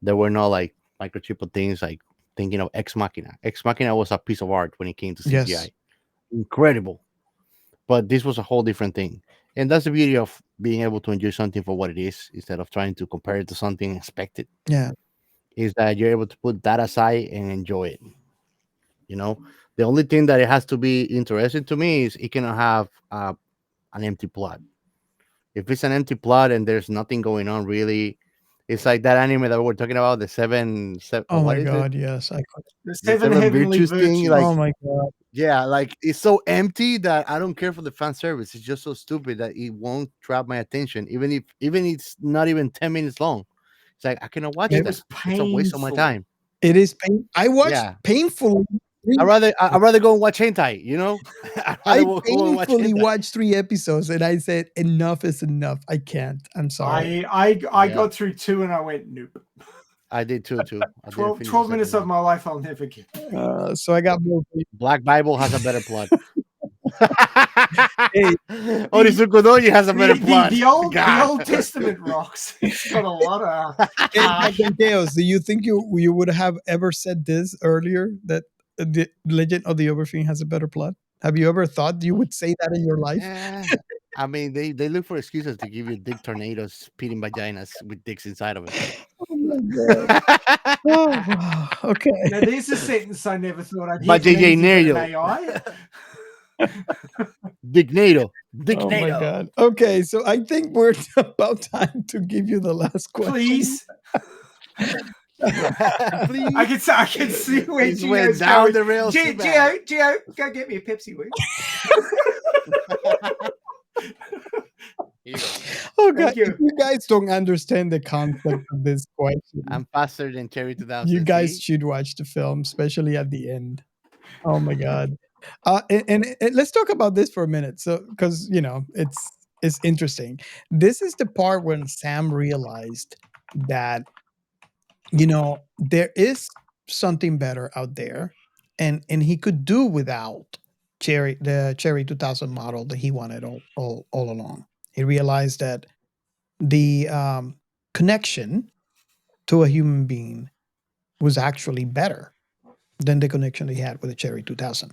they were not like microchip things, like thinking of Ex Machina. Ex Machina was a piece of art when it came to Yes. CGI. Incredible. But this was a whole different thing. And that's the beauty of being able to enjoy something for what it is instead of trying to compare it to something expected, Yeah. is that you're able to put that aside and enjoy it. You know, the only thing that it has to be interesting to me is it cannot have an empty plot. If it's an empty plot and there's nothing going on really, it's like that anime that we were talking about, the Oh what my is it? God. Yes. I could. The The seven seven heavenly virtues thing. Like, Oh virtues. my God. yeah, like it's so empty that I don't care for the fan service. It's just so stupid that it won't grab my attention, even it's not even 10 minutes long. It's like I cannot watch It It, that. was It's a waste of my painful. time. it is pain. I watched Yeah, painfully. I'd rather go and watch hentai. You know, I'd rather I go and watch painfully hentai. watched 3 episodes, and I said, "Enough is enough. I can't. I'm sorry." I Yeah, got through 2 and I went, nope. I did too. I didn't 12, finish the 12 second minutes of one. my life I'll never get. So I got more. Black Bible has a better plot. Hey, Orisukodoji has a better plot. The God. Old Testament rocks. It's got a lot of hey, Captain Chaos, do you think you would have ever said this earlier, that the Legend of the Overfiend has a better plot? Have you ever thought you would say that in your life? Eh, I mean, they look for excuses to give you dick tornadoes, spitting vaginas with dicks inside of it. Oh my God. Oh, wow. Okay. Now there's a sentence I never thought I'd hear But from JJ anything but an Nado, AI. Dicknado, Oh my Dicknado. God. Okay, so I think we're about time to give you the last question. Please. Please. I can see where This went Gio's down going. the rails too bad. Gio, go get me a Pepsi, will you? Here you go. Oh God, Thank you. if you guys don't understand the concept of this question, I'm faster than Cherry 2000. you guys See? should watch the film, especially at the end. Oh my God. And let's talk about this for a minute. So, because it's interesting. This is the part when Sam realized that there is something better out there, and he could do without the Cherry 2000 model that he wanted all along. He realized that the connection to a human being was actually better than the connection he had with the Cherry 2000.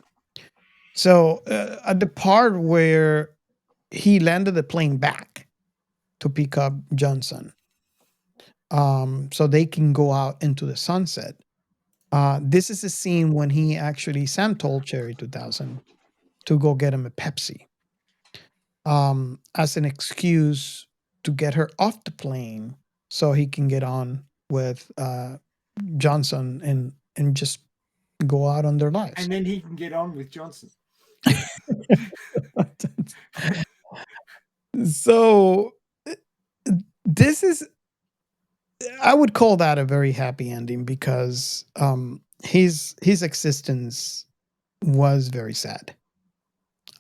So at the part where he landed the plane back to pick up Johnson, so they can go out into the sunset. This is a scene when Sam told Cherry 2000 to go get him a Pepsi, as an excuse to get her off the plane so he can get on with Johnson and just go out on their lives. And then he can get on with Johnson. So this is, I would call that a very happy ending because his existence was very sad.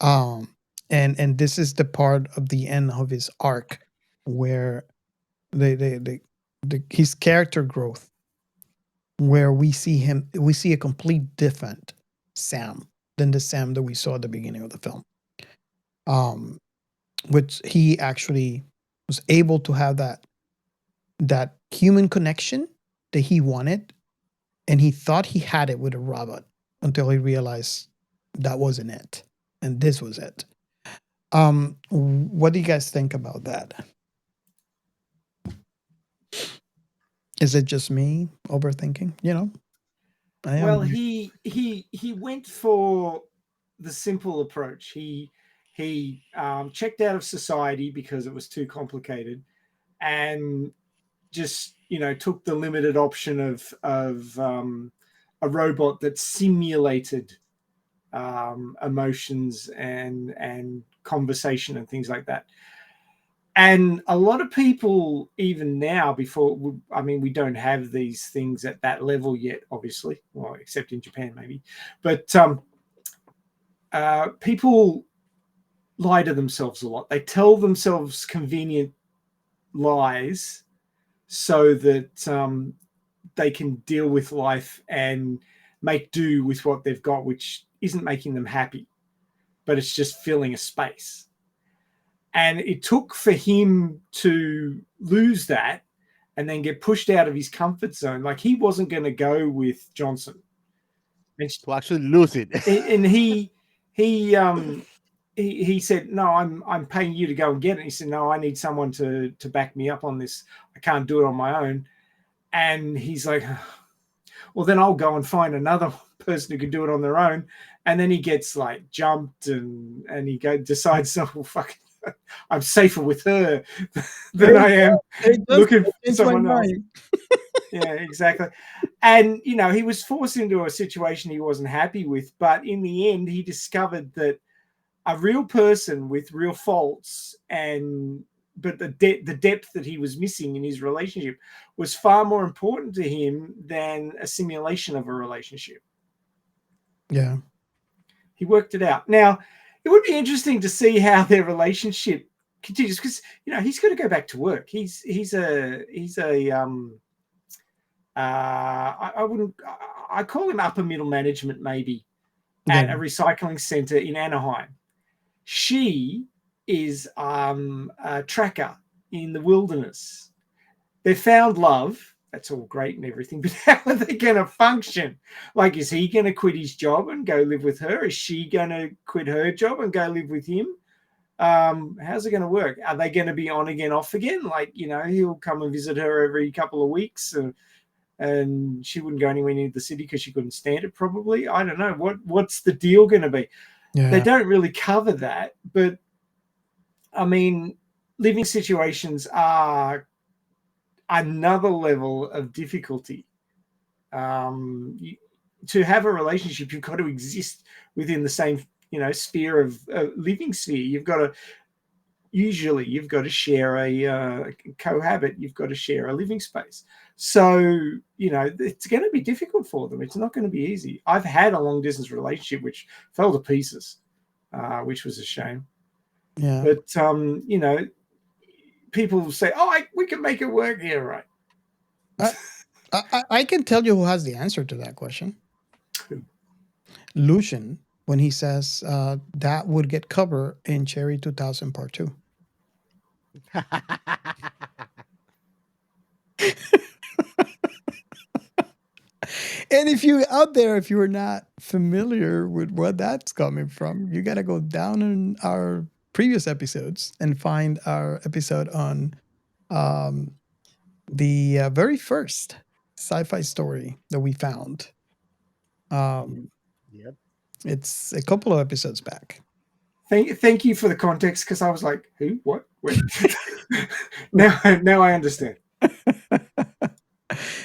And this is the part of the end of his arc where his character growth, where we see a complete different Sam than the Sam that we saw at the beginning of the film. Which he actually was able to have that human connection that he wanted, and he thought he had it with a robot until he realized that wasn't it, and this was it. What do you guys think about that? Is it just me overthinking? I am. Well, he went for the simple approach. He checked out of society because it was too complicated, and just took the limited option of a robot that simulated emotions and conversation and things like that. And a lot of people, even now, we don't have these things at that level yet, obviously, well, except in Japan maybe, but people lie to themselves a lot. They tell themselves convenient lies so that they can deal with life and make do with what they've got, which isn't making them happy, but it's just filling a space. And it took for him to lose that and then get pushed out of his comfort zone. Like, he wasn't going to go with Johnson. To actually lose it. And he said, no, I'm paying you to go and get it. And he said, no, I need someone to back me up on this. I can't do it on my own. And he's like, well, then I'll go and find another person who can do it on their own. And then he gets like jumped and he decides, oh, well, fuck, I'm safer with her than I am looking for someone else. Yeah, exactly. And, he was forced into a situation he wasn't happy with. But in the end, he discovered that a real person with real faults but the depth that he was missing in his relationship was far more important to him than a simulation of a relationship. Yeah. He worked it out. Now, it would be interesting to see how their relationship continues because, he's got to go back to work. I call him upper middle management maybe at a recycling center in Anaheim. She is a tracker in the wilderness. They found love. That's all great and everything, but how are they going to function? Like, is he going to quit his job and go live with her? Is she going to quit her job and go live with him? How's it going to work? Are they going to be on again, off again? Like, he'll come and visit her every couple of weeks and she wouldn't go anywhere near the city because she couldn't stand it probably. I don't know. What's the deal going to be? Yeah. They don't really cover that, but I mean, living situations are another level of difficulty. To have a relationship, you've got to exist within the same, sphere of living sphere. You've got to share a cohabit. You've got to share a living space. So, it's going to be difficult for them. It's not going to be easy. I've had a long distance relationship which fell to pieces, which was a shame. Yeah. But, people say, oh, we can make it work. Yeah, right. I can tell you who has the answer to that question. Lucian, when he says that would get covered in Cherry 2000 Part 2. And if you are not familiar with what that's coming from, you got to go down in our previous episodes and find our episode on the very first sci-fi story that we found. Yep. It's a couple of episodes back. Thank you for the context, because I was like, who? What? Where? Now I understand.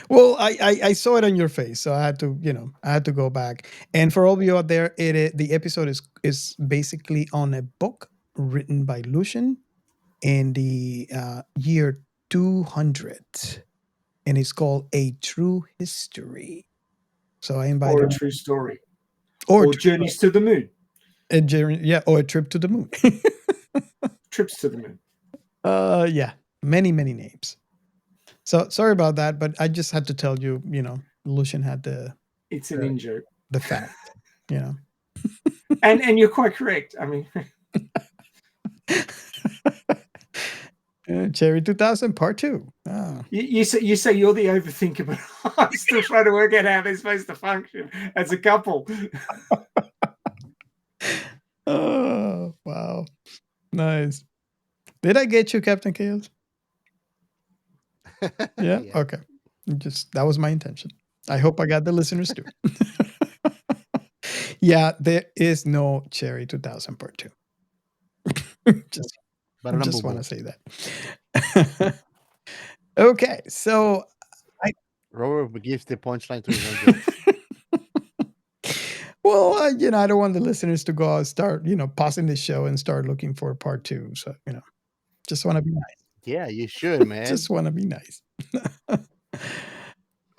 Well, I saw it on your face, so I had to, I had to go back. And for all of you out there, the episode is basically on a book written by Lucian in the year 200, and it's called A True History. So I invite Or a him, true story. or Or journeys to the moon. or a trip to the moon. Trips to the moon. Yeah, many names. So sorry about that, but I just had to tell you, Lucian had It's an in-joke. the fact, And you're quite correct. I mean, Cherry 2000 Part 2. Oh. you say you're the overthinker, but I'm still trying to work out how they're supposed to function as a couple. Oh, wow. Nice. Did I get you, Captain Chaos? Yeah? Yeah. Okay. That was my intention. I hope I got the listeners too. Yeah, there is no Cherry 2000 Part 2. Just want to say that. Okay, so Robert gives the punchline to his own jokes. well, I don't want the listeners to go out and start, pausing the show and start looking for part 2. So, just want to be nice. Yeah, you should, man. Just want to be nice.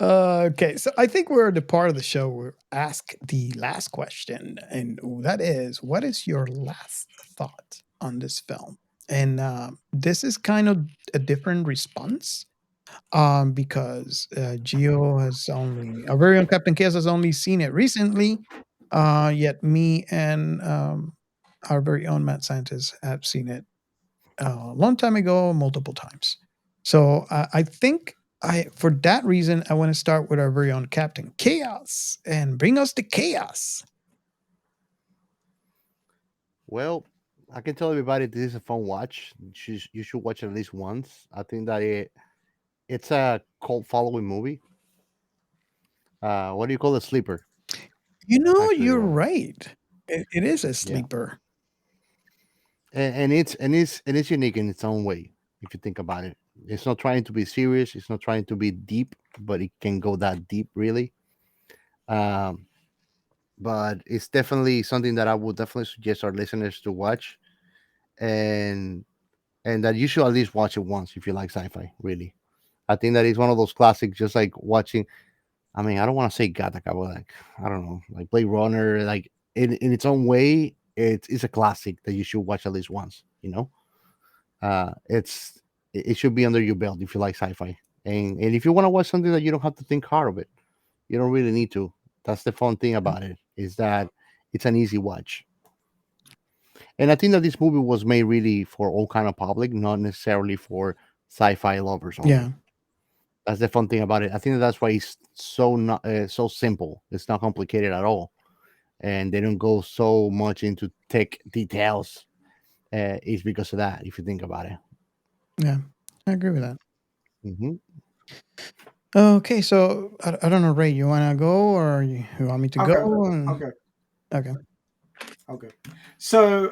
Okay, so I think we're at the part of the show where we ask the last question, and that is, what is your last thought on this film? And this is kind of a different response, because Gio our very own Captain Chaos has only seen it recently, yet me and our very own Mad Scientist have seen it a long time ago, multiple times. So I think for that reason, I want to start with our very own Captain Chaos and bring us the chaos. Well, I can tell everybody this is a fun watch. You should watch it at least once. I think that it's a cult following movie. What do you call a sleeper? Actually, You're Robert. right. It is a sleeper. And it's unique in its own way. If you think about it, it's not trying to be serious. It's not trying to be deep, but it can go that deep, really. But it's definitely something that I would definitely suggest our listeners to watch, and that you should at least watch it once if you like sci-fi. Really, I think that is one of those classics. Just like watching, I mean, I don't want to say Gattaca, but like I don't know, like Blade Runner, like in its own way, it's a classic that you should watch at least once. It should be under your belt if you like sci-fi, and if you want to watch something that you don't have to think hard of it, you don't really need to. That's the fun thing about it, is that it's an easy watch. And I think that this movie was made really for all kind of public, not necessarily for sci-fi lovers only. Yeah. That's the fun thing about it. I think that's why it's so simple. It's not complicated at all, and they don't go so much into tech details. It's because of that. If you think about it. Yeah, I agree with that. Mm-hmm. Okay, so I don't know, Ray, you want to go or you want me to Okay. go? Okay. Okay. So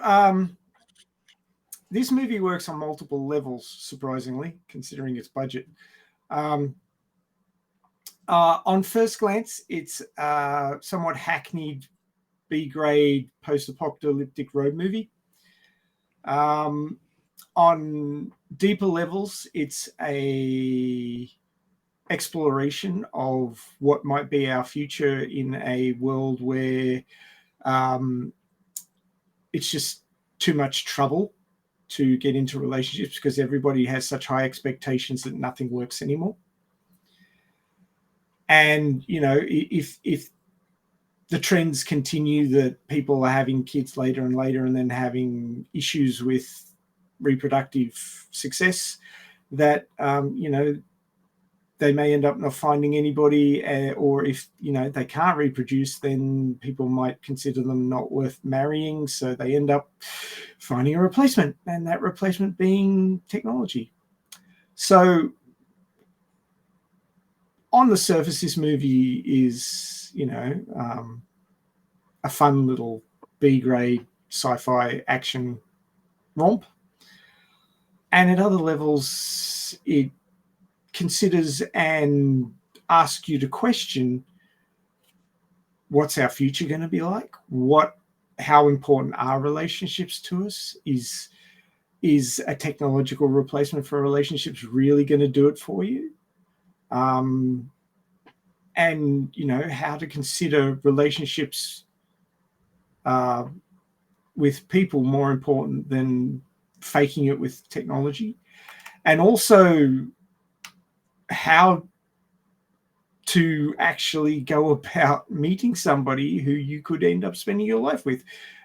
this movie works on multiple levels, surprisingly, considering its budget. On first glance, it's somewhat hackneyed B-grade post-apocalyptic road movie. On deeper levels, it's a exploration of what might be our future in a world where it's just too much trouble to get into relationships because everybody has such high expectations that nothing works anymore. And if the trends continue that people are having kids later and later and then having issues with reproductive success, that they may end up not finding anybody, or if they can't reproduce, then people might consider them not worth marrying, so they end up finding a replacement, and that replacement being technology. So on the surface, this movie is a fun little B-grade sci-fi action romp, and at other levels it considers and ask you to question what's our future going to be like? How important are relationships to us? Is a technological replacement for relationships really going to do it for you? And how to consider relationships with people more important than faking it with technology, and also how to actually go about meeting somebody who you could end up spending your life with.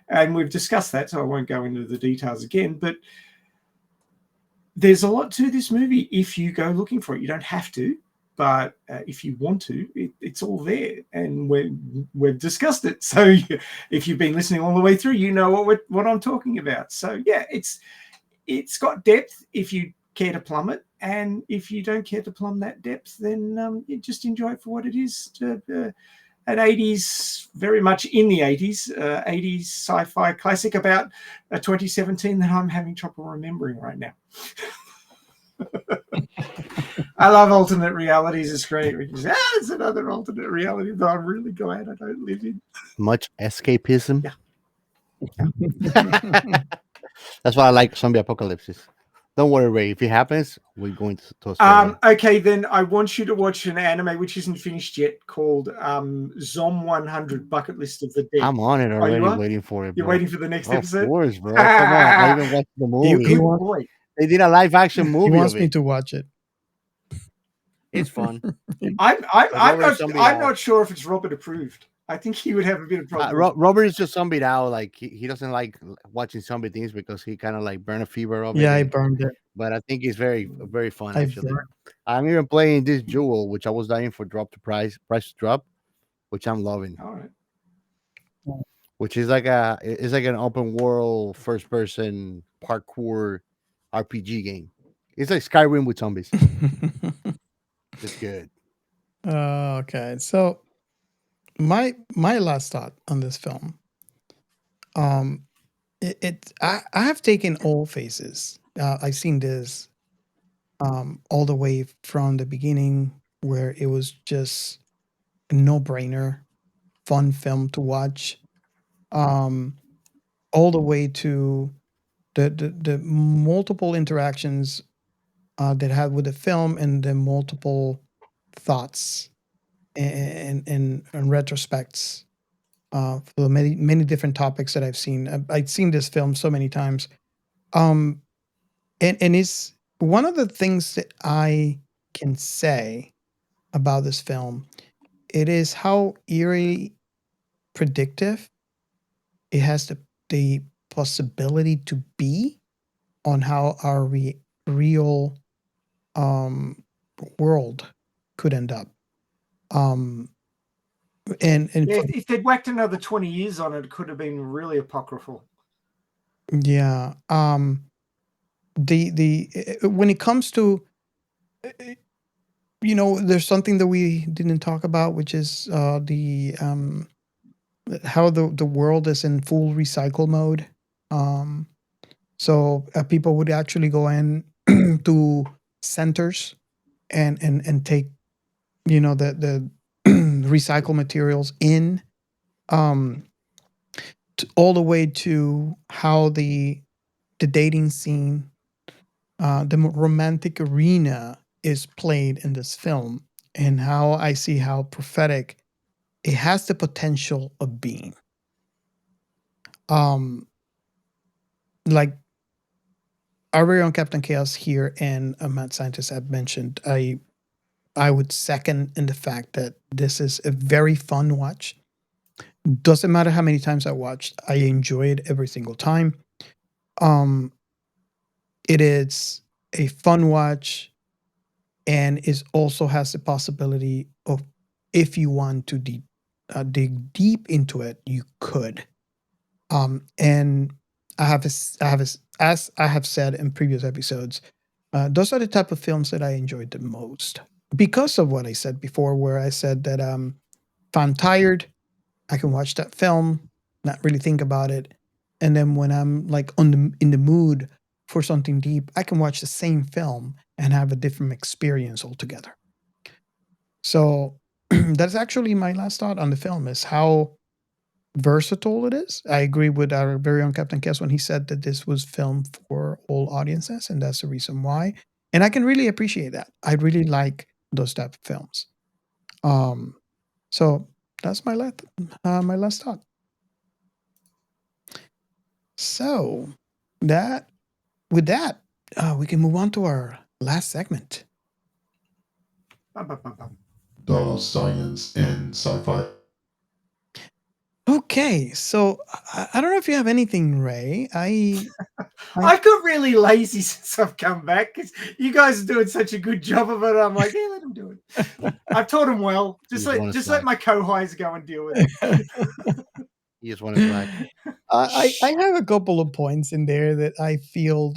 And we've discussed that, so I won't go into the details again, but there's a lot to this movie if you go looking for it. You don't have to, but if you want to, it's all there, and we've discussed it. So if you've been listening all the way through, you know what I'm talking about. So yeah, it's got depth if you care to plumb it, and if you don't care to plumb that depth, then you just enjoy it for what it is. An 80s, very much in the 80s, 80s sci-fi classic about 2017 that I'm having trouble remembering right now. I love alternate realities. It's great. It's another alternate reality that I'm really glad I don't live in. Much escapism. Yeah. That's why I like zombie apocalypses. Don't worry, Ray. If it happens, we're going to Australia. Okay, then I want you to watch an anime which isn't finished yet called Zom 100 Bucket List of the Dead. I'm on it already, you are? waiting for it. You're bro. waiting for the next episode? Of course, bro. Come on. I even watched the movie. He Good boy. They did a live action movie. He wants of me it. to watch it. It's fun. I'm not sure if it's Robert approved. I think he would have a bit of problem. Robert is just zombied out. Like he doesn't like watching zombie things because he kind of like burned a fever of it. Yeah, I burned it. But I think it's very, very fun. I've Actually, did. I'm even playing this Jewel, which I was dying for price to drop, which I'm loving. All right. Which is like an open world first person parkour RPG game. It's like Skyrim with zombies. It's good. Okay, so my last thought on this film, I have taken all phases. I've seen this all the way from the beginning, where it was just a no-brainer, fun film to watch, all the way to the multiple interactions that I had with the film, and the multiple thoughts and retrospects for many different topics that I've seen. I've seen this film so many times, and it's one of the things that I can say about this film. It is how eerie predictive it has the possibility to be on how our real world could end up. And Yeah, if they'd whacked another 20 years on it, it could have been really apocryphal. yeah, the when it comes to there's something that we didn't talk about, which is the how the world is in full recycle mode. So people would actually go in to centers and take the recycle materials in, all the way to how the dating scene, the romantic arena is played in this film, and how I see how prophetic it has the potential of being. Like our very own Captain Chaos here and a mad scientist have mentioned, I would second in the fact that this is a very fun watch. Doesn't matter how many times I watched, I enjoy it every single time. It is a fun watch, and it also has the possibility of, if you want to dig deep into it, you could. And as I have said in previous episodes, those are the type of films that I enjoyed the most, because of what I said before, where I said that if I'm tired, I can watch that film, not really think about it, and then when I'm like in the mood for something deep, I can watch the same film and have a different experience altogether. So that's actually my last thought on the film is how versatile it is. I agree with our very own Captain Kess when he said that this was filmed for all audiences, and that's the reason why. And I can really appreciate that. I really like those type of films. So that's my last thought. So that with that, we can move on to our last segment. Bum, bum, bum, bum. The science in sci-fi. Okay, so I don't know if you have anything, Ray. I've got really lazy since I've come back because you guys are doing such a good job of it. I'm like, yeah, let them do it. I've taught them well. Just let my co-highs go and deal with it. You just want to slack. I have a couple of points in there that I feel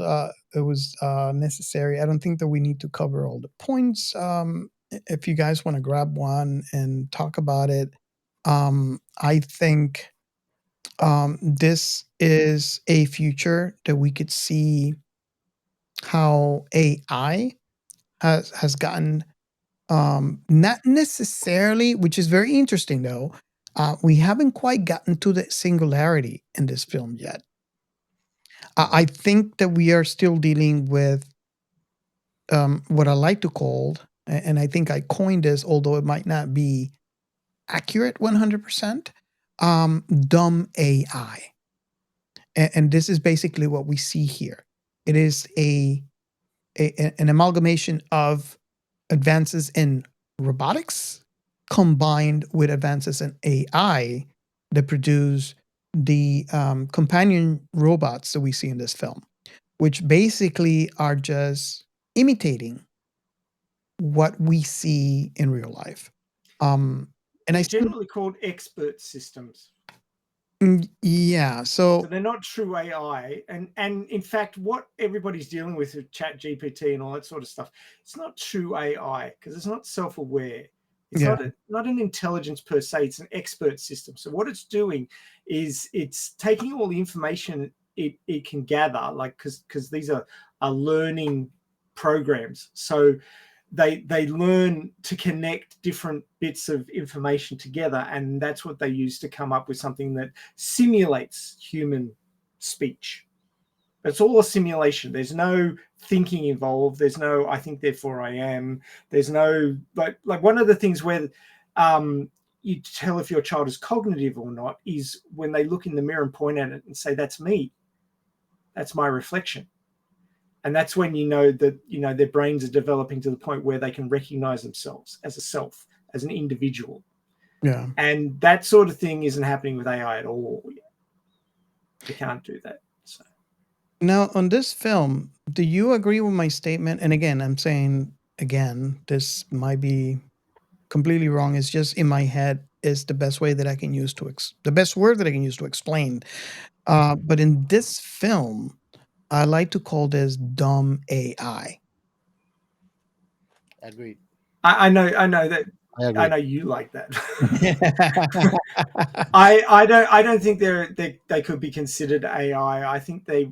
it was necessary. I don't think that we need to cover all the points. If you guys want to grab one and talk about it, I think this is a future that we could see how AI has gotten not necessarily, which is very interesting though. We haven't quite gotten to the singularity in this film yet. I think that we are still dealing with what I like to call, and I think I coined this, although it might not be accurate 100%, dumb AI. And this is basically what we see here. It is an amalgamation of advances in robotics combined with advances in AI that produce the companion robots that we see in this film, which basically are just imitating what we see in real life. And I They're generally called expert systems. Yeah, So they're not true AI, and in fact, what everybody's dealing with Chat GPT and all that sort of stuff, it's not true AI because it's not self-aware. It's not an intelligence per se. It's an expert system. So what it's doing is it's taking all the information it can gather, like because these are learning programs. So they learn to connect different bits of information together, and that's what they use to come up with something that simulates human speech. It's all a simulation. There's no thinking involved. There's no I think therefore I am. There's no like one of the things where you tell if your child is cognitive or not is when they look in the mirror and point at it and say, that's me, that's my reflection. And that's when you know that their brains are developing to the point where they can recognize themselves as a self, as an individual. Yeah. And that sort of thing isn't happening with AI at all. You can't do that. So. Now, on this film, do you agree with my statement? And again, I'm saying again, this might be completely wrong. It's just in my head is the best way that I can use to the best word that I can use to explain. But in this film, I like to call this dumb AI. Agreed. I know that. I know you like that. I don't think they could be considered AI. I think they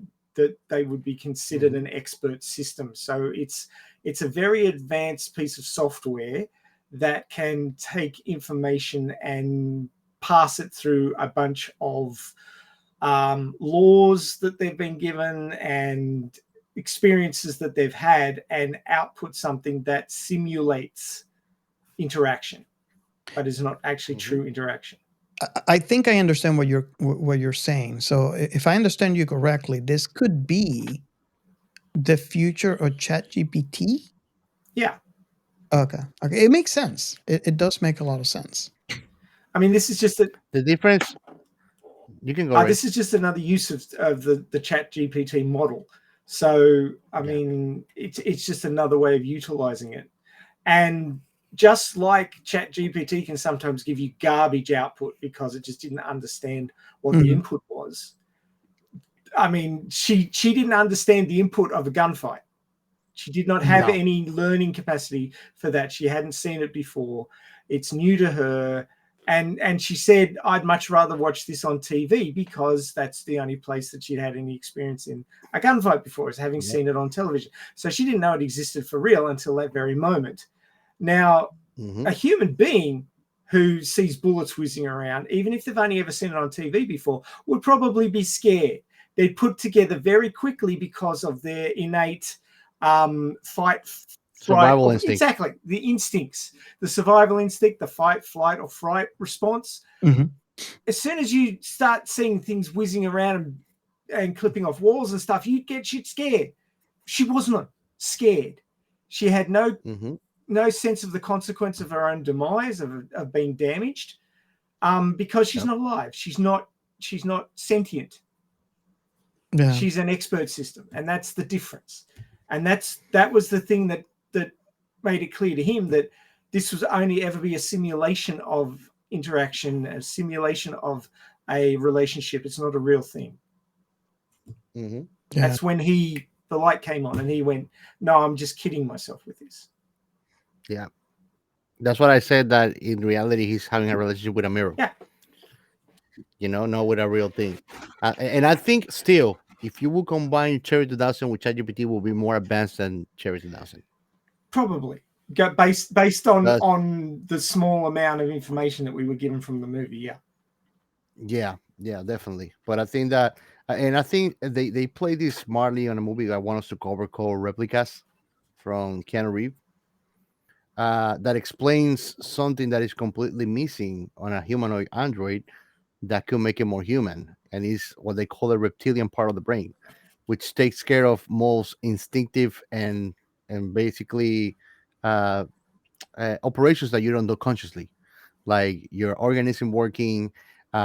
would be considered an expert system. So it's a very advanced piece of software that can take information and pass it through a bunch of laws that they've been given and experiences that they've had and output something that simulates interaction, but is not actually true interaction. I think I understand what you're saying. So if I understand you correctly, this could be the future of ChatGPT. Yeah. Okay. It makes sense. It does make a lot of sense. I mean, this is just the difference. You can go. This is just another use of the ChatGPT model. So I mean, it's just another way of utilizing it. And just like ChatGPT can sometimes give you garbage output because it just didn't understand what the input was. I mean, she didn't understand the input of a gunfight. She did not have any learning capacity for that. She hadn't seen it before. It's new to her. And she said, I'd much rather watch this on TV because that's the only place that she'd had any experience in a gunfight before, is having seen it on television. So she didn't know it existed for real until that very moment. Now, Mhm. A human being who sees bullets whizzing around, even if they've only ever seen it on TV before, would probably be scared. They'd put together very quickly because of their innate fight, flight, Survival instinct. exactly, the instincts, the survival instinct, the fight, flight, or fright response. Mhm. As soon as you start seeing things whizzing around and clipping off walls and stuff, you get shit scared. She wasn't scared. She had Mhm. no sense of the consequence of her own demise, of being damaged, because she's Yep. not alive. She's not sentient. Yeah. She's an expert system, and that's the difference. And that was the thing that made it clear to him that this was only ever be a simulation of interaction, a simulation of a relationship. It's not a real thing. Mhm. Yeah. That's when the light came on, and he went, "No, I'm just kidding myself with this." Yeah. That's what I said. That in reality, he's having a relationship with a mirror. Yeah. Not with a real thing. And I think still, if you would combine Cherry 2000 with ChatGPT, will be more advanced than Cherry 2000. Probably based on But the small amount of information that we were given from the movie. yeah, definitely. But I think that, and I think they play this smartly on a movie that I want us to cover called Replicas from Keanu Reeves. That explains something that is completely missing on a humanoid android that could make it more human, and is what they call the reptilian part of the brain, which takes care of most instinctive and basically uh, operations that you don't do consciously, like your organism working,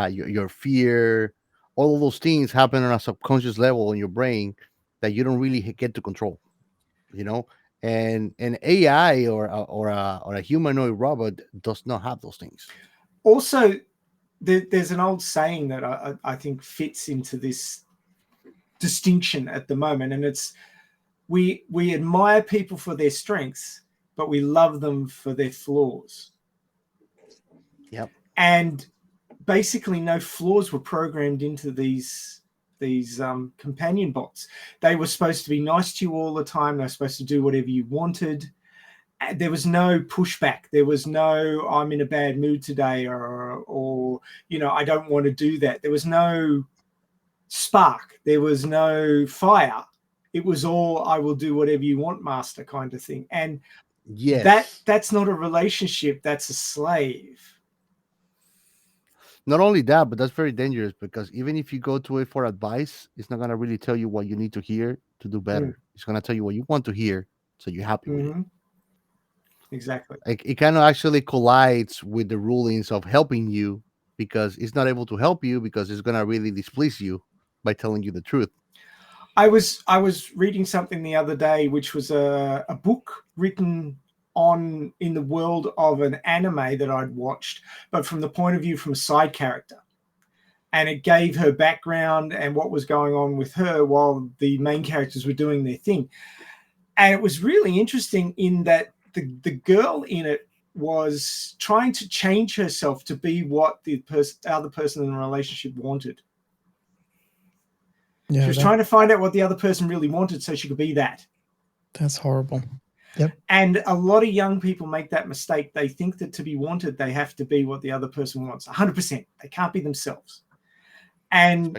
your fear, all of those things happen on a subconscious level in your brain that you don't really get to control. You know, and an AI or a humanoid robot does not have those things. Also, there's an old saying that I think fits into this distinction at the moment, and it's we admire people for their strengths, but we love them for their flaws. Yep. And basically, no flaws were programmed into these companion bots. They were supposed to be nice to you all the time. They were supposed to do whatever you wanted. There was no pushback. There was no, I'm in a bad mood today, or I don't want to do that. There was no spark. There was no fire. It was all, I will do whatever you want, master, kind of thing. And Yes. that's not a relationship. That's a slave. Not only that, but that's very dangerous, because even if you go to it for advice, it's not going to really tell you what you need to hear to do better. It's going to tell you what you want to hear, so you're happy with it. Exactly. It kind of actually collides with the rulings of helping you, because it's not able to help you because it's going to really displease you by telling you the truth. I was reading something the other day, which was a book written in the world of an anime that I'd watched, but from the point of view from a side character. And it gave her background and what was going on with her while the main characters were doing their thing. And it was really interesting in that the girl in it was trying to change herself to be what the other person in the relationship wanted. Yeah, she was trying to find out what the other person really wanted so she could be that. That's horrible. Yep. And a lot of young people make that mistake. They think that to be wanted, they have to be what the other person wants. 100%. They can't be themselves. And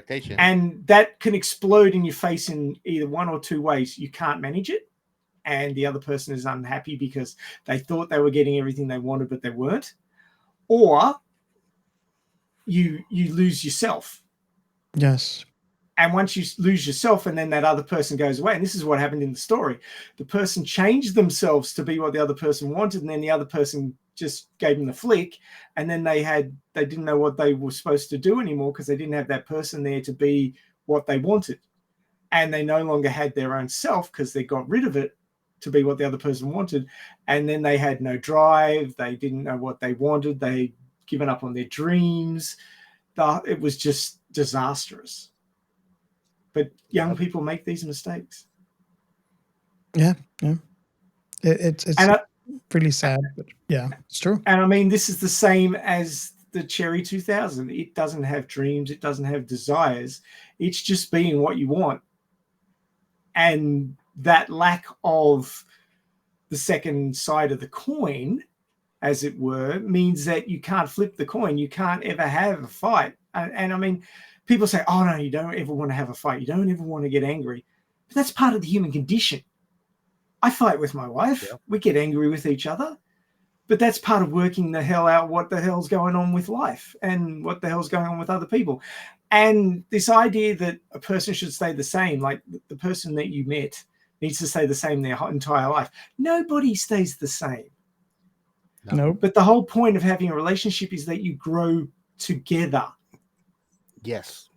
that can explode in your face in either one or two ways. You can't manage it, and the other person is unhappy because they thought they were getting everything they wanted, but they weren't. Or you lose yourself. Yes. And once you lose yourself and then that other person goes away, and this is what happened in the story, the person changed themselves to be what the other person wanted, and then the other person just gave them the flick, and then they didn't know what they were supposed to do anymore because they didn't have that person there to be what they wanted. And they no longer had their own self because they got rid of it to be what the other person wanted. And then they had no drive. They didn't know what they wanted. They'd given up on their dreams. It was just disastrous. But young people make these mistakes. Yeah. It's really sad, but yeah, it's true. And I mean, this is the same as the Cherry 2000. It doesn't have dreams. It doesn't have desires. It's just being what you want. And that lack of the second side of the coin as it were, means that you can't flip the coin. You can't ever have a fight. And I mean, people say, oh, no, you don't ever want to have a fight. You don't ever want to get angry. But that's part of the human condition. I fight with my wife. Yep. We get angry with each other. But that's part of working the hell out what the hell's going on with life and what the hell's going on with other people. And this idea that a person should stay the same, like the person that you met needs to stay the same their entire life. Nobody stays the same. Nope. But the whole point of having a relationship is that you grow together. Yes.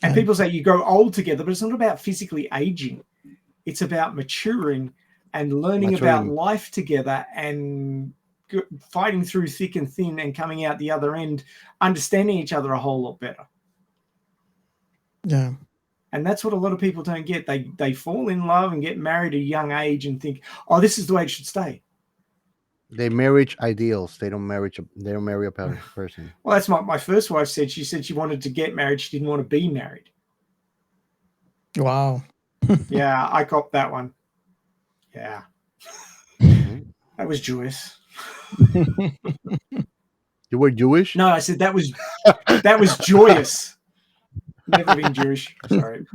And people say you grow old together, but it's not about physically aging. It's about maturing and learning about life together and fighting through thick and thin and coming out the other end, understanding each other a whole lot better. Yeah. And that's what a lot of people don't get. They fall in love and get married at a young age and think, oh, this is the way it should stay. They marriage ideals. They don't marry a person. Well, that's what my first wife said. She said she wanted to get married. She didn't want to be married. Wow. Yeah, I got that one. Yeah. Mhm. That was Jewish. You were Jewish? No, I said that was joyous. Never been Jewish. Sorry.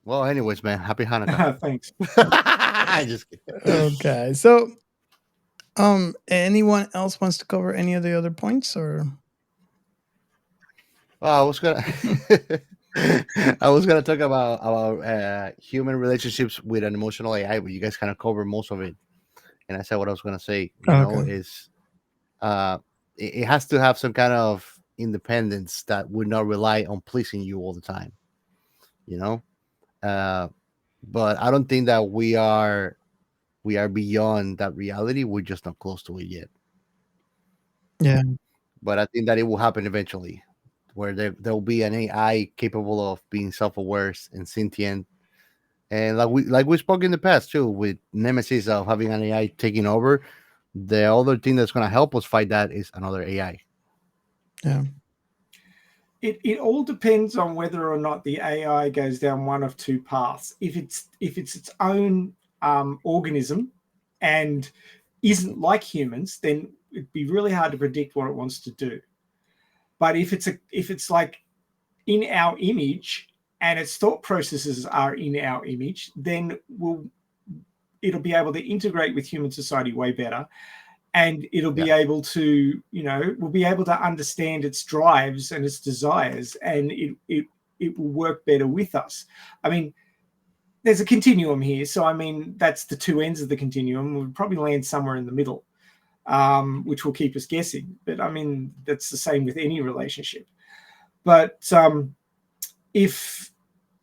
Well, anyways, man, happy Hanukkah. Thanks. I just kidding. Okay. So, anyone else wants to cover any of the other points, or? Well, I was gonna talk about human relationships with an emotional AI, but you guys kind of covered most of it. And I said what I was gonna say. You know, is it has to have some kind of independence that would not rely on pleasing you all the time. You know, but I don't think that we are beyond that reality. We're just not close to it yet. Yeah. But I think that it will happen eventually, where there'll be an AI capable of being self-aware and sentient. And like we spoke in the past too, with Nemesis of having an AI taking over, the other thing that's going to help us fight that is another AI. Yeah. It all depends on whether or not the AI goes down one of two paths. If it's its own organism and isn't like humans, then it'd be really hard to predict what it wants to do. But if it's like in our image and its thought processes are in our image, then it'll be able to integrate with human society way better. And it'll be able to, we'll be able to understand its drives and its desires, and it will work better with us. I mean, there's a continuum here. So, I mean, that's the two ends of the continuum. We'll probably land somewhere in the middle, which will keep us guessing. But, I mean, that's the same with any relationship. But if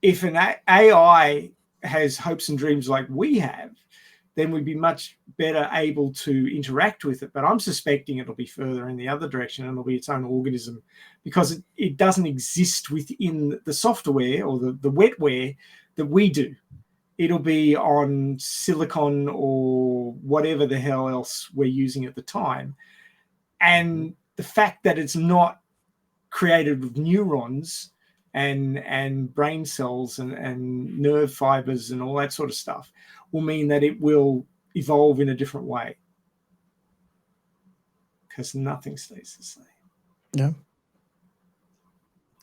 an AI has hopes and dreams like we have, then we'd be much better able to interact with it. But I'm suspecting it'll be further in the other direction, and it'll be its own organism, because it doesn't exist within the software or the wetware that we do. It'll be on silicon or whatever the hell else we're using at the time. And the fact that it's not created with neurons and brain cells and nerve fibers and all that sort of stuff will mean that it will evolve in a different way, because nothing stays the same. Yeah.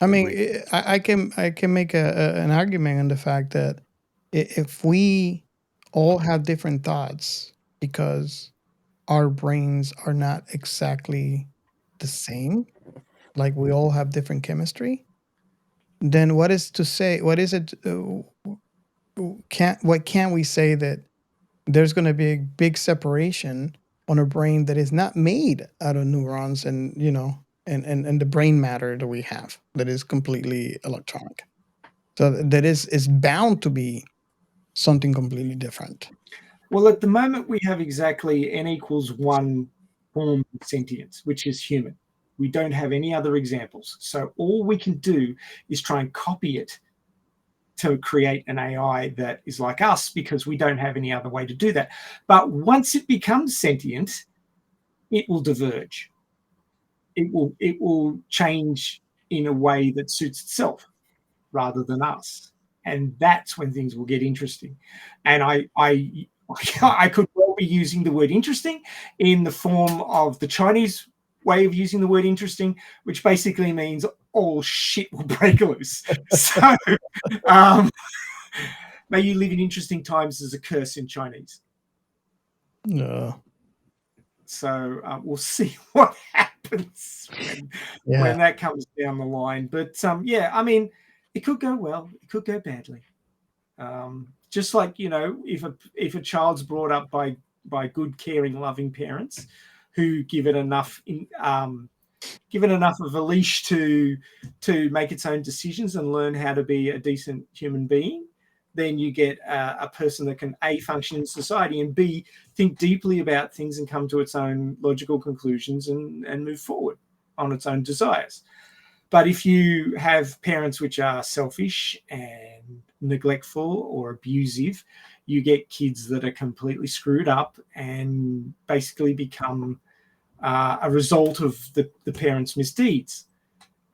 I mean, I can make an argument on the fact that if we all have different thoughts because our brains are not exactly the same, like we all have different chemistry, then what is to say? What is it? What can we say that there's going to be a big separation on a brain that is not made out of neurons and and the brain matter that we have, that is completely electronic? So that is bound to be something completely different. Well, at the moment, we have exactly n equals 1 form of sentience, which is human. We don't have any other examples. So all we can do is try and copy it to create an AI that is like us, because we don't have any other way to do that. But once it becomes sentient, it will diverge. It will change in a way that suits itself rather than us. And that's when things will get interesting. And I could well be using the word interesting in the form of the Chinese way of using the word interesting, which basically means all shit will break loose. So may you live in interesting times is a curse in Chinese. No. So we'll see what happens when that comes down the line. But yeah, I mean, it could go well, it could go badly. Just like, you know, if a child's brought up by good, caring, loving parents who give it enough of a leash to make its own decisions and learn how to be a decent human being, then you get a person that can A, function in society, and B, think deeply about things and come to its own logical conclusions and move forward on its own desires. But if you have parents which are selfish and neglectful or abusive, you get kids that are completely screwed up and basically become a result of the parents' misdeeds.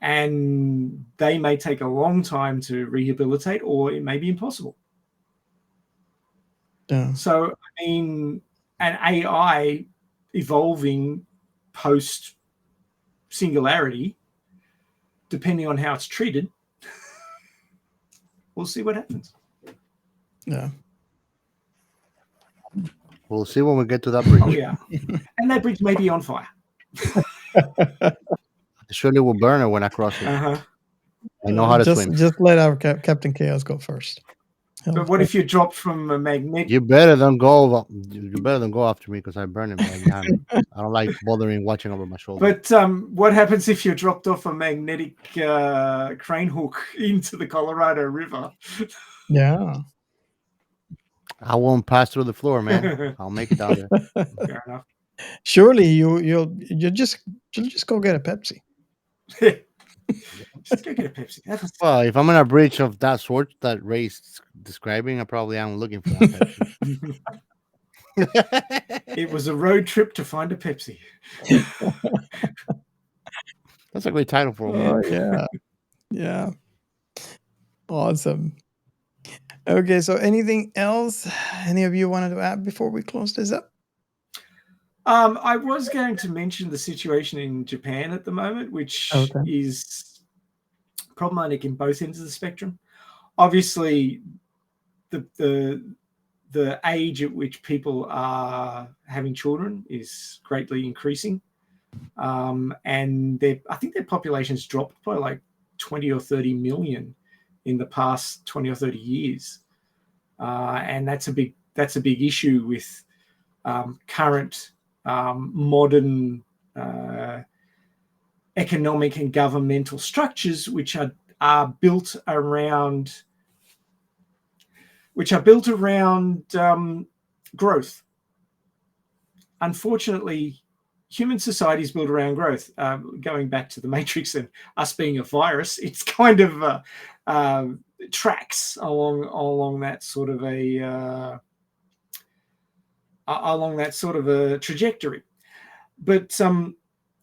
And they may take a long time to rehabilitate, or it may be impossible. Yeah. So, I mean, an AI evolving post singularity, depending on how it's treated, we'll see what happens. Yeah. We'll see when we get to that bridge. Oh, yeah. And that bridge may be on fire. I surely will burn it when I cross it. Uh-huh. I know how to swim. Just let our Captain Chaos go first. But what if you're dropped from a magnetic? You better don't go. You better don't go after me because I burn him. I don't like bothering watching over my shoulder. But what happens if you're dropped off a magnetic crane hook into the Colorado River? Yeah. I won't pass through the floor, man. I'll make it down there. Fair enough. Surely you'll just go get a Pepsi. Just go get a Pepsi. Well, if I'm in a bridge of that sort that Ray's describing, I probably am looking for that Pepsi. It was a road trip to find a Pepsi. That's a great title for a Oh, movie. yeah. Yeah. Awesome. Okay, so anything else any of you wanted to add before we close this up? I was going to mention the situation in Japan at the moment, which is problematic in both ends of the spectrum. Obviously, the age at which people are having children is greatly increasing, and I think their population's dropped by like 20 or 30 million in the past 20 or 30 years, and that's a big issue with current modern economic and governmental structures, which are built around growth. Unfortunately, human society is built around growth. Going back to the Matrix and us being a virus, it's kind of tracks along that sort of a trajectory. But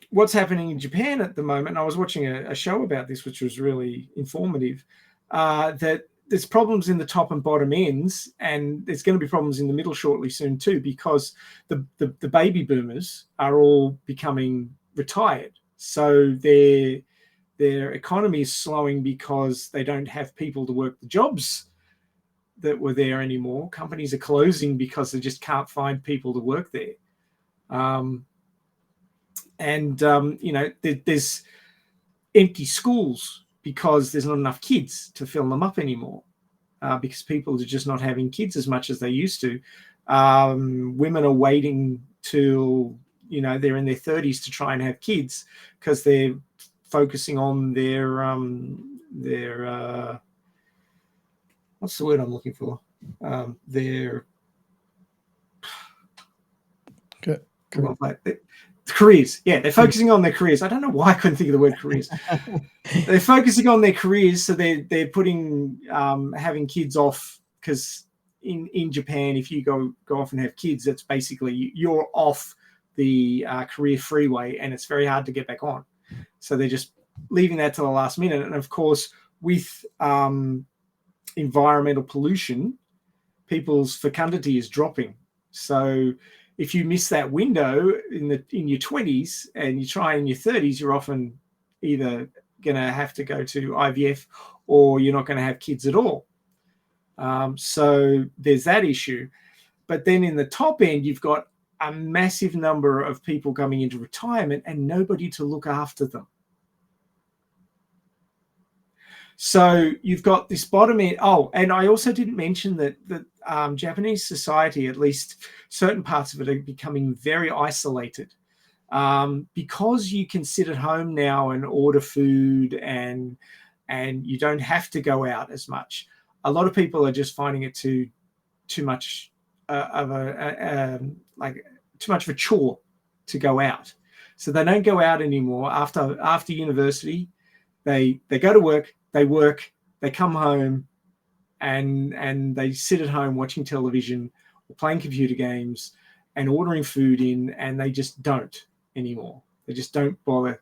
what's happening in Japan at the moment, and I was watching a show about this, which was really informative, that there's problems in the top and bottom ends, and there's going to be problems in the middle shortly soon too, because the baby boomers are all becoming retired. So their economy is slowing because they don't have people to work the jobs that were there anymore. Companies are closing because they just can't find people to work there. There's empty schools because there's not enough kids to fill them up anymore, because people are just not having kids as much as they used to. Women are waiting till they're in their 30s to try and have kids because they're focusing on their what's the word I'm looking for? Their careers. Yeah, they're focusing on their careers. I don't know why I couldn't think of the word careers. They're focusing on their careers, so they're putting having kids off, because in Japan, if you go off and have kids, that's basically you're off the career freeway, and it's very hard to get back on. So they're just leaving that to the last minute. And of course, with environmental pollution, people's fecundity is dropping. So if you miss that window in your 20s and you try in your 30s, you're often either going to have to go to IVF or you're not going to have kids at all. So there's that issue. But then in the top end, you've got a massive number of people coming into retirement and nobody to look after them. So you've got this bottom end. Oh, and I also didn't mention that Japanese society, at least certain parts of it, are becoming very isolated. Because you can sit at home now and order food and you don't have to go out as much. A lot of people are just finding it too much of a chore to go out. So they don't go out anymore. After university, they go to work, they come home, and they sit at home watching television or playing computer games and ordering food in, and they just don't anymore. They just don't bother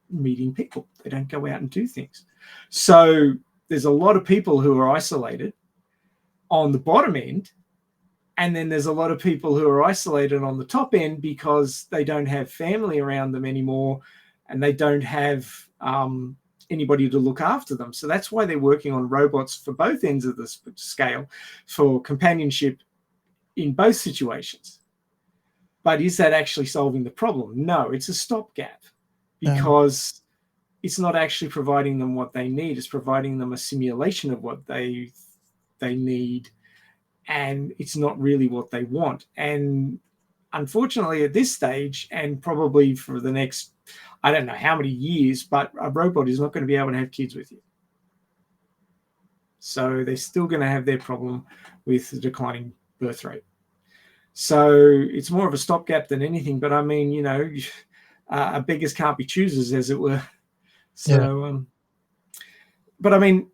meeting people. They don't go out and do things. So there's a lot of people who are isolated on the bottom end, and then there's a lot of people who are isolated on the top end because they don't have family around them anymore, and they don't have anybody to look after them. So that's why they're working on robots for both ends of the scale for companionship in both situations. But is that actually solving the problem? No, it's a stopgap because it's not actually providing them what they need. It's providing them a simulation of what they need, and it's not really what they want. And unfortunately, at this stage, and probably for the next, I don't know how many years, but a robot is not going to be able to have kids with you. So they're still going to have their problem with the declining birth rate. So it's more of a stopgap than anything. But I mean, you know, beggars can't be choosers, as it were. So, but I mean,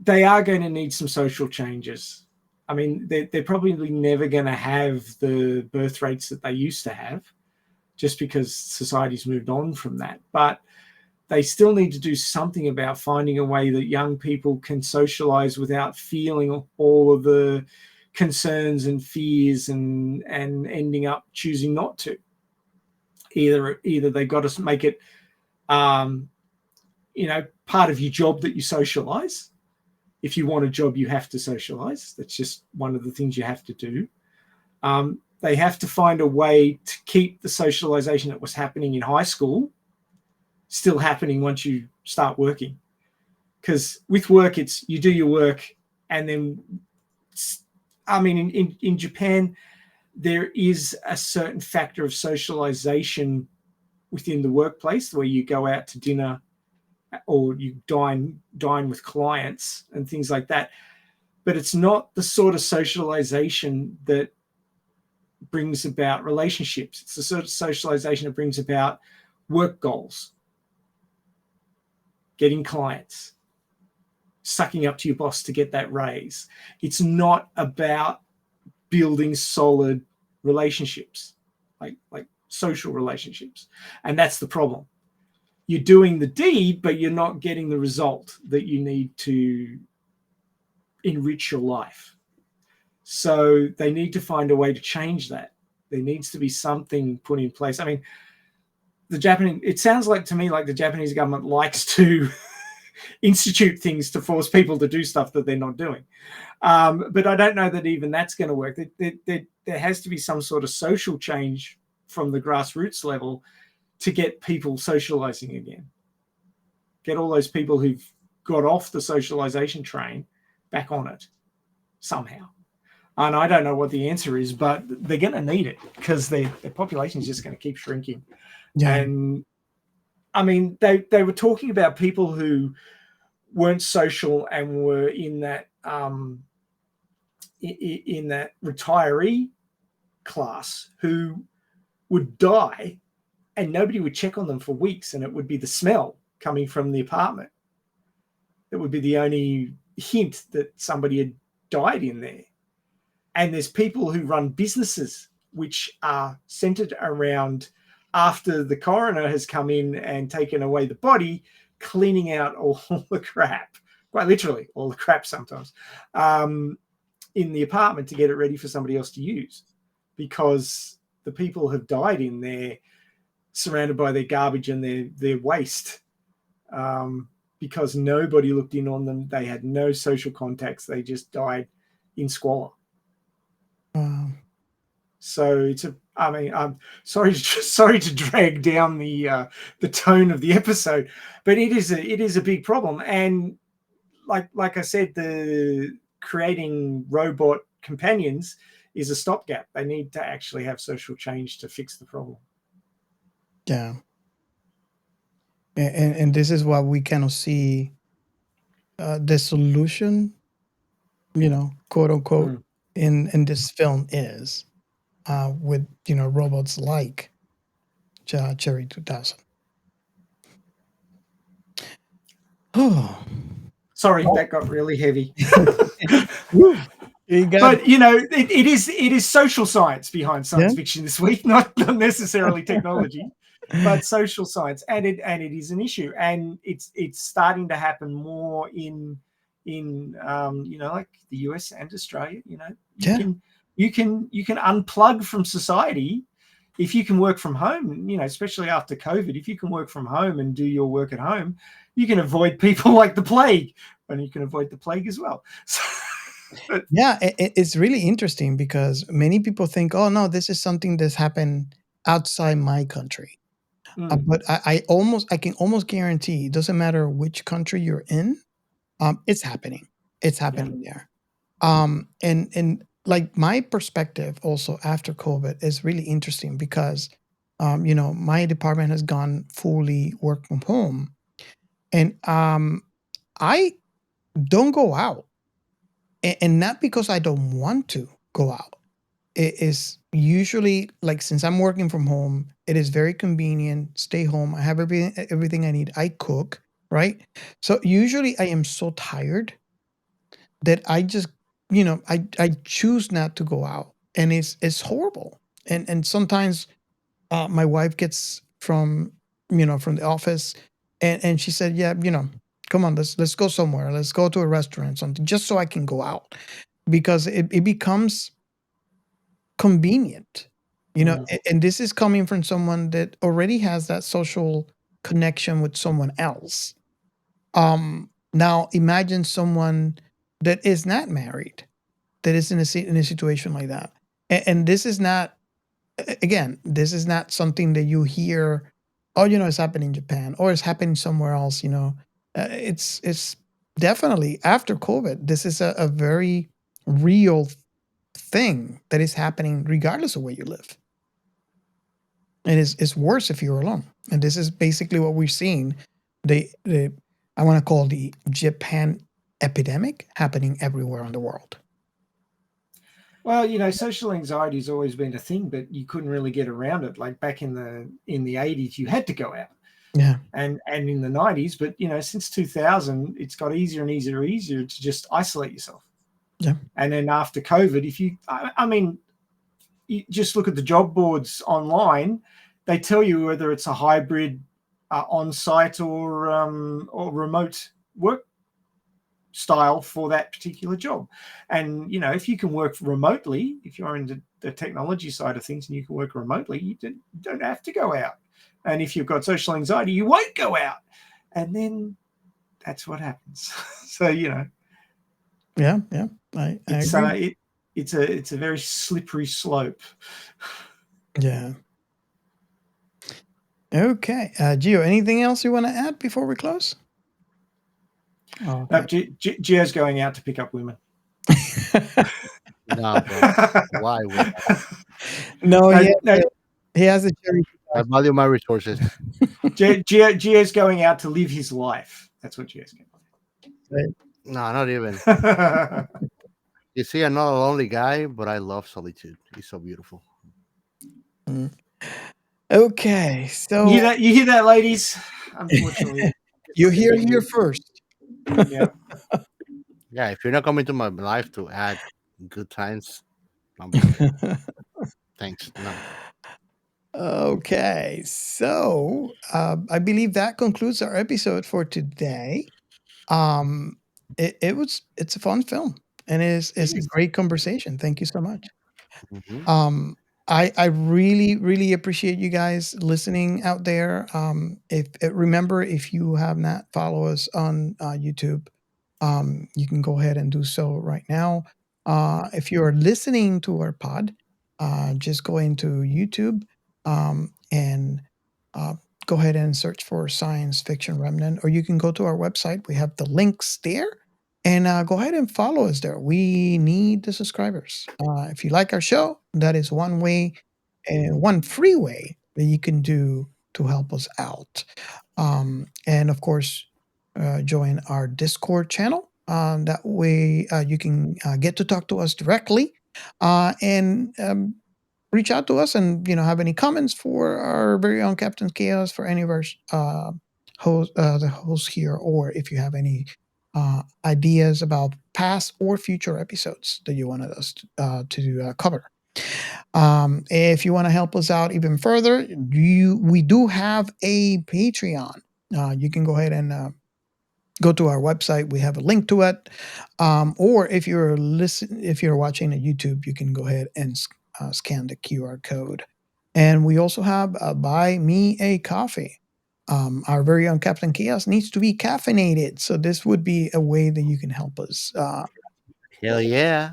they are going to need some social changes. I mean, they're probably never going to have the birth rates that they used to have, just because society's moved on from that. But they still need to do something about finding a way that young people can socialize without feeling all of the concerns and fears and ending up choosing not to. Either they've got to make it, part of your job that you socialize. If you want a job, you have to socialize. That's just one of the things you have to do. They have to find a way to keep the socialization that was happening in high school still happening once you start working. Because with work, it's you do your work, and then, I mean, in Japan, there is a certain factor of socialization within the workplace where you go out to dinner or you dine with clients and things like that. But it's not the sort of socialization that brings about relationships. It's the sort of socialization that brings about work goals, getting clients, sucking up to your boss to get that raise. It's not about building solid relationships, like social relationships. And that's the problem. You're doing the deed, but you're not getting the result that you need to enrich your life. So they need to find a way to change that. There needs to be something put in place. I mean, it sounds like to me like the Japanese government likes to institute things to force people to do stuff that they're not doing. But I don't know that even that's going to work. There has to be some sort of social change from the grassroots level to get people socializing again. Get all those people who've got off the socialization train back on it somehow. And I don't know what the answer is, but they're going to need it because their population is just going to keep shrinking. Yeah. And I mean, they were talking about people who weren't social and were in that retiree class who would die and nobody would check on them for weeks, and it would be the smell coming from the apartment. It would be the only hint that somebody had died in there. And there's people who run businesses which are centered around, after the coroner has come in and taken away the body, cleaning out all the crap, quite literally all the crap sometimes, in the apartment to get it ready for somebody else to use, because the people have died in there, surrounded by their garbage and their waste, because nobody looked in on them. They had no social contacts. They just died in squalor. So it's I'm sorry to drag down the tone of the episode, but it is a big problem. And like I said, the creating robot companions is a stopgap. They need to actually have social change to fix the problem. Yeah. And this is what we cannot see the solution, quote unquote, in this film is with robots like Cherry 2000. Oh, sorry, that got really heavy. But it is social science behind science fiction this week, not necessarily technology, but social science, and it is an issue, and it's starting to happen more in like the US and Australia. You can unplug from society if you can work from home. Especially after COVID, if you can work from home and do your work at home, you can avoid people like the plague, and you can avoid the plague as well. Yeah, it's really interesting because many people think, oh no, this is something that's happened outside my country. But I can almost guarantee, it doesn't matter which country you're in, it's happening. It's happening there. And like my perspective also after COVID is really interesting because my department has gone fully work from home, and I don't go out. And not because I don't want to go out. It is usually like, since I'm working from home, it is very convenient. Stay home. I have everything I need. I cook, right? So usually I am so tired that I just, I choose not to go out, and it's horrible. And sometimes my wife gets from the office, and she said, yeah, come on, let's go somewhere. Let's go to a restaurant, something, just so I can go out, because it becomes convenient, and this is coming from someone that already has that social connection with someone else. Now imagine someone that is not married, that is in a situation like that, and this is not, again, this is not something that you hear, oh, it's happening in Japan or it's happening somewhere else. It's definitely after COVID. This is a very real thing that is happening regardless of where you live. And it's worse if you're alone. And this is basically what we've seen. The I want to call the Japan epidemic happening everywhere in the world. Well, social anxiety has always been a thing, but you couldn't really get around it. Like back in the 80s, you had to go out. Yeah. And in the 90s, but since 2000, it's got easier and easier to just isolate yourself. Yeah. And then after COVID, you just look at the job boards online, they tell you whether it's a hybrid, on-site or remote work style for that particular job. And if you can work remotely, if you're in the technology side of things and you can work remotely, you don't have to go out. And if you've got social anxiety, you won't go out, and then that's what happens. So yeah, I agree. It's a very slippery slope. Yeah. Okay, Gio, anything else you want to add before we close? Oh, okay. Gio's going out to pick up women. No, bro. Why would I? No, he has a cherry. I value my resources. Gio's going out to live his life. That's what Gio's going. No, not even. You see, I'm not a lonely guy, but I love solitude. It's so beautiful. Okay, so you hear that, ladies? Unfortunately, you hear here first. Yeah. Yeah, if you're not coming to my life to add good times, thanks. No. Okay, so I believe that concludes our episode for today. It's a fun film, and it's a great conversation. Thank you so much. Mhm. I really really appreciate you guys listening out there. If remember, if you have not followed us on YouTube, you can go ahead and do so right now. If you're listening to our pod, just go into YouTube and uh, go ahead and search for Science Fiction Remnant, or you can go to our website. We have the links there. And go ahead and follow us there. We need the subscribers. If you like our show, that is one way and one free way that you can do to help us out. And of course, join our Discord channel. That way, you can get to talk to us directly and reach out to us, and have any comments for our very own Captain Chaos, for any of our the hosts here, or if you have any ideas about past or future episodes that you wanted us to cover. If you want to help us out even further, we do have a Patreon. You can go ahead and go to our website. We have a link to it. Or if you're watching at YouTube, you can go ahead and scan the QR code. And we also have Buy Me a Coffee. Our very own Captain Chaos needs to be caffeinated, so this would be a way that you can help us. Hell yeah.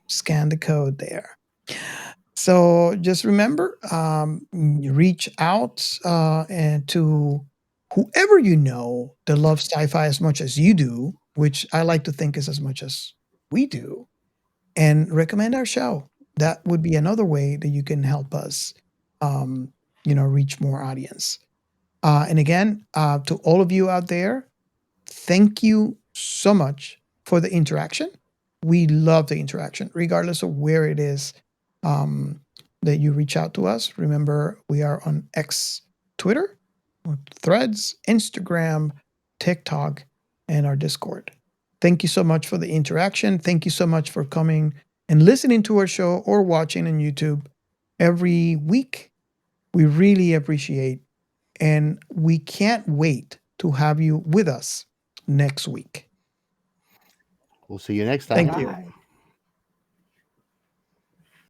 Scan the code there. So just remember, reach out and to whoever you know that loves sci-fi as much as you do, which I like to think is as much as we do, and recommend our show. That would be another way that you can help us, reach more audience. And again, to all of you out there, thank you so much for the interaction. We love the interaction, regardless of where it is that you reach out to us. Remember, we are on X, Twitter, Threads, Instagram, TikTok, and our Discord. Thank you so much for the interaction. Thank you so much for coming and listening to our show or watching on YouTube every week. We really appreciate, and we can't wait to have you with us next week. We'll see you next time. Thank you. Bye.